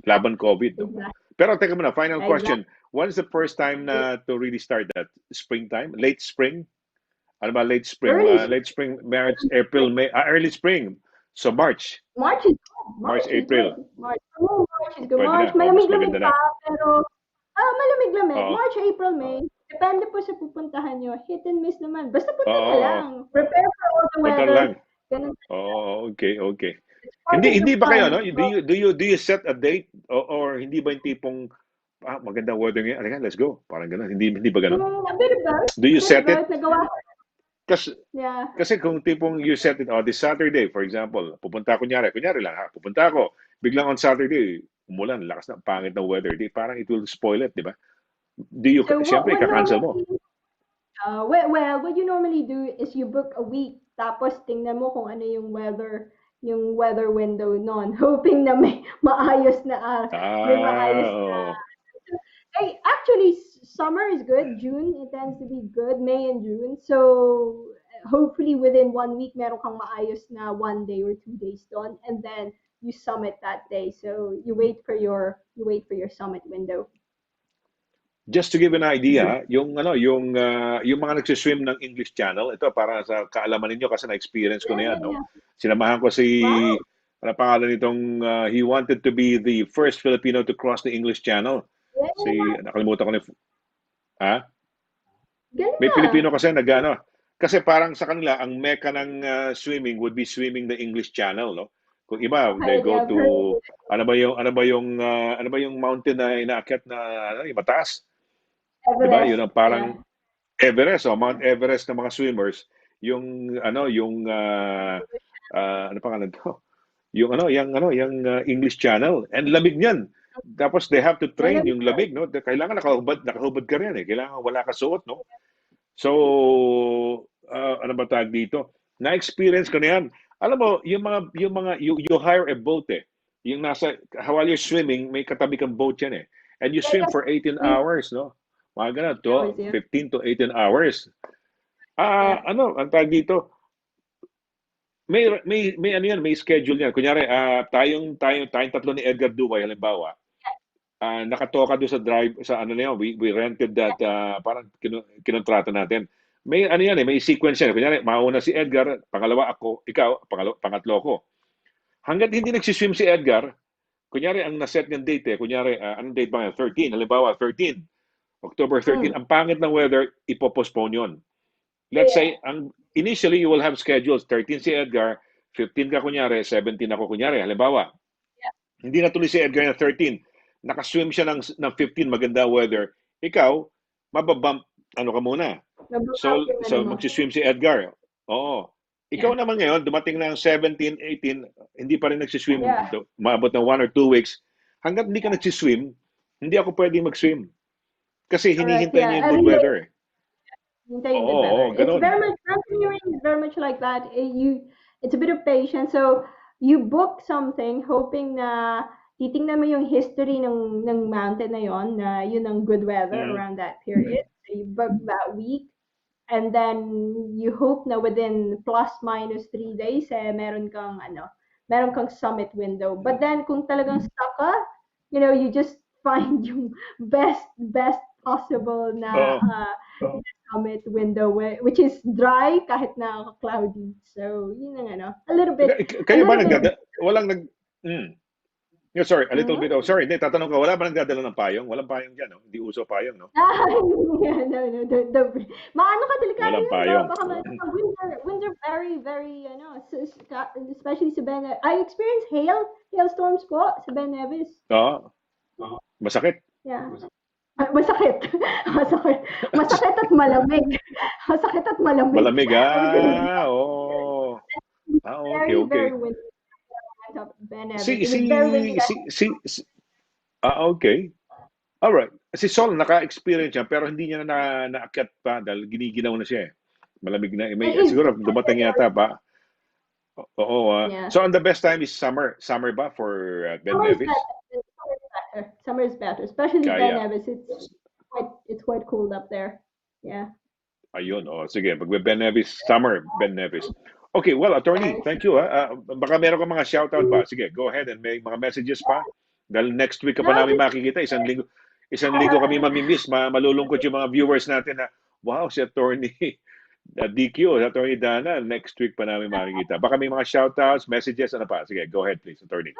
Laban COVID, no? Exactly. Pero teka muna, final Exactly. question. When's the first time na to really start that? Springtime? Late spring? Ano ba late spring? Early Late spring, March, April, May, early spring. So March, March is good. March, March is good. April. March. Oh, March is good. Pwede March, na. Oh, mas malamig-lamig maganda na. pa, pero malamig-lamig. Oo. March, April, May. Depende po sa pupuntahan nyo. Hit and miss naman. Basta punta Oo, na oo. lang. Prepare for all the Punta weather. lang. Ganun. Oh, okay, okay. It's part Hindi of the hindi ba kayo fun. no? Do you set a date or hindi ba yung tipong maganda weather ngayon? Alika, let's go. Parang gano'n. Hindi ba gano'n? A bit of both. Do you A bit of set it? both. Nagawa ko. Kasi Yeah. kasi kung tipong you set it this Saturday, for example, pupunta kunyari lang ha, pupunta ako, biglang on Saturday, umulan, lakas ng pangit na weather, di parang it will spoil it, di ba? So Siyempre, what ika-cancel mo. normally what you normally do is you book a week, tapos tingnan mo kung ano yung weather window nun, hoping na may maayos na may maayos na. Oo. Hey, actually, summer is good. June, it tends to be good. May and June. So hopefully within 1 week, meron kang maayos na 1 day or 2 days doon, and then you summit that day. So you wait for your summit window. Just to give an idea, yung mga nagsiswim ng English Channel, ito para sa kaalaman ninyo kasi na-experience ko Yeah, na yan, yeah, no? yeah. Sinamahan ko si Wow. ano pangalan nitong he wanted to be the first Filipino to cross the English Channel. Si Yeah. nakalimutan ko na Galing may na. Pilipino kasi nagano. Kasi parang sa kanila ang mecca ng swimming would be swimming the English Channel, no? Kung iba, they Yeah, go I've heard to of it. ano ba yung mountain na inaakyat na yung mataas, 'di ba? Yun Everest. ang parang Yeah. Everest o Mount Everest ng mga swimmers, yung ano pangalan to? Yung English Channel. And lamig niyan. Tapos they have to train Malamig yung pa. lamig, no? Kailangan nakahubad ka rin eh. Kailangan wala ka suot, no? So, ano ba tawag dito? Na-experience ko na yan. Alam mo, you hire a boat eh. Yung while you're swimming, may katabi kang boat yan eh. And you Yeah, swim yeah. for 18 Mm, hours, no? Mga ganun, hours, yeah. 15 to 18 hours. Yeah. Ang tawag dito, may ano yan, may schedule yan. Kunyari, tayong tatlo ni Edgar Duway, halimbawa, nakatoka doon sa drive, sa ano na yun, we rented that, parang kinontrata natin. May ano yan eh, may sequence yan. Kunyari, mauna si Edgar, pangalawa ako, ikaw, pangatlo ko. Hanggat hindi nagsiswim si Edgar, kunyari, ang naset ng date eh, kunyari, anong date ba yan? 13, halimbawa, October 13, ang pangit ng weather, ipopostpone yun. Let's say, initially, you will have schedules. 13 si Edgar, 15 ka kunyari, 17 ako kunyari. Halimbawa, hindi natuloy si Edgar ng 13. Nakaswim siya ng 15, maganda weather. Ikaw, mababump, ano ka muna. So, Nababagay na mo. magsiswim si Edgar. Oo. Ikaw Yeah. naman ngayon, dumating na ang 17, 18, hindi pa rin nagsiswim. Yeah. Maabot ng 1 or 2 weeks. Hanggat hindi ka nagsiswim, hindi ako pwedeng mag-swim. Kasi Correct. hinihintay niya Yeah. yung good weather. Hintayin good Oo, weather. It's ganun. very much mountaineering is very much like that. It's a bit of patience. So you book something hoping na titingnan mo yung history ng mountain na yon, na yun ang good weather Mm. around that period. So you book that week, and then you hope na within plus minus 3 days meron kang summit window. But then kung talagang stuck ka, you just find yung best possible na Oo. summit window which is dry kahit na cloudy. So yun ang a little bit Kayo ba walang Yeah, sorry, a little Mhm. bit. Sorry, hindi, tatanong ka, wala ba nagdadala ng payong? Walang payong dyan, no? Hindi uso payong, no? Yeah, no, maano ka, delikado Walang yun, payong. baka winter very, very, especially sa I experienced hailstorms po sa Ben Nevis. Oo. Masakit. Yeah. Masakit. Masakit at malamig. Masakit at malamig. Malamig, oo. Okay, Very, very okay. windy. Ben Nevis. Si, It si, was very windy. okay. Alright. Si Sol, naka-experience siya, pero hindi niya naakyat pa dahil giniginaw na siya eh. Malamig na. Siguro, dumating yata pa. Oo. Yeah. So, the best time is summer. Summer ba for Ben Summer is Nevis? better. Summer is better, especially Ben Kaya. Nevis. It's quite cold up there. Yeah. Ayun, sige. Magbe-Ben Nevis, summer, Ben Nevis. Okay, well, attorney, Yes. thank you. Baka meron ka mga shoutout pa. Sige, go ahead and may mga messages pa. Dahil next week ka pa No, namin just makikita. Isang linggo kami mamimiss. Malulungkot yung mga viewers natin na, wow, si attorney DQ, si attorney Dana, next week pa namin makikita. Baka may mga shoutouts, messages, ano pa. Sige, go ahead please, attorney.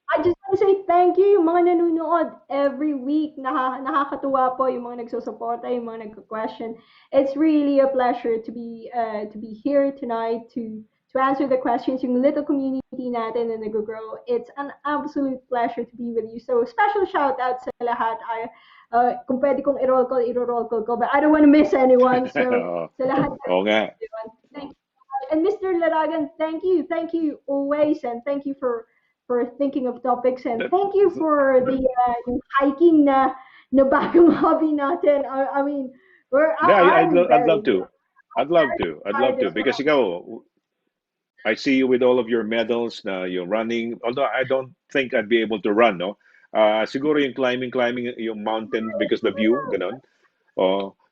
I just want to say thank you yung mga nanonood every week. Nakakatuwa po yung mga nagsusuporta, yung mga nagko-question. It's really a pleasure to be here tonight to answer the questions. Yung little community natin na nag-grow. It's an absolute pleasure to be with you. So special shout out sa lahat. Kung pwede kong i-roll call ko. But I don't want to miss anyone. So sa lahat, Oo nga. thank you. And Mr. Laragan, thank you always, and thank you for thinking of topics, and thank you for the yung hiking na bagong hobby natin. I mean, Yeah, I'm I'd very love to. I'd love to. I'd love excited to. as Because well. ikaw, I see you with all of your medals na you're running. Although I don't think I'd be able to run, no? Siguro yung climbing yung mountain because the view, ganun.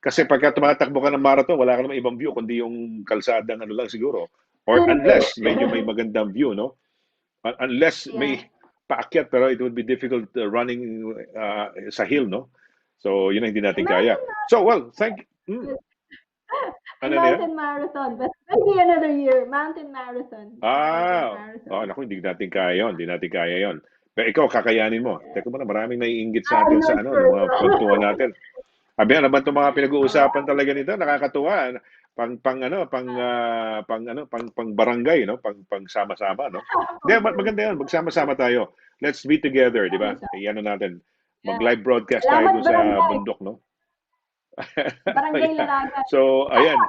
Kasi pagka tumatakbo ka ng marathon, wala ka namang ibang view kundi yung kalsadang ano lang siguro. Or Little bit. unless medyo may magandang view, no? Unless Yeah. may paakyat, pero it would be difficult running sa hill, no? So, yun ang hindi natin kaya. Mountain So, well, a ano na yan? mountain marathon, but maybe another year. Mountain marathon. Mountain marathon. Naku, hindi natin kaya yon, hindi natin kaya yon. Pero ikaw, kakayanin mo. Teka muna, maraming naiinggit sa I'm atin sa not ano, ng sure mga kwentuhan though. natin. Abi, ano ba itong mga pinag-uusapan talaga nito? Nakakatuwa. Pang barangay, no? Pang sama-sama, no? Hindi, maganda 'yan. Magsama-sama tayo. Let's be together, di ba? Iyan natin. Yeah. Mag-live broadcast tayo Salamat dun sa barangay. bundok, no? Barangay Ayan. Laragan. So, ayan.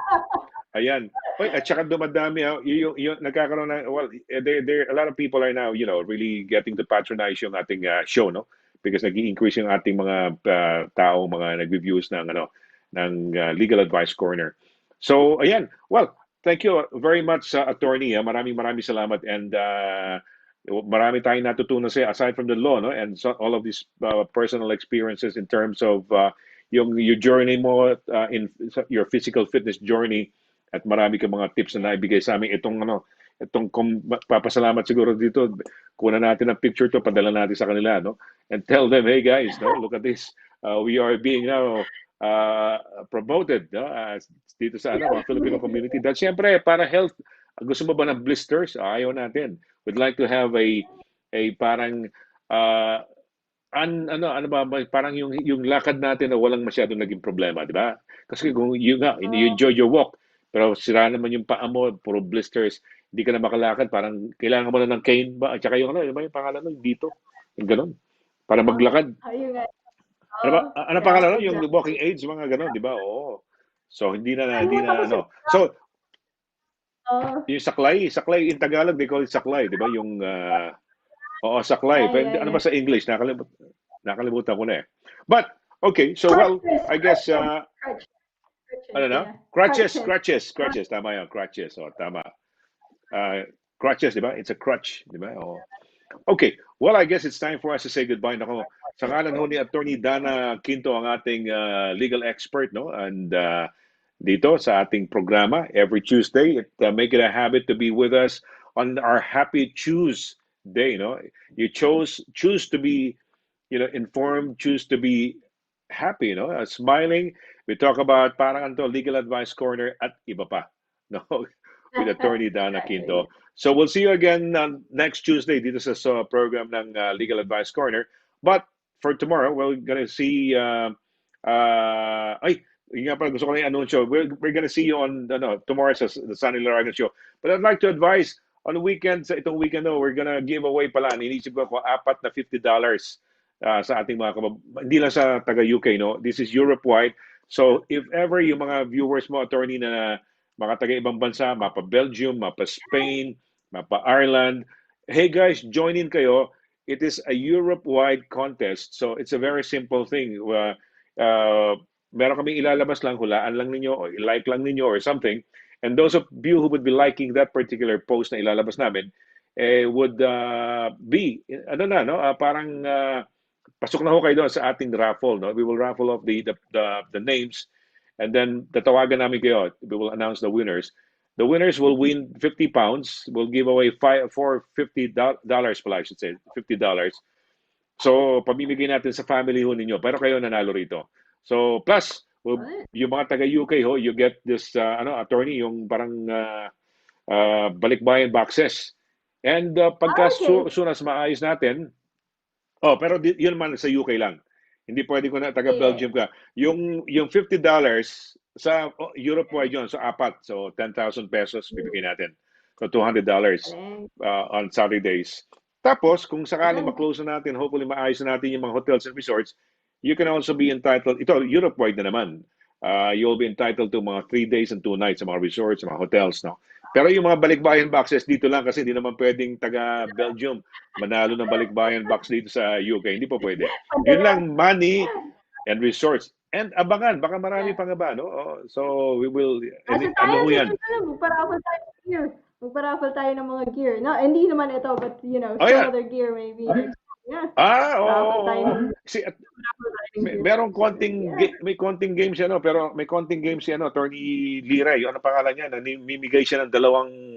Ayan. Oy, at saka dumadami yung nagkakaroon ng, well, a lot of people are now, really getting to patronize yung ating show, no? Because nag-i-increase yung ating mga tao, mga nag-reviews ng Legal Advice Corner. So, ayan. Well, thank you very much attorney. Maraming salamat, and marami tayong natutunan sa aside from the law, no? And so, all of these personal experiences in terms of your journey mo in your physical fitness journey, at marami ka mga tips na naibigay sa amin. Itong papasalamat siguro dito, kunan natin ang picture to, padala natin sa kanila, no? And tell them, hey guys, no, look at this. We are being now promoted, no? Dito sa mga Filipino community. Dahil siyempre, para health, gusto mo ba ng blisters? Ayaw natin. We'd like to have a parang ano ba, parang yung lakad natin na walang masyadong naging problema, di ba? Kasi kung you enjoy your walk, pero sira naman yung paa mo, puro blisters, hindi ka na makalakad, parang kailangan mo na ng cane ba? At saka yung ano ba yung pangalan nun, dito? Yung ganun. Para maglakad. Ayun nga. Ano ba? Ano Yeah, pangalan nun? Yung exactly. walking aids, mga ganun, di ba? Oo. So, hindi Nakalimutan ko na, sa ano. So, oh, yung saklay in Tagalog, they call it saklay, di ba? Yung, oo, saklay. Pero ano yeah. ba sa English? Nakalimutan ko na eh. But, okay, so well, I guess, Crutches, ano na? yeah. Crutches. Tama yun, crutches. Tama. Crutches, di ba? It's a crutch, di ba? Okay, well, I guess it's time for us to say goodbye. Nako, sa ngalan ho ni Attorney Dana Quinto, ang ating legal expert, no? And dito sa ating programa, every Tuesday, make it a habit to be with us on our Happy Choose Day, no? You choose to be, informed, choose to be happy, no? Smiling. We talk about parang anto legal advice corner at iba pa, no? With Attorney Dana Exactly. Quinto. So we'll see you again next Tuesday dito sa program ng Legal Advice Corner. But for tomorrow, we're gonna see yun nga pala, gusto ko lang i-anunsyo. We're gonna see you on tomorrow sa the Sunny Laragan show. But I'd like to advise on the weekend, sa itong weekend, we're gonna give away pala. Inisip ko apat na $50 sa ating mga hindi lang sa taga UK, no? This is Europe-wide. So if ever yung mga viewers mo, attorney, na mga taga ibang bansa, mapa Belgium, mapa Spain, mapa Ireland, hey guys, join in kayo. It is a Europe-wide contest. So it's a very simple thing. Meron kaming ilalabas lang, hulaan lang ninyo, or like lang ninyo, or something. And those of you who would be liking that particular post na ilalabas namin, would be, ano na, no? Parang pasok na ho kayo doon sa ating raffle, no? We will raffle off the names, and then tatawagan namin kayo. We will announce the winners. The winners will win 50 pounds. We'll give away $50 pala, I should say, $50. So, pamimigay natin sa family ho ninyo. Pero kayo nanalo rito. So, plus, yung mga taga-UK ho, you get this, attorney, yung parang balikbayan boxes. And pagka soon as maayos natin, pero yun man sa UK lang. Hindi pwede ko na taga-Belgium ka. Yung $50 sa Europe-wide yun, so apat. So 10,000 pesos bibigyan natin. So $200 on Saturdays. Tapos, kung sakaling ma-close na natin, hopefully maayos na natin yung mga hotels and resorts, you can also be entitled, ito, Europe-wide na naman. You'll be entitled to mga 3 days and 2 nights sa mga resorts, sa mga hotels, no? Pero yung mga balikbayan boxes dito lang kasi hindi naman pwedeng taga-Belgium manalo ng balikbayan box dito sa UK. Hindi po pwede. Yun lang, money and resorts. And abangan, baka marami pa nga ba, no? So we will, ano ho yan? Magpa-raffle tayo ng mga gear. No, hindi naman ito, but some other gear maybe. Yeah. Merong may konting games yan, pero may konting games yan, Attorney Lira, yung ano pangalan niya, namimigay siya ng dalawang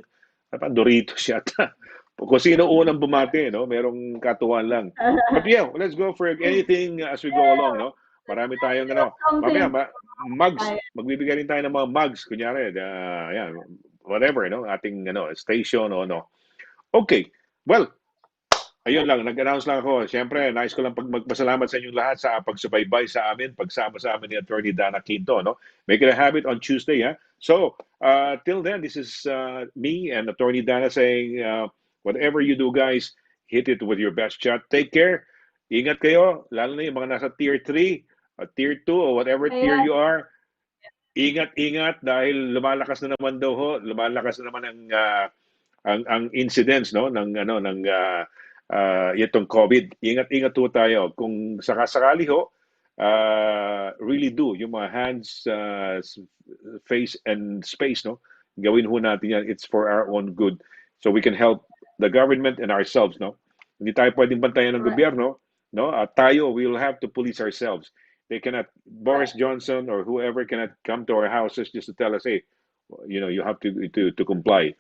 Doritos yata. Kung sino unang bumati, no? Merong katuwan lang. But yeah, let's go for anything as we go along, no? Marami tayong mamaya mugs, magbibigay rin tayo ng mga mugs, kunyari, whatever, no? Ating station o no. Okay. Well, ayun lang, nag-announce lang ako. Siyempre, nais ko lang magpasalamat sa inyong lahat sa pagsubaybay sa amin, pagsama sa amin ni Attorney Danna Quinto, no? Make it a habit on Tuesday, ha? So, till then, this is me and Attorney Danna saying, whatever you do, guys, hit it with your best shot. Take care. Ingat kayo, lalo na yung mga nasa Tier 3, Tier 2, or whatever tier you are. Ingat dahil lumalakas na naman daw ho, lumalakas na naman ang incidents, no, ng itong COVID. Ingat ho tayo. Kung sakasakali ho, really do yung mga hands, face and space, no, gawin ho natin yan. It's for our own good, so we can help the government and ourselves, no. Hindi tayo pwedeng bantayan ng gobyerno, no. Tayo, we will have to police ourselves. They cannot, Boris Johnson or whoever cannot come to our houses just to tell us, hey, you have to comply.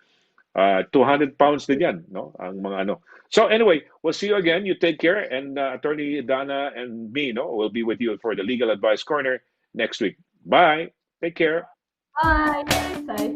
200 pounds din yan, no? Ang mga ano. So anyway, we'll see you again. You take care, and Attorney Danna and me, no, will be with you for the Legal Advice Corner next week. Bye. Take care. Bye. Bye.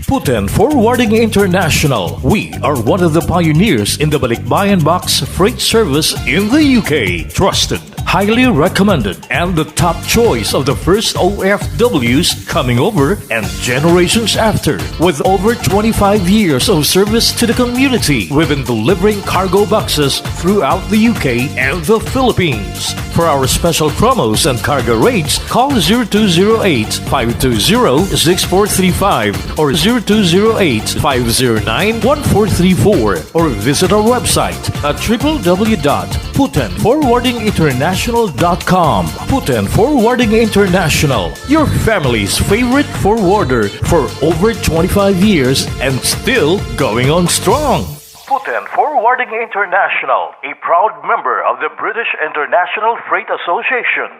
Putin Forwarding International. We are one of the pioneers in the Balikbayan Box freight service in the UK. Trusted, highly recommended, and the top choice of the first OFWs coming over and generations after. With over 25 years of service to the community, we've been delivering cargo boxes throughout the UK and the Philippines. For our special promos and cargo rates, call 0208-520-6435 or 0208-509-1434 or visit our website at www.putinforwardinginternational.com. Putin Forwarding International, your family's favorite forwarder for over 25 years and still going on strong. Putin Forwarding International, a proud member of the British International Freight Association.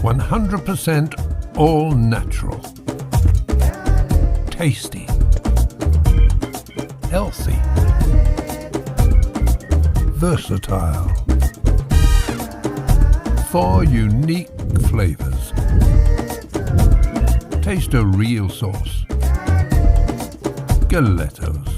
%100% all natural. Tasty. Healthy. Versatile. 4 unique flavors. Taste a real sauce. Galetos.